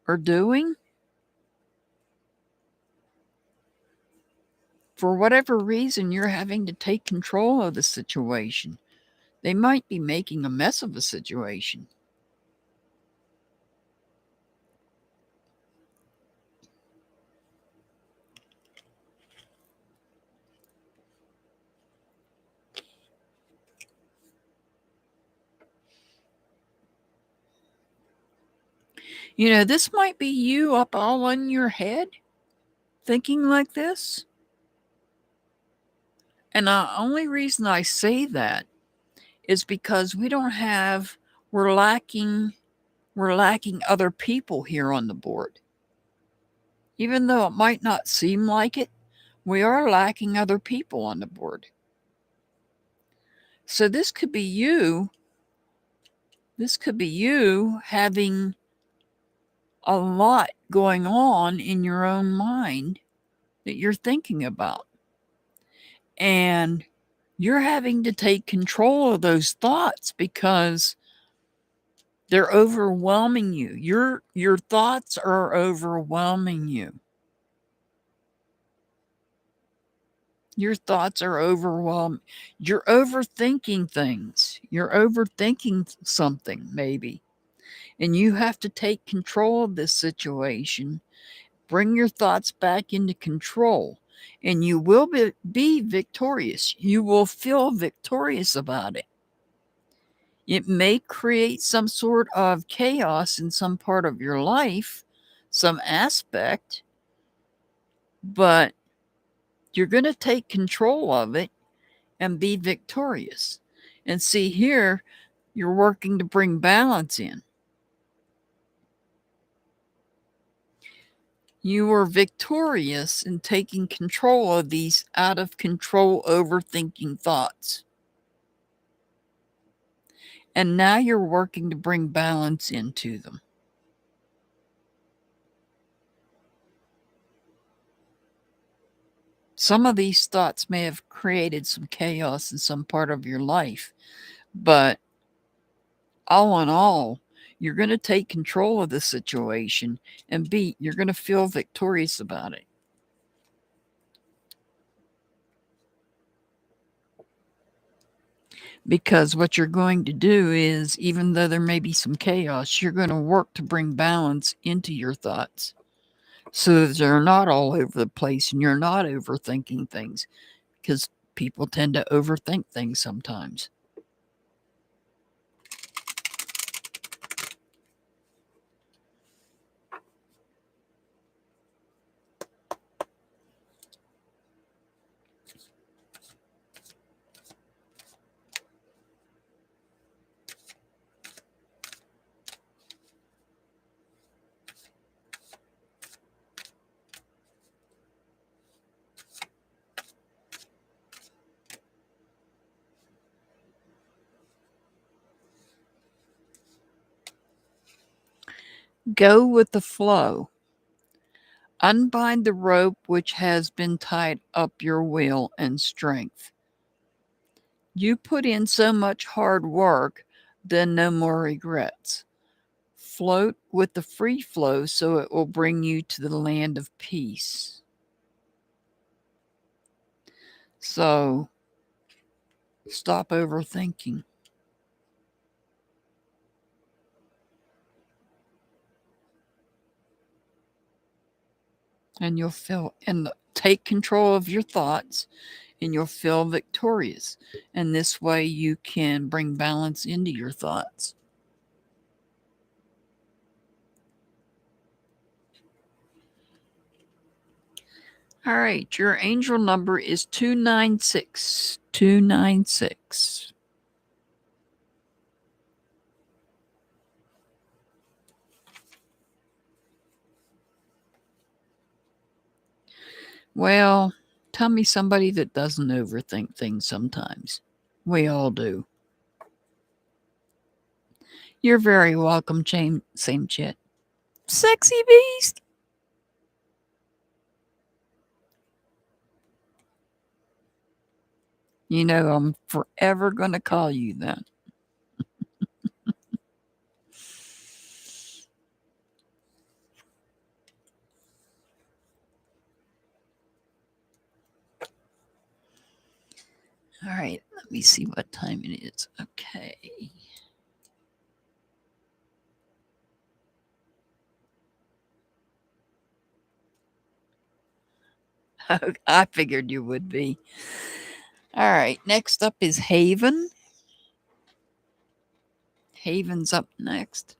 or doing, for whatever reason, you're having to take control of the situation. They might be making a mess of a situation. You know, this might be you up all in your head thinking like this. And the only reason I say that is because we're lacking other people here on the board. Even though it might not seem like it, we are lacking other people on the board. So this could be you. This could be you having a lot going on in your own mind that you're thinking about. And you're having to take control of those thoughts because they're overwhelming you. Your thoughts are overwhelming you. Your thoughts are overwhelming. You're overthinking things. You're overthinking something, maybe. And you have to take control of this situation. Bring your thoughts back into control. And you will be victorious. You will feel victorious about it. It may create some sort of chaos in some part of your life, some aspect, but you're going to take control of it and be victorious. And see here, you're working to bring balance in. You were victorious in taking control of these out of control overthinking thoughts. And now you're working to bring balance into them. Some of these thoughts may have created some chaos in some part of your life, but all in all, you're going to take control of the situation and you're going to feel victorious about it. Because what you're going to do is, even though there may be some chaos, you're going to work to bring balance into your thoughts so that they're not all over the place and you're not overthinking things, because people tend to overthink things sometimes. Go with the flow. Unbind the rope which has been tied up your will and strength. You put in so much hard work, then no more regrets. Float with the free flow so it will bring you to the land of peace. So stop overthinking. And you'll feel, and take control of your thoughts, and you'll feel victorious. And this way you can bring balance into your thoughts. All right, your angel number is 296. 296. Well, tell me somebody that doesn't overthink things sometimes. We all do. You're very welcome, same chit. Sexy beast. You know, I'm forever going to call you that. All right, let me see what time it is. Okay. I figured you would be. All right, next up is Haven. Haven's up next.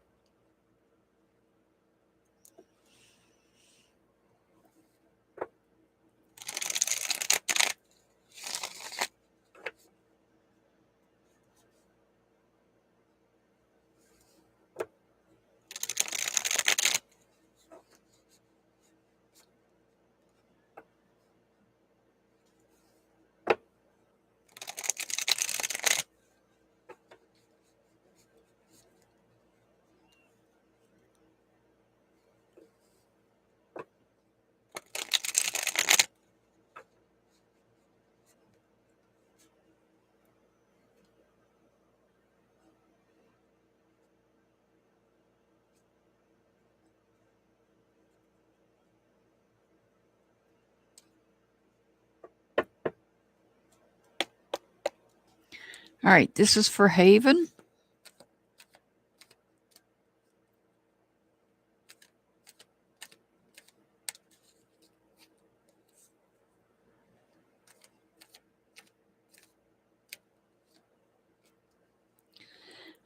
All right, this is for Haven.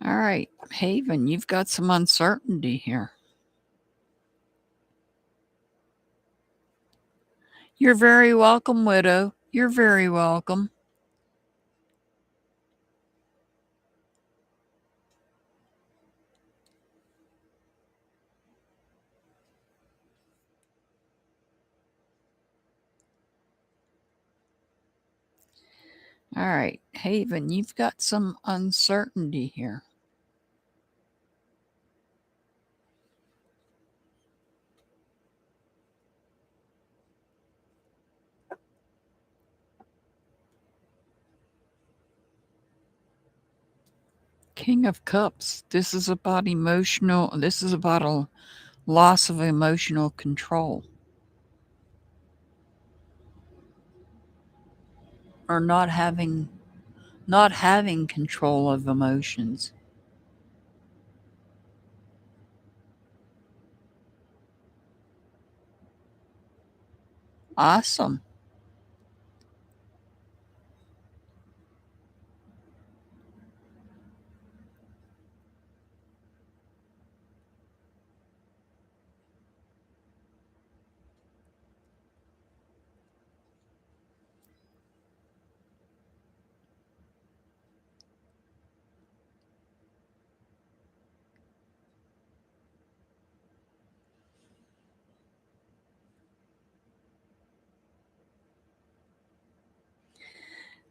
All right, Haven, you've got some uncertainty here. You're very welcome, Widow. You're very welcome. All right, Haven, you've got some uncertainty here. King of Cups. This is about a loss of emotional control. Or not having control of emotions. Awesome.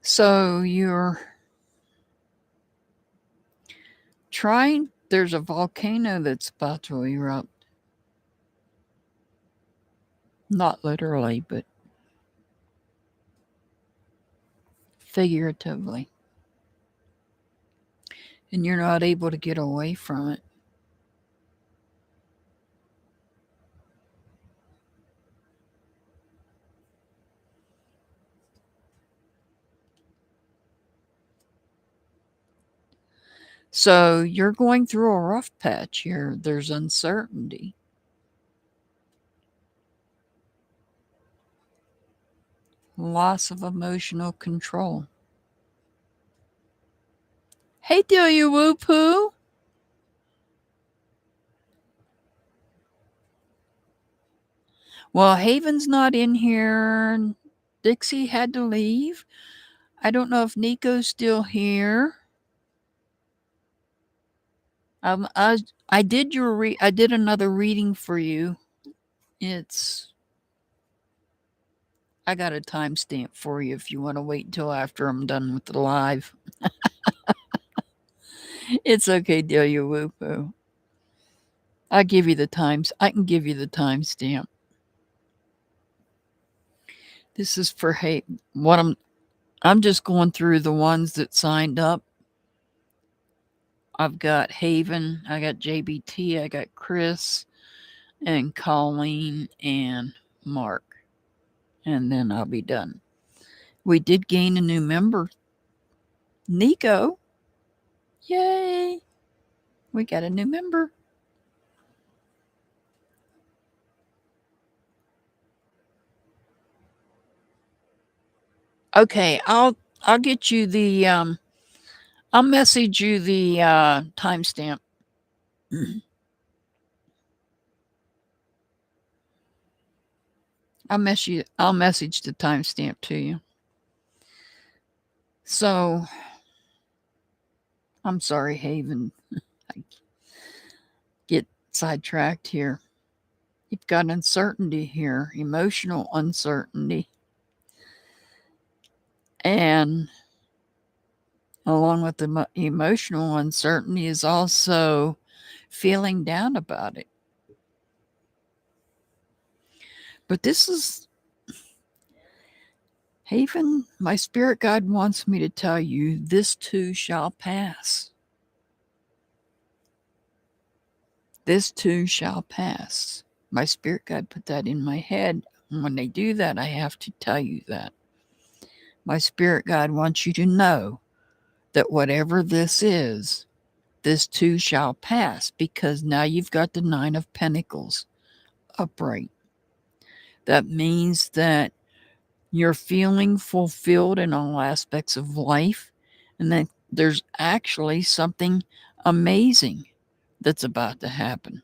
So you're there's a volcano that's about to erupt. Not literally, but figuratively. And you're not able to get away from it. So you're going through a rough patch here. There's uncertainty. Loss of emotional control. Hey, Delia Woo Poo. Well, Haven's not in here. Dixie had to leave. I don't know if Nico's still here. I did I did another reading for you. I got a timestamp for you if you want to wait until after I'm done with the live. It's okay, Delia Whoopoo. I'll give you the times. I can give you the timestamp. This is for what I'm just going through the ones that signed up. I've got Haven, I got JBT, I got Chris and Colleen and Mark. And then I'll be done. We did gain a new member. Nico. Yay. We got a new member. Okay, I'll get you the I'll message you the timestamp. I'll message the timestamp to you. So I'm sorry, Haven. I get sidetracked here. You've got uncertainty here, emotional uncertainty. And along with the emotional uncertainty is also feeling down about it. But this is Haven, my spirit guide wants me to tell you this too shall pass. This too shall pass. My spirit guide put that in my head. And when they do that, I have to tell you that. My spirit guide wants you to know that whatever this is, this too shall pass, because now you've got the Nine of Pentacles upright. That means that you're feeling fulfilled in all aspects of life, and that there's actually something amazing that's about to happen.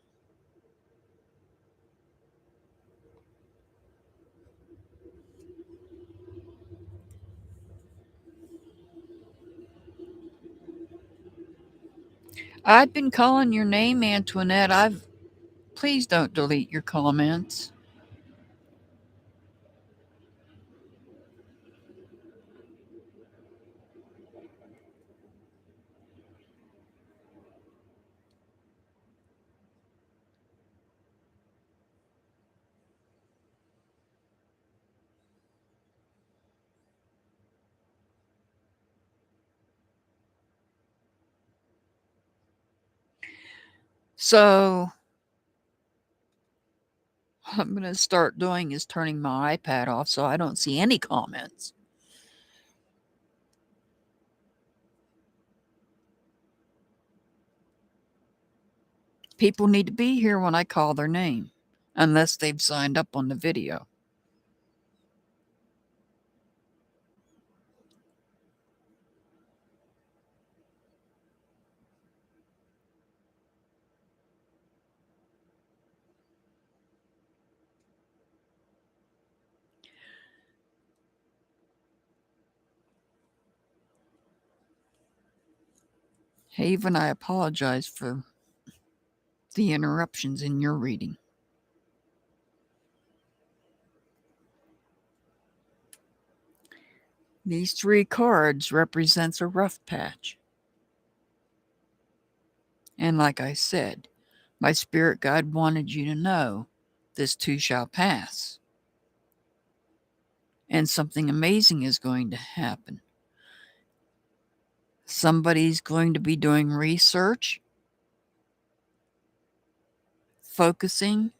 I've been calling your name, Antoinette. Please don't delete your comments. So what I'm going to start doing is turning my iPad off so I don't see any comments. People need to be here when I call their name, unless they've signed up on the video. Haven, I apologize for the interruptions in your reading. These 3 cards represents a rough patch. And like I said, my spirit guide wanted you to know this too shall pass. And something amazing is going to happen. Somebody's going to be doing research, focusing.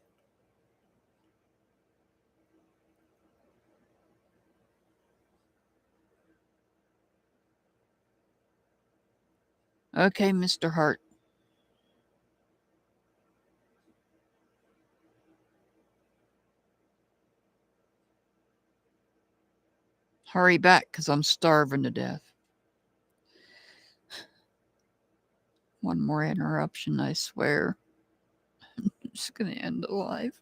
Okay, Mr. Hart. Hurry back, because I'm starving to death. One more interruption, I swear. I'm just going to end the live.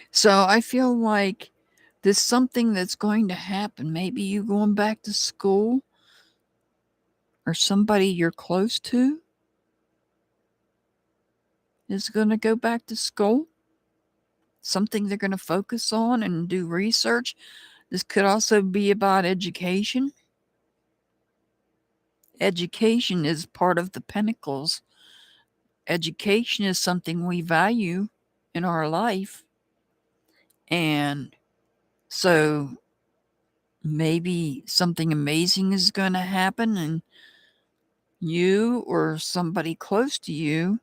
So I feel like there's something that's going to happen. Maybe you going back to school, or somebody you're close to is going to go back to school. Something they're going to focus on and do research. This could also be about education. Education is part of the Pentacles. Education is something we value in our life. And so maybe something amazing is going to happen, and you or somebody close to you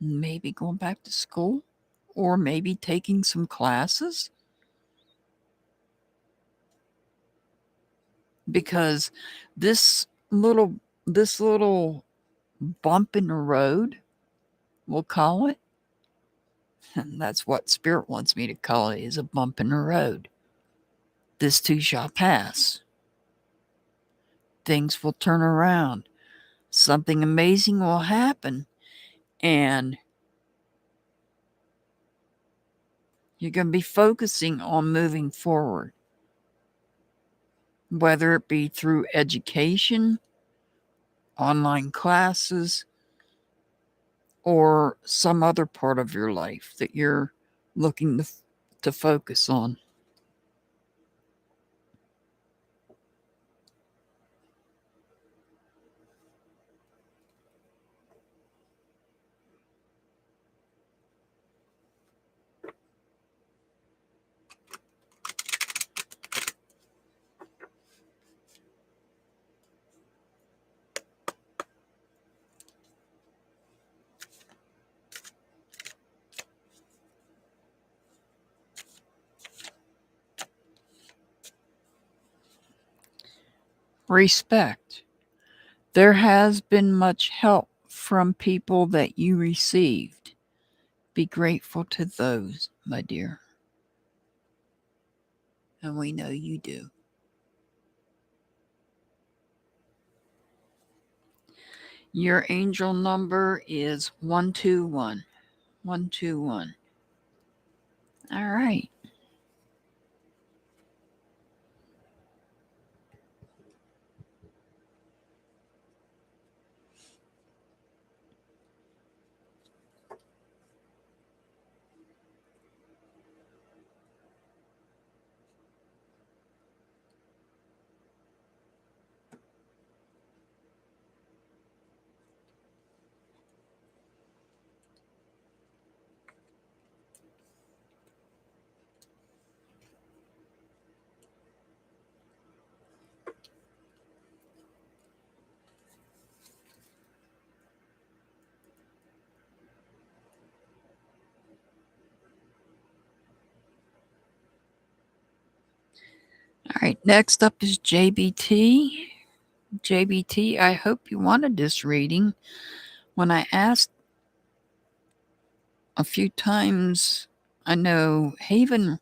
maybe going back to school or maybe taking some classes. Because this little bump in the road, we'll call it, and that's what Spirit wants me to call it, is a bump in the road. This too shall pass. Things will turn around. Something amazing will happen, and you're going to be focusing on moving forward, whether it be through education, online classes, or some other part of your life that you're looking to focus on. Respect. There has been much help from people that you received. Be grateful to those, my dear. And we know you do. Your angel number is 121. 121. All right. All right. Next up is JBT. JBT, I hope you wanted this reading. When I asked a few times, I know Haven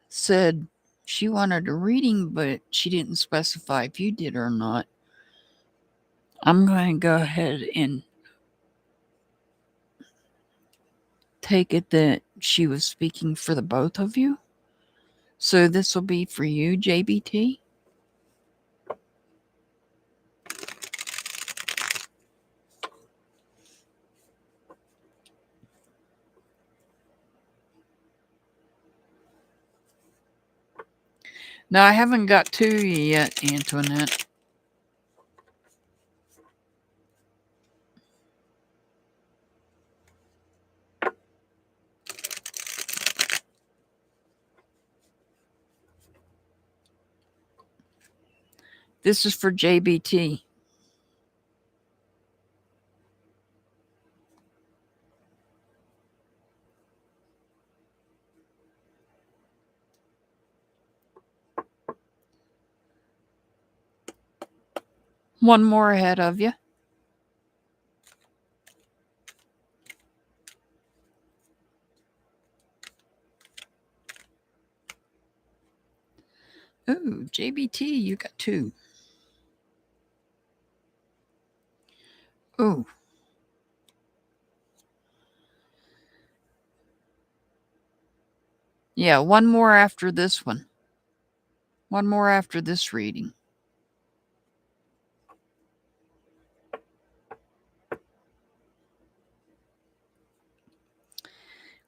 said she wanted a reading, but she didn't specify if you did or not. I'm going to go ahead and take it that she was speaking for the both of you. So this will be for you, JBT. Now, I haven't got to you yet, Antoinette. This is for JBT. One more ahead of you. Ooh, JBT, you got two. Ooh. Yeah, one more after this one. One more after this reading.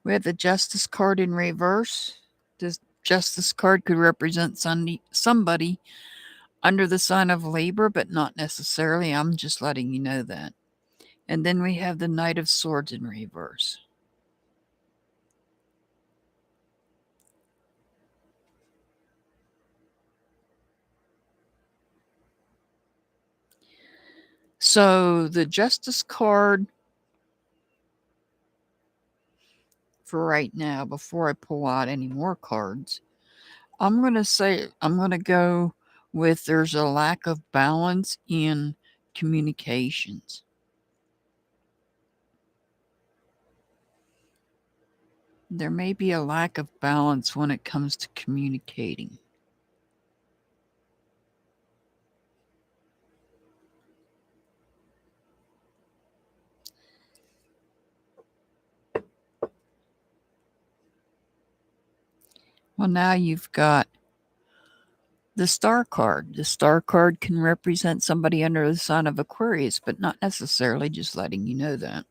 We have the Justice card in reverse. This Justice card could represent somebody under the sign of Libra, but not necessarily. I'm just letting you know that. And then we have the Knight of Swords in reverse. So the Justice card for right now, before I pull out any more cards, I'm going to go with there's a lack of balance in communications. There may be a lack of balance when it comes to communicating. Well, now you've got the Star card. The Star card can represent somebody under the sign of Aquarius, but not necessarily, just letting you know that.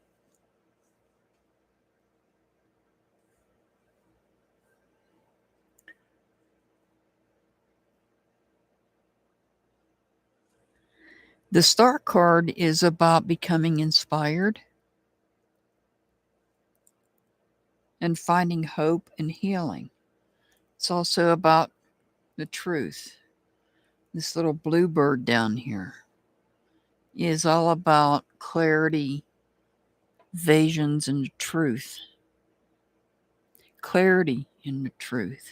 The Star card is about becoming inspired and finding hope and healing. It's also about the truth. This little bluebird down here is all about clarity, visions, and truth. Clarity in the truth.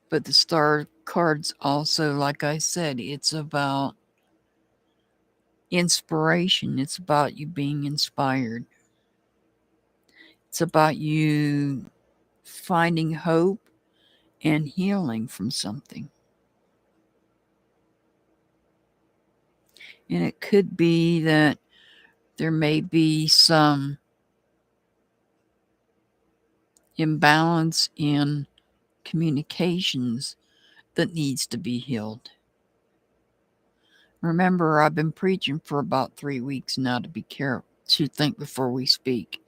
But the Star cards also, like I said, it's about inspiration. It's about you being inspired. It's about you finding hope and healing from something. And it could be that there may be some imbalance in communications that needs to be healed. Remember, I've been preaching for about 3 weeks now to be careful, to think before we speak.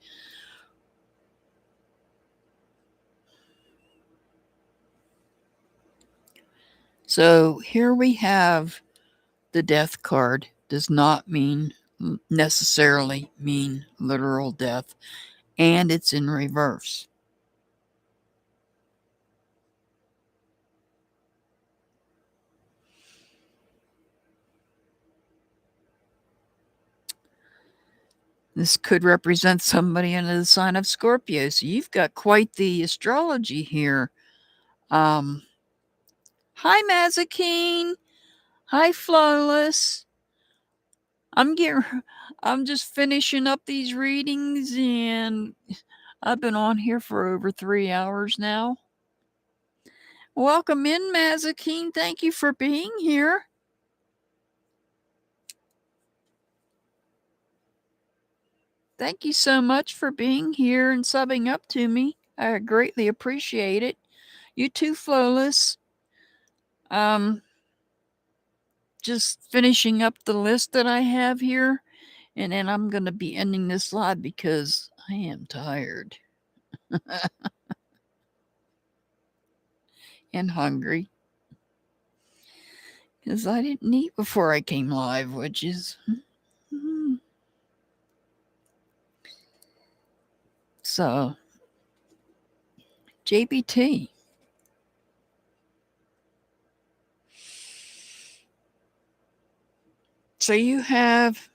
So here we have the Death card. Does not necessarily mean literal death, and it's in reverse. This could represent somebody under the sign of Scorpio. So you've got quite the astrology here. Hi, Mazikeen. Hi, Flawless. I'm just finishing up these readings, and I've been on here for over 3 hours now. Welcome in, Mazikeen. Thank you for being here. Thank you so much for being here and subbing up to me. I greatly appreciate it. You too, Flawless. Just finishing up the list that I have here, and then I'm going to be ending this live because I am tired and hungry because I didn't eat before I came live, which is so. JBT. So you have,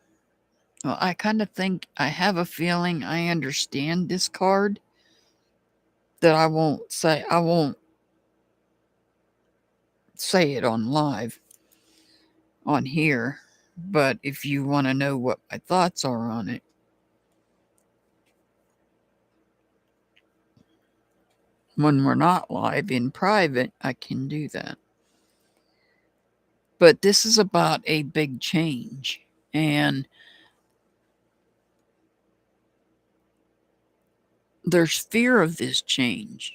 well, I kind of think I have a feeling I understand this card that I won't say it on live on here, but if you want to know what my thoughts are on it, when we're not live in private, I can do that. But this is about a big change, and there's fear of this change.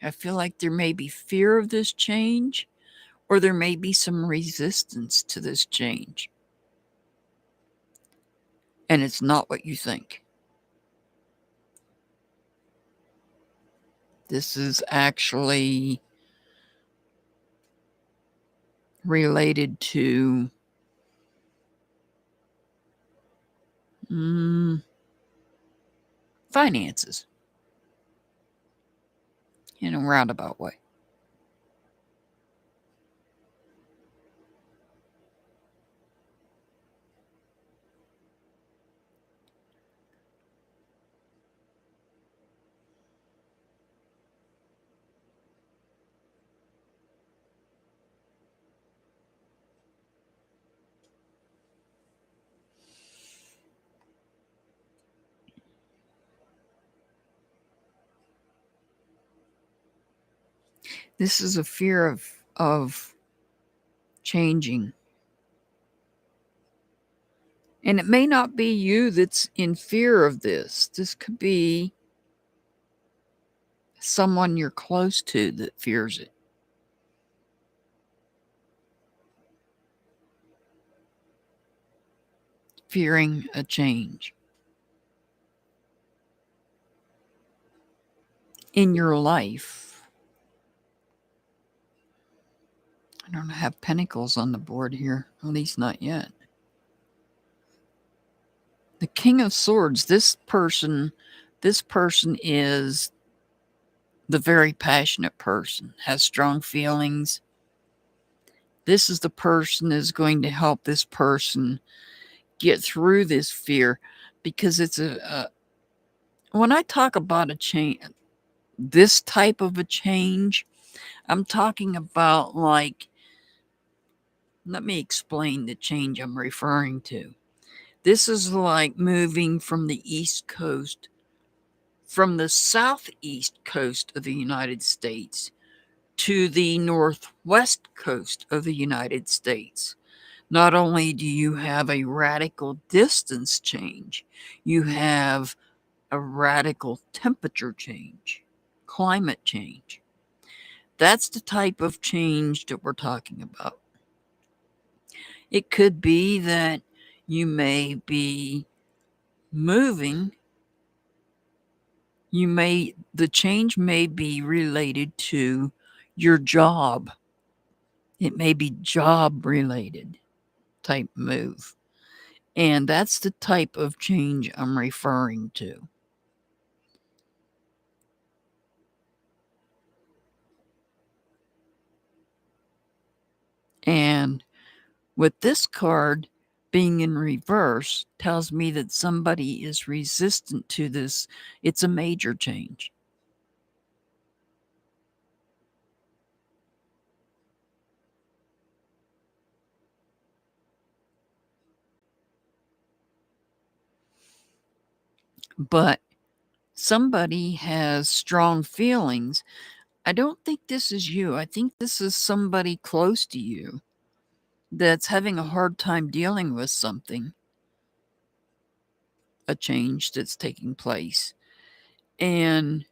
I feel like there may be fear of this change, or there may be some resistance to this change. And it's not what you think. This is actually related to finances in a roundabout way. This is a fear of changing. And it may not be you that's in fear of this. This could be someone you're close to that fears it. Fearing a change in your life. I don't have pentacles on the board here, at least not yet. The King of Swords, this person is the very passionate person, has strong feelings. This is the person is going to help this person get through this fear, because it's when I talk about a change, this type of a change, I'm talking about, like, let me explain the change I'm referring to. This is like moving from the East Coast, from the southeast coast of the United States to the northwest coast of the United States. Not only do you have a radical distance change, you have a radical temperature change, climate change. That's the type of change that we're talking about. It could be that you may be moving. The change may be related to your job. It may be job related type move. And that's the type of change I'm referring to. And with this card being in reverse tells me that somebody is resistant to this. It's a major change. But somebody has strong feelings. I don't think this is you. I think this is somebody close to you that's having a hard time dealing with something, a change that's taking place. And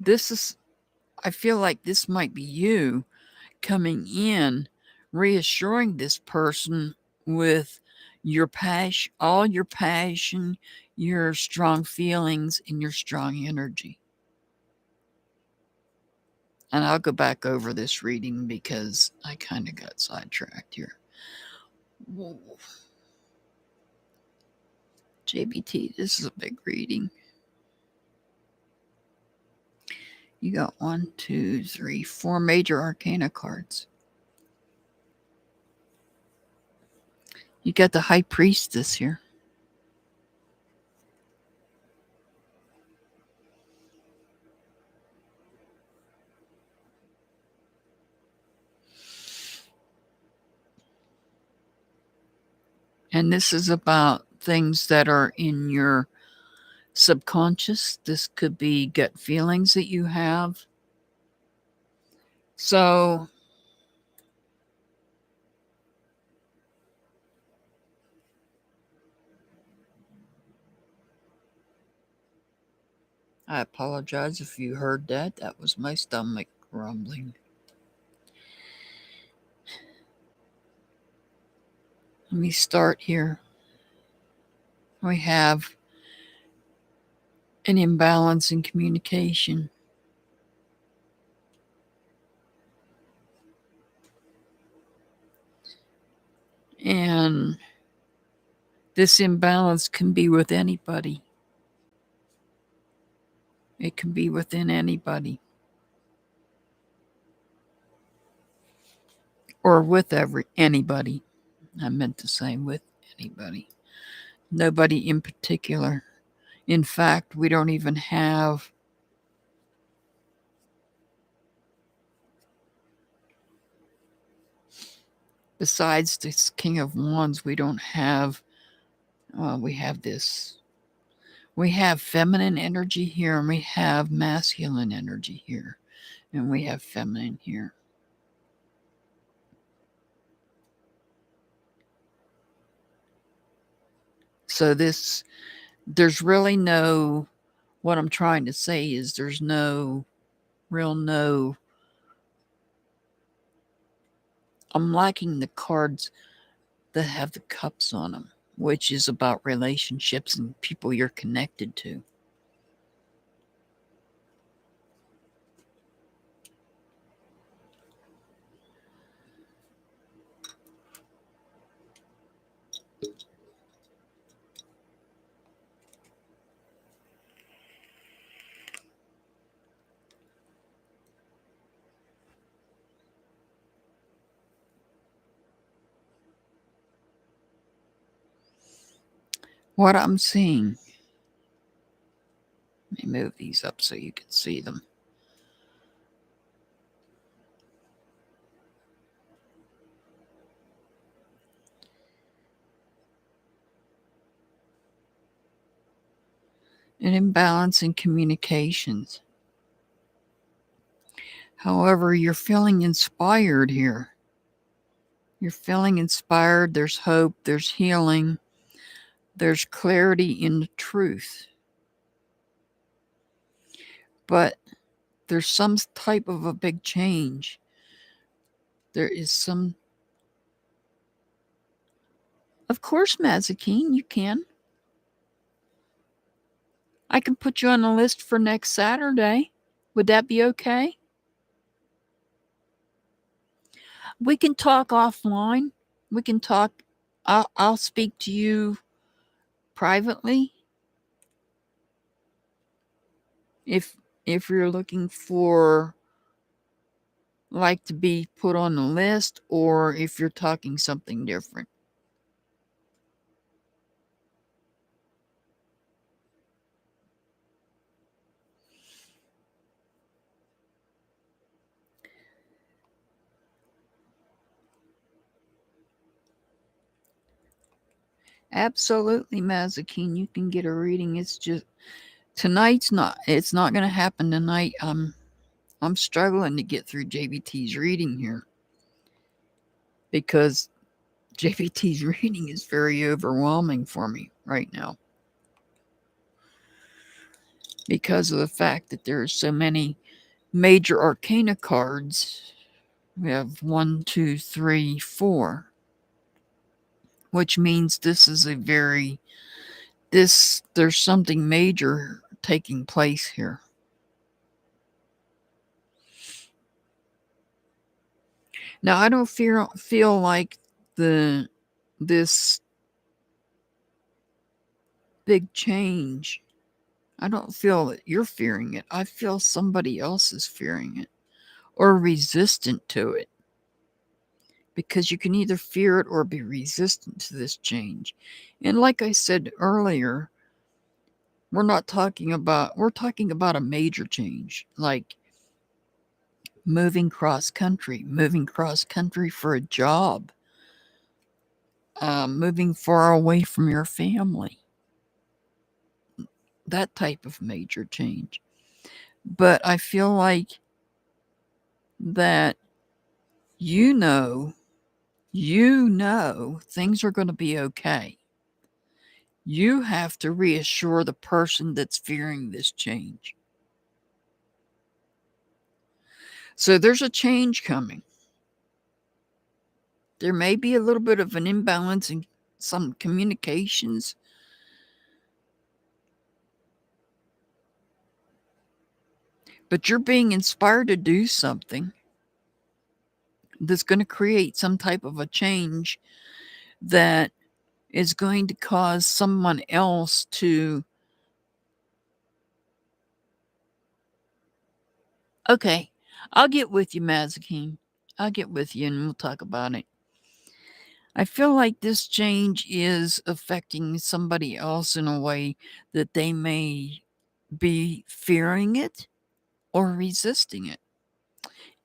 I feel like this might be you coming in, reassuring this person with your passion, all your passion, your strong feelings, and your strong energy. And I'll go back over this reading because I kind of got sidetracked here. Whoa. JBT, this is a big reading. You got 1, 2, 3, 4 major arcana cards. You got the High Priestess here. And this is about things that are in your subconscious. This could be gut feelings that you have. So I apologize if you heard that. That was my stomach rumbling. Let me start here. We have an imbalance in communication. And this imbalance can be with anybody. It can be within anybody. Or with anybody. I meant to say with anybody. Nobody in particular. In fact, we don't even have besides this King of Wands, we don't have we have this. We have feminine energy here and we have masculine energy here. And we have feminine here. So there's really no, what I'm trying to say is there's no, I'm liking the cards that have the cups on them, which is about relationships and people you're connected to. What I'm seeing, let me move these up so you can see them. An imbalance in communications. However, you're feeling inspired here. You're feeling inspired. There's hope. There's healing. There's clarity in the truth. But there's some type of a big change. There is some. Of course, Mazikeen, you can. I can put you on the list for next Saturday. Would that be okay? We can talk offline. We can talk. I'll speak to you privately. If you're looking for like to be put on the list, or if you're talking something different. Absolutely, Mazikeen, you can get a reading. It's just it's not going to happen tonight. I'm struggling to get through JBT's reading here because JBT's reading is very overwhelming for me right now because of the fact that there are so many major arcana cards. We have 1, 2, 3, 4, which means this is a very there's something major taking place here. Now I don't feel like this big change. I don't feel that you're fearing it. I feel somebody else is fearing it or resistant to it. Because you can either fear it or be resistant to this change. And like I said earlier, we're talking about a major change, like moving cross country for a job, moving far away from your family, that type of major change. But I feel like that you know things are going to be okay. You have to reassure the person that's fearing this change. So there's a change coming. There may be a little bit of an imbalance in some communications. But you're being inspired to do something that's going to create some type of a change that is going to cause someone else to, okay, I'll get with you, Mazikeen. I'll get with you and we'll talk about it. I feel like this change is affecting somebody else in a way that they may be fearing it or resisting it.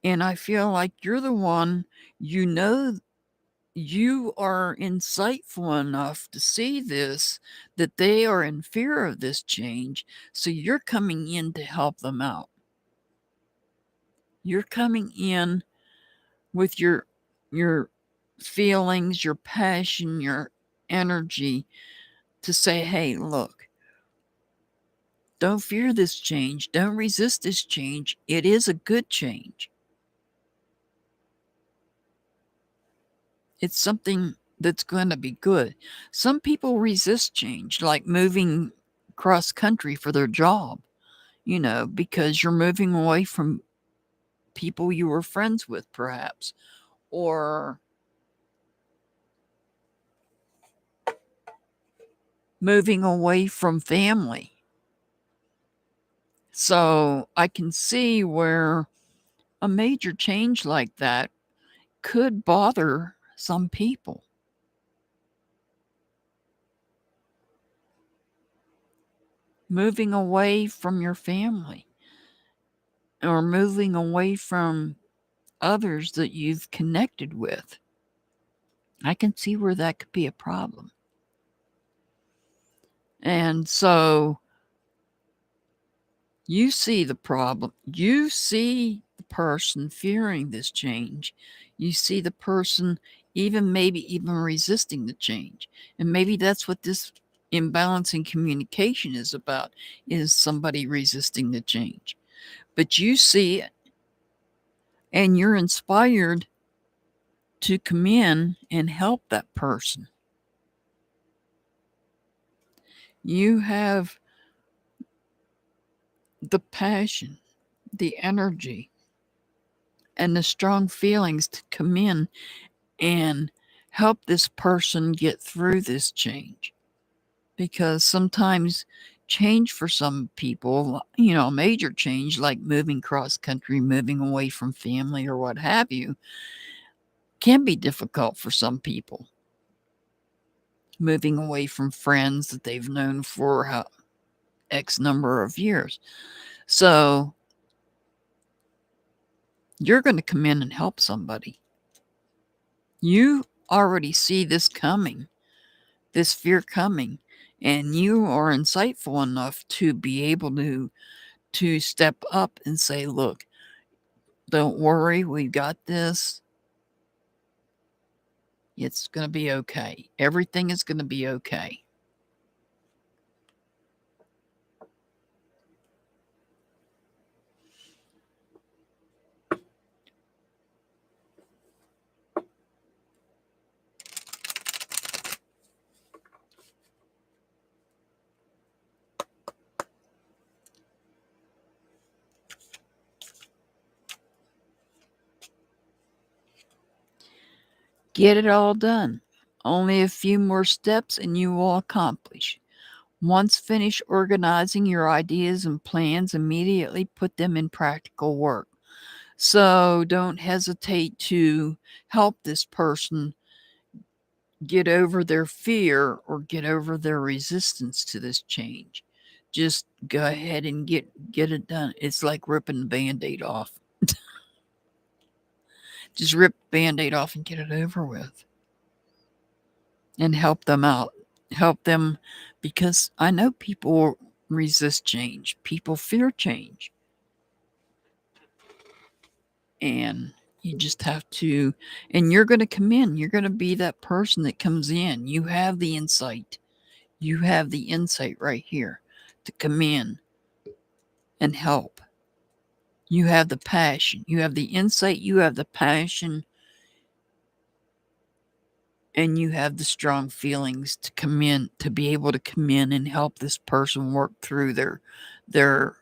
And I feel like you're the one, you know, you are insightful enough to see this, that they are in fear of this change. So you're coming in to help them out. You're coming in with your feelings, your passion, your energy to say, hey, look, don't fear this change. Don't resist this change. It is a good change. It's something that's going to be good. Some people resist change, like moving cross country for their job, because you're moving away from people you were friends with, perhaps, or moving away from family. So I can see where a major change like that could bother some people. Moving away from your family or moving away from others that you've connected with. I can see where that could be a problem. And so you see the problem. You see the person fearing this change. You see the person maybe even resisting the change. And maybe that's what this imbalance in communication is about, is somebody resisting the change. But you see it and you're inspired to come in and help that person. You have the passion, the energy, and the strong feelings to come in and help this person get through this change. Because sometimes change for some people, a major change like moving cross country, moving away from family or what have you, can be difficult for some people. Moving away from friends that they've known for X number of years. So you're going to come in and help somebody. You already see this coming, this fear coming, and you are insightful enough to be able to step up and say, look, don't worry, we've got this. It's going to be okay. Everything is going to be okay. Get it all done. Only a few more steps and you will accomplish. Once finished organizing your ideas and plans, immediately put them in practical work. So don't hesitate to help this person get over their fear or get over their resistance to this change. Just go ahead and get it done. It's like ripping the Band-Aid off. Just rip the Band-Aid off and get it over with. And help them out. Help them, because I know people resist change. People fear change. And you just have to, and you're going to come in. You're going to be that person that comes in. You have the insight. You have the insight right here to come in and help. You have the passion. You have the insight. You have the passion. And you have the strong feelings to come in, to be able to come in and help this person work through their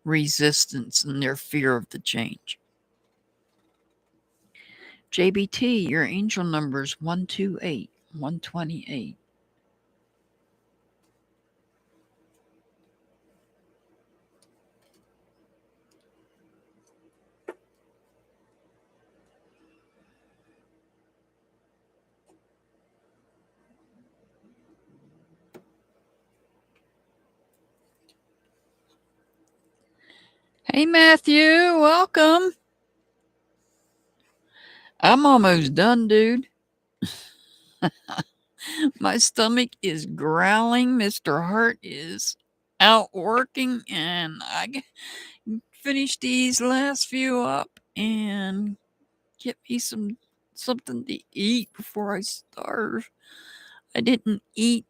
resistance and their fear of the change. JBT, your angel number is 128, 128. Hey, Matthew, welcome. I'm almost done, dude. My stomach is growling. Mr. Hart is out working, and I finish these last few up and get me something to eat before I starve. I didn't eat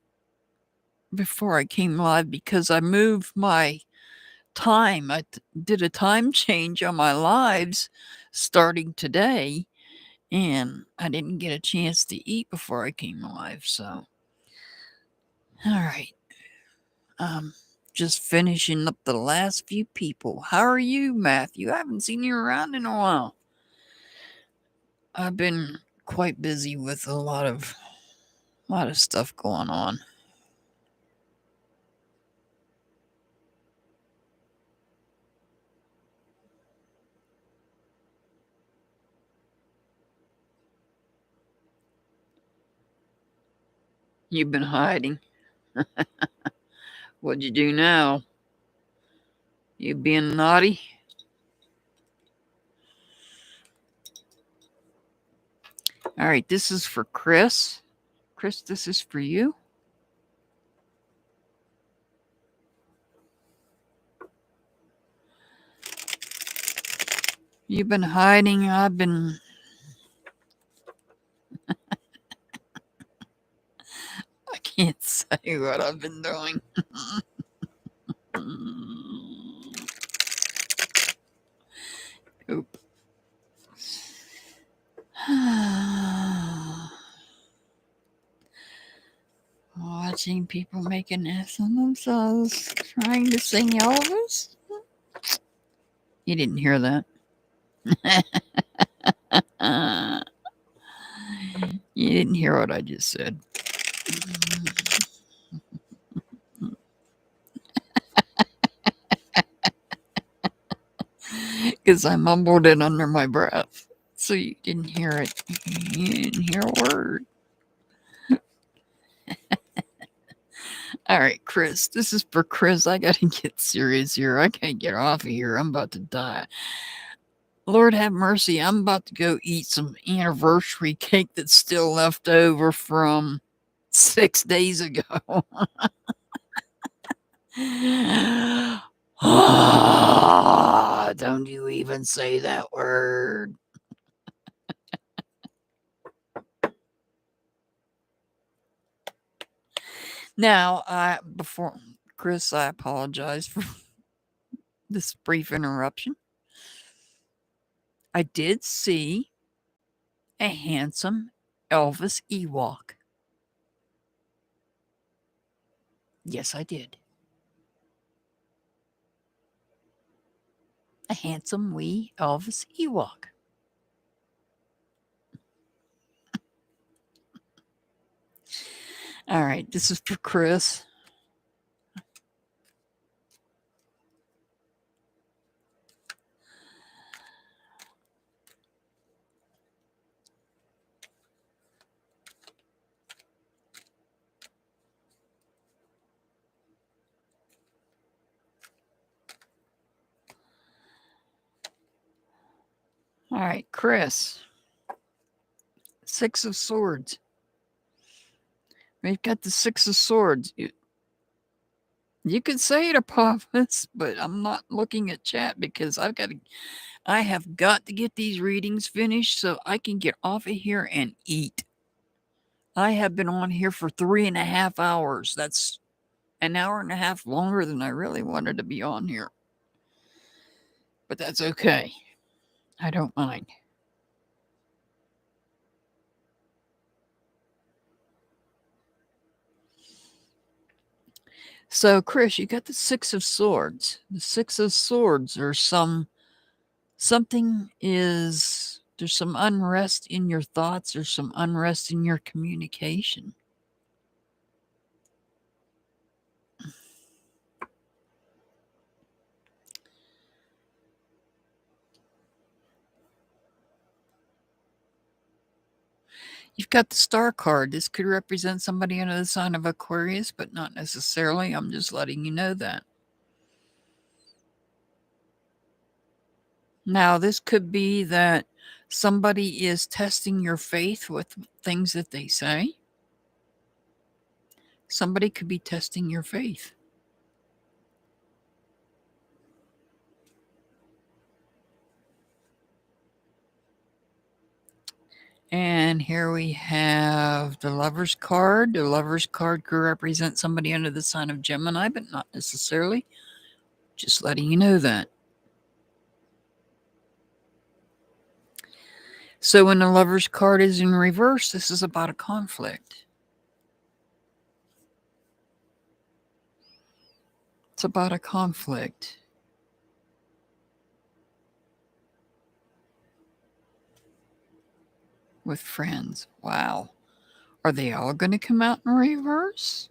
before I came live because I moved my time. I did a time change on my lives starting today, and I didn't get a chance to eat before I came live. So, all right. Just finishing up the last few people. How are you, Matthew? I haven't seen you around in a while. I've been quite busy with a lot of stuff going on. You've been hiding. What'd you do now? You being naughty? All right, this is for Chris. Chris, this is for you. You've been hiding. I've been... I can't say what I've been doing. Oop. Watching people make an ass of themselves trying to sing Elvis. You didn't hear that. You didn't hear what I just said. Because I mumbled it under my breath. So you didn't hear it. You didn't hear a word. All right, Chris. This is for Chris. I got to get serious here. I can't get off of here. I'm about to die. Lord have mercy. I'm about to go eat some anniversary cake that's still left over from 6 days ago. Don't you even say that word. Now, before Chris, I apologize for this brief interruption. I did see a handsome Elvis Ewok. Yes, I did. A handsome wee Elvis Ewok. All right, this is for Chris. All right, Chris. Six of Swords. We've got the Six of Swords. You could say it, Apophis, but I'm not looking at chat because I have got to get these readings finished so I can get off of here and eat. I have been on here for 3.5 hours. That's an hour and a half longer than I really wanted to be on here. But that's okay. I don't mind. So, Chris, you got the Six of Swords. The Six of Swords are there's some unrest in your thoughts, there's some unrest in your communication. You've got the Star card. This could represent somebody under the sign of Aquarius, but not necessarily. I'm just letting you know that. Now, this could be that somebody is testing your faith with things that they say. Somebody could be testing your faith. And here we have the Lover's card. The Lover's card could represent somebody under the sign of Gemini, but not necessarily. Just letting you know that. So when the Lover's card is in reverse, this is about a conflict. It's about a conflict. With friends. Wow. Are they all going to come out in reverse?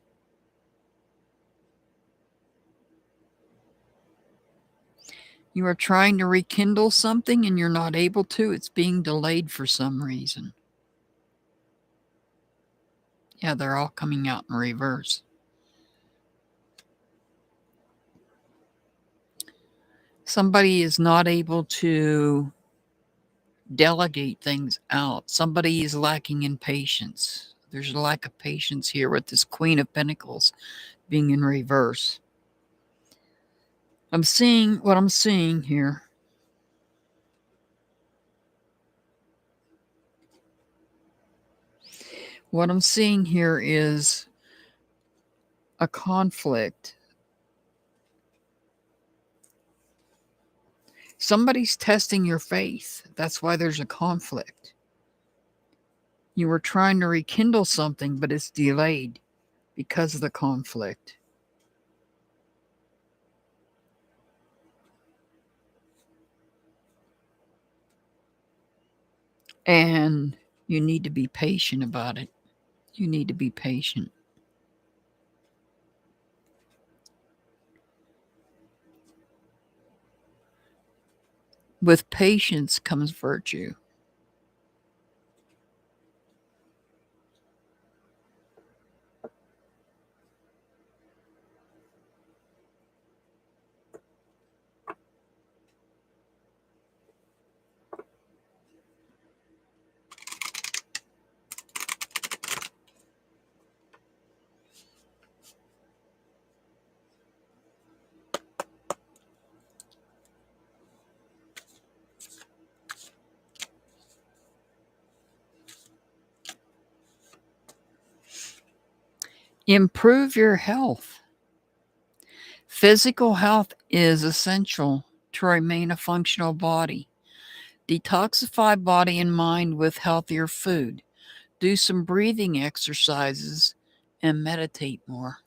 You are trying to rekindle something and you're not able to. It's being delayed for some reason. Yeah, they're all coming out in reverse. Somebody is not able to delegate things out. Somebody is lacking in patience. There's a lack of patience here with this Queen of Pentacles being in reverse. I'm seeing what I'm seeing here. What I'm seeing here is a conflict. Somebody's testing your faith. That's why there's a conflict. You were trying to rekindle something, but it's delayed because of the conflict. And you need to be patient about it. You need to be patient. With patience comes virtue. Improve your health. Physical health is essential to remain a functional body. Detoxify body and mind with healthier food. Do some breathing exercises and meditate more.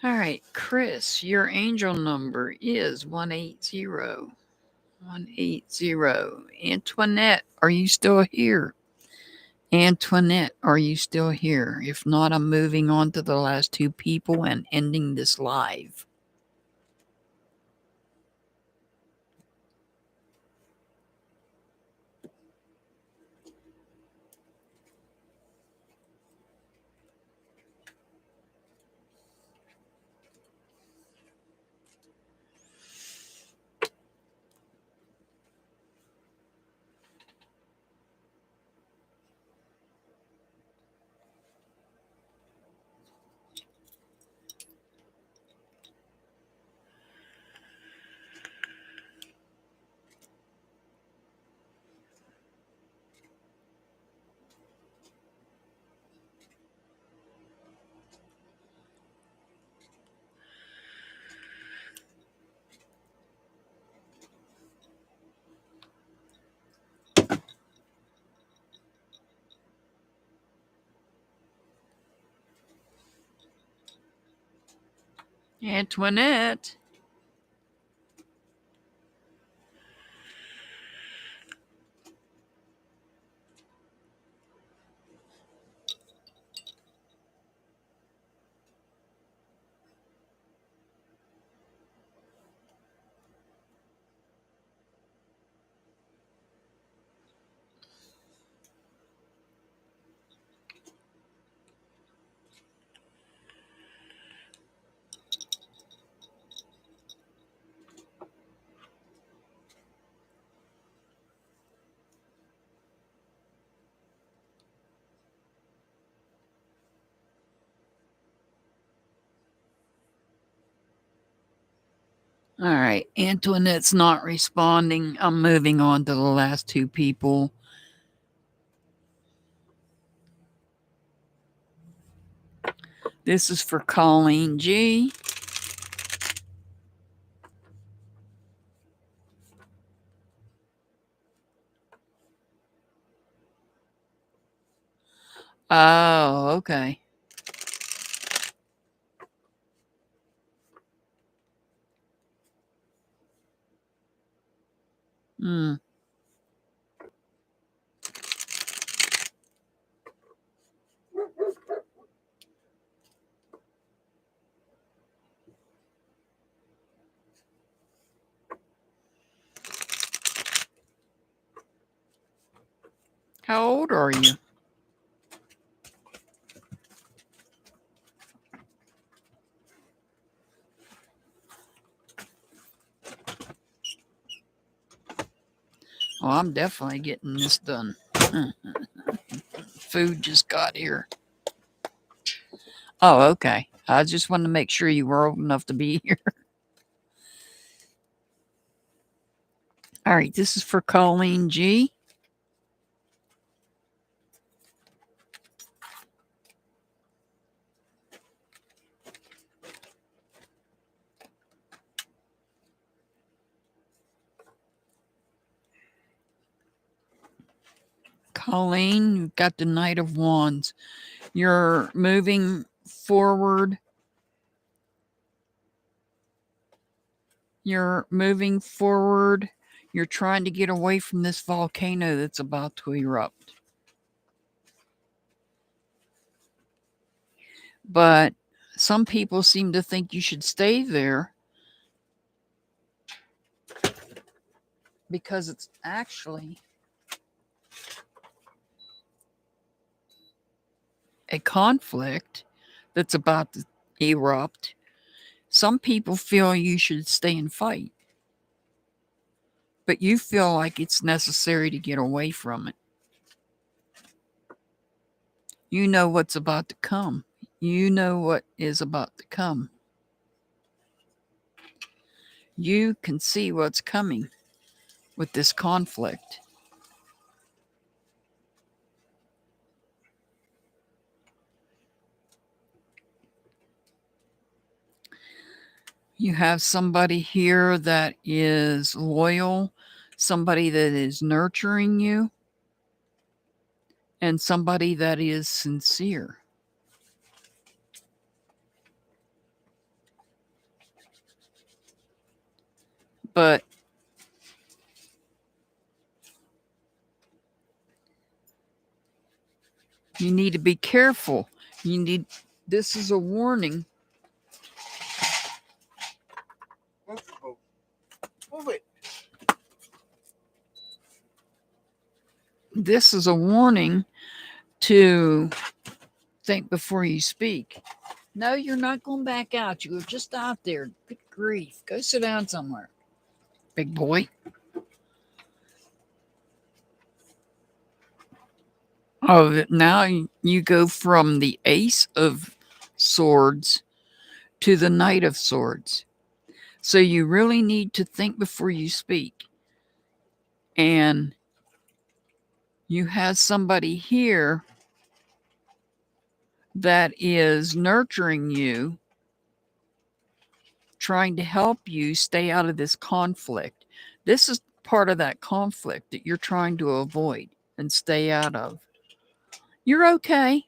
All right, Chris, your angel number is 180. 180. Antoinette, are you still here? Antoinette, are you still here? If not, I'm moving on to the last two people and ending this live. Antoinette. All right, Antoinette's not responding. I'm moving on to the last two people. This is for Colleen G. Oh, okay. Hmm. How old are you? Oh, I'm definitely getting this done. Food just got here. Oh, okay. I just wanted to make sure you were old enough to be here. All right, this is for Colleen G. Colleen, you've got the Knight of Wands. You're moving forward. You're moving forward. You're trying to get away from this volcano that's about to erupt. But some people seem to think you should stay there because it's actually a conflict that's about to erupt. Some people feel you should stay and fight, but you feel like it's necessary to get away from it. You know what's about to come. You know what is about to come. You can see what's coming with this conflict. You have somebody here that is loyal, somebody that is nurturing you, and somebody that is sincere. But you need to be careful. This is a warning. Move it. This is a warning to think before you speak. No, you're not going back out. You were just out there. Good grief. Go sit down somewhere, big boy. Oh, now you go from the Ace of Swords to the Knight of Swords. So you really need to think before you speak. And you have somebody here that is nurturing you, trying to help you stay out of this conflict. This is part of that conflict that you're trying to avoid and stay out of. You're okay.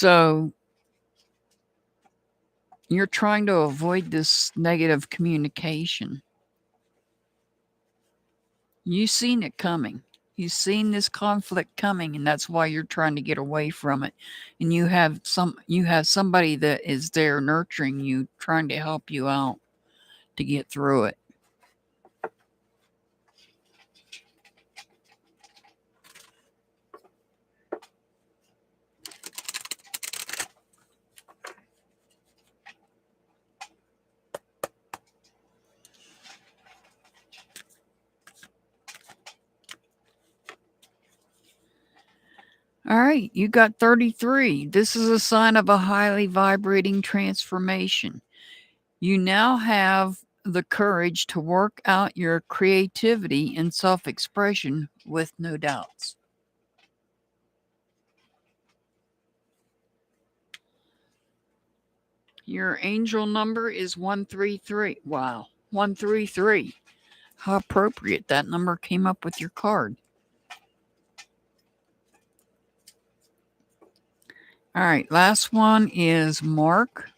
So you're trying to avoid this negative communication. You've seen it coming. You've seen this conflict coming, and that's why you're trying to get away from it. And you have somebody that is there nurturing you, trying to help you out to get through it. All right, you got 33. This is a sign of a highly vibrating transformation. You now have the courage to work out your creativity and self-expression with no doubts. Your angel number is 133. Wow, 133. How appropriate that number came up with your card. All right, last one is Mark.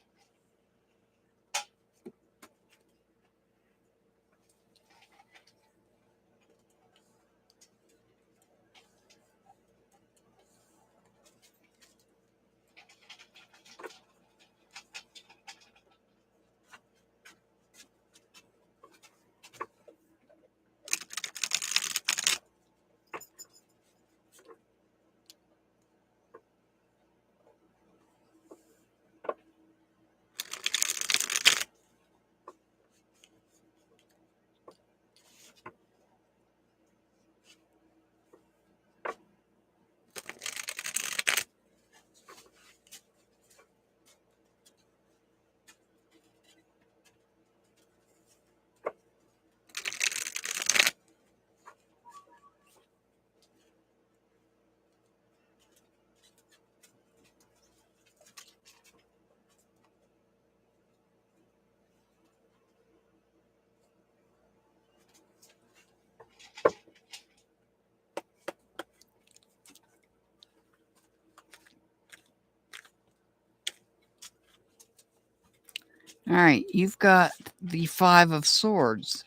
All right, you've got the Five of Swords,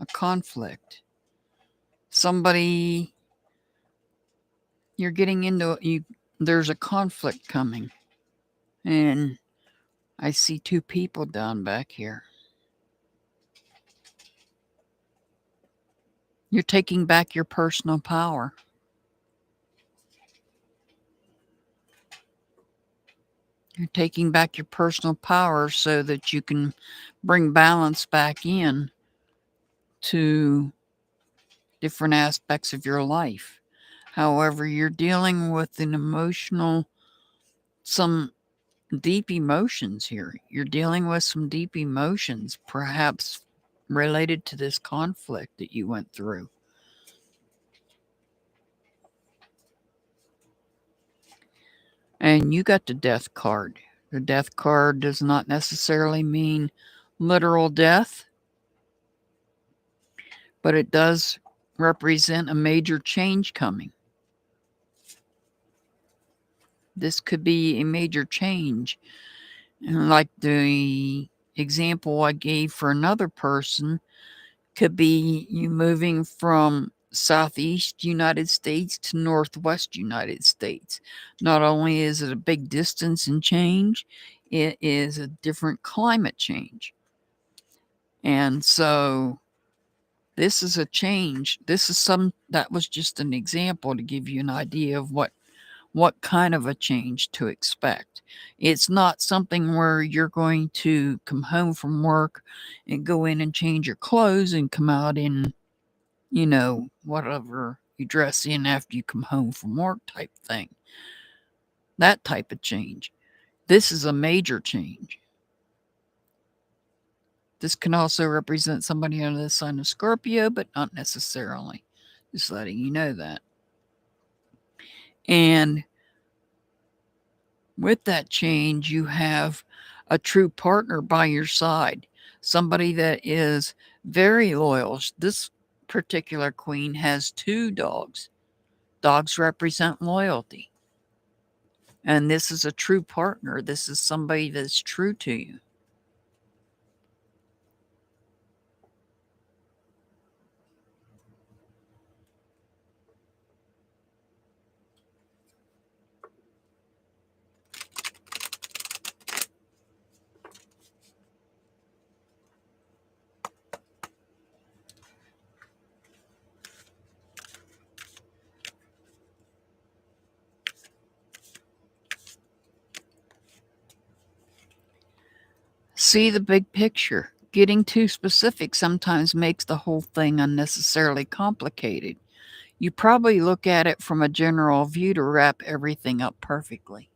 a conflict. Somebody you're getting into there's a conflict coming. And I see two people down back here. You're taking back your personal power. You're taking back your personal power so that you can bring balance back in to different aspects of your life. However, you're dealing with some deep emotions here. You're dealing with some deep emotions, perhaps related to this conflict that you went through. And you got the Death card. The Death card does not necessarily mean literal death, but it does represent a major change coming. This could be a major change. And like the example I gave for another person, could be you moving from Southeast United States to Northwest United States. Not only is it a big distance and change, it is a different climate change. And so this is a change. That was just an example to give you an idea of what kind of a change to expect. It's not something where you're going to come home from work and go in and change your clothes and come out in, whatever you dress in after you come home from work type thing. That type of change. This is a major change. This can also represent somebody under the sign of Scorpio, but not necessarily. Just letting you know that. And with that change, you have a true partner by your side, somebody that is very loyal. This particular queen has two dogs. Dogs represent loyalty. And this is a true partner. This is somebody that's true to you. See the big picture. Getting too specific sometimes makes the whole thing unnecessarily complicated. You probably look at it from a general view to wrap everything up perfectly.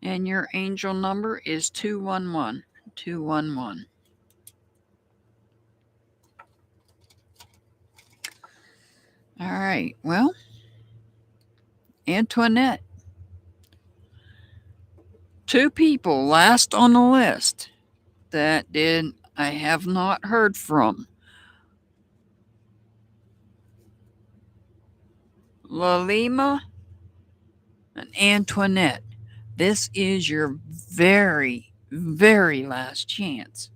And your angel number is 211. 211. All right. Well, Antoinette. Two people last on the list that I have not heard from. Lalima and Antoinette. This is your very, very last chance.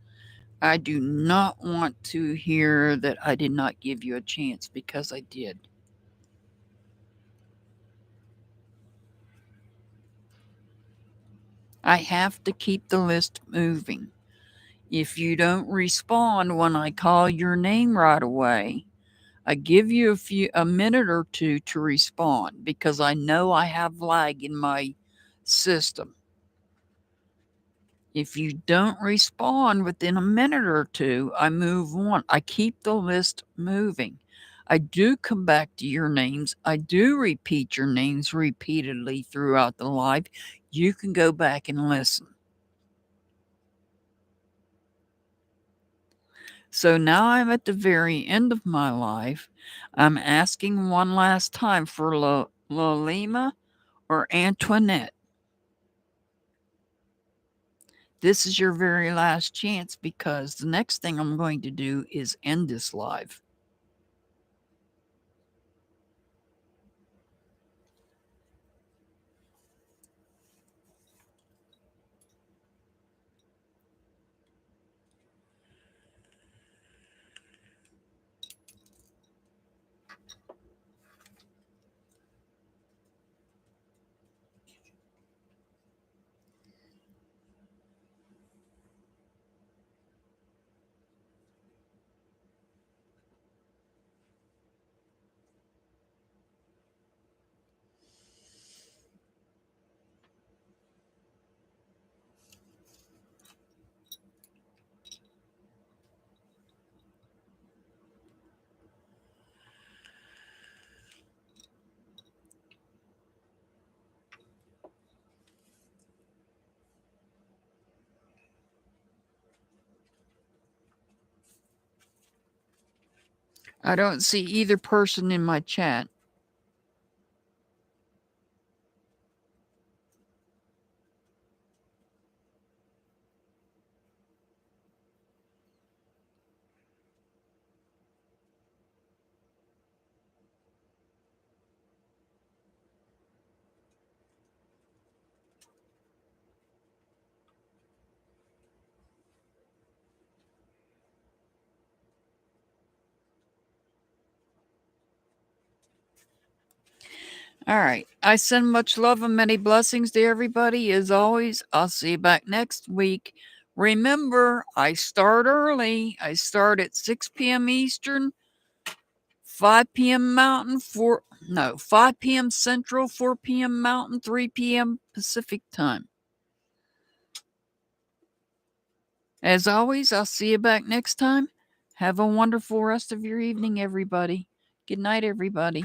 I do not want to hear that I did not give you a chance, because I did. I have to keep the list moving. If you don't respond when I call your name right away, I give you a minute or two to respond, because I know I have lag in my system. If you don't respond within a minute or two, I move on. I keep the list moving. I do come back to your names. I do repeat your names repeatedly throughout the live. You can go back and listen. So now I'm at the very end of my life. I'm asking one last time for Lolima or Antoinette. This is your very last chance, because the next thing I'm going to do is end this live. I don't see either person in my chat. All right. I send much love and many blessings to everybody. As always, I'll see you back next week. Remember, I start early. I start at 6 p.m. Eastern, 5 p.m. Mountain, 5 p.m. Central, 4 p.m. Mountain, 3 p.m. Pacific time. As always, I'll see you back next time. Have a wonderful rest of your evening, everybody. Good night, everybody.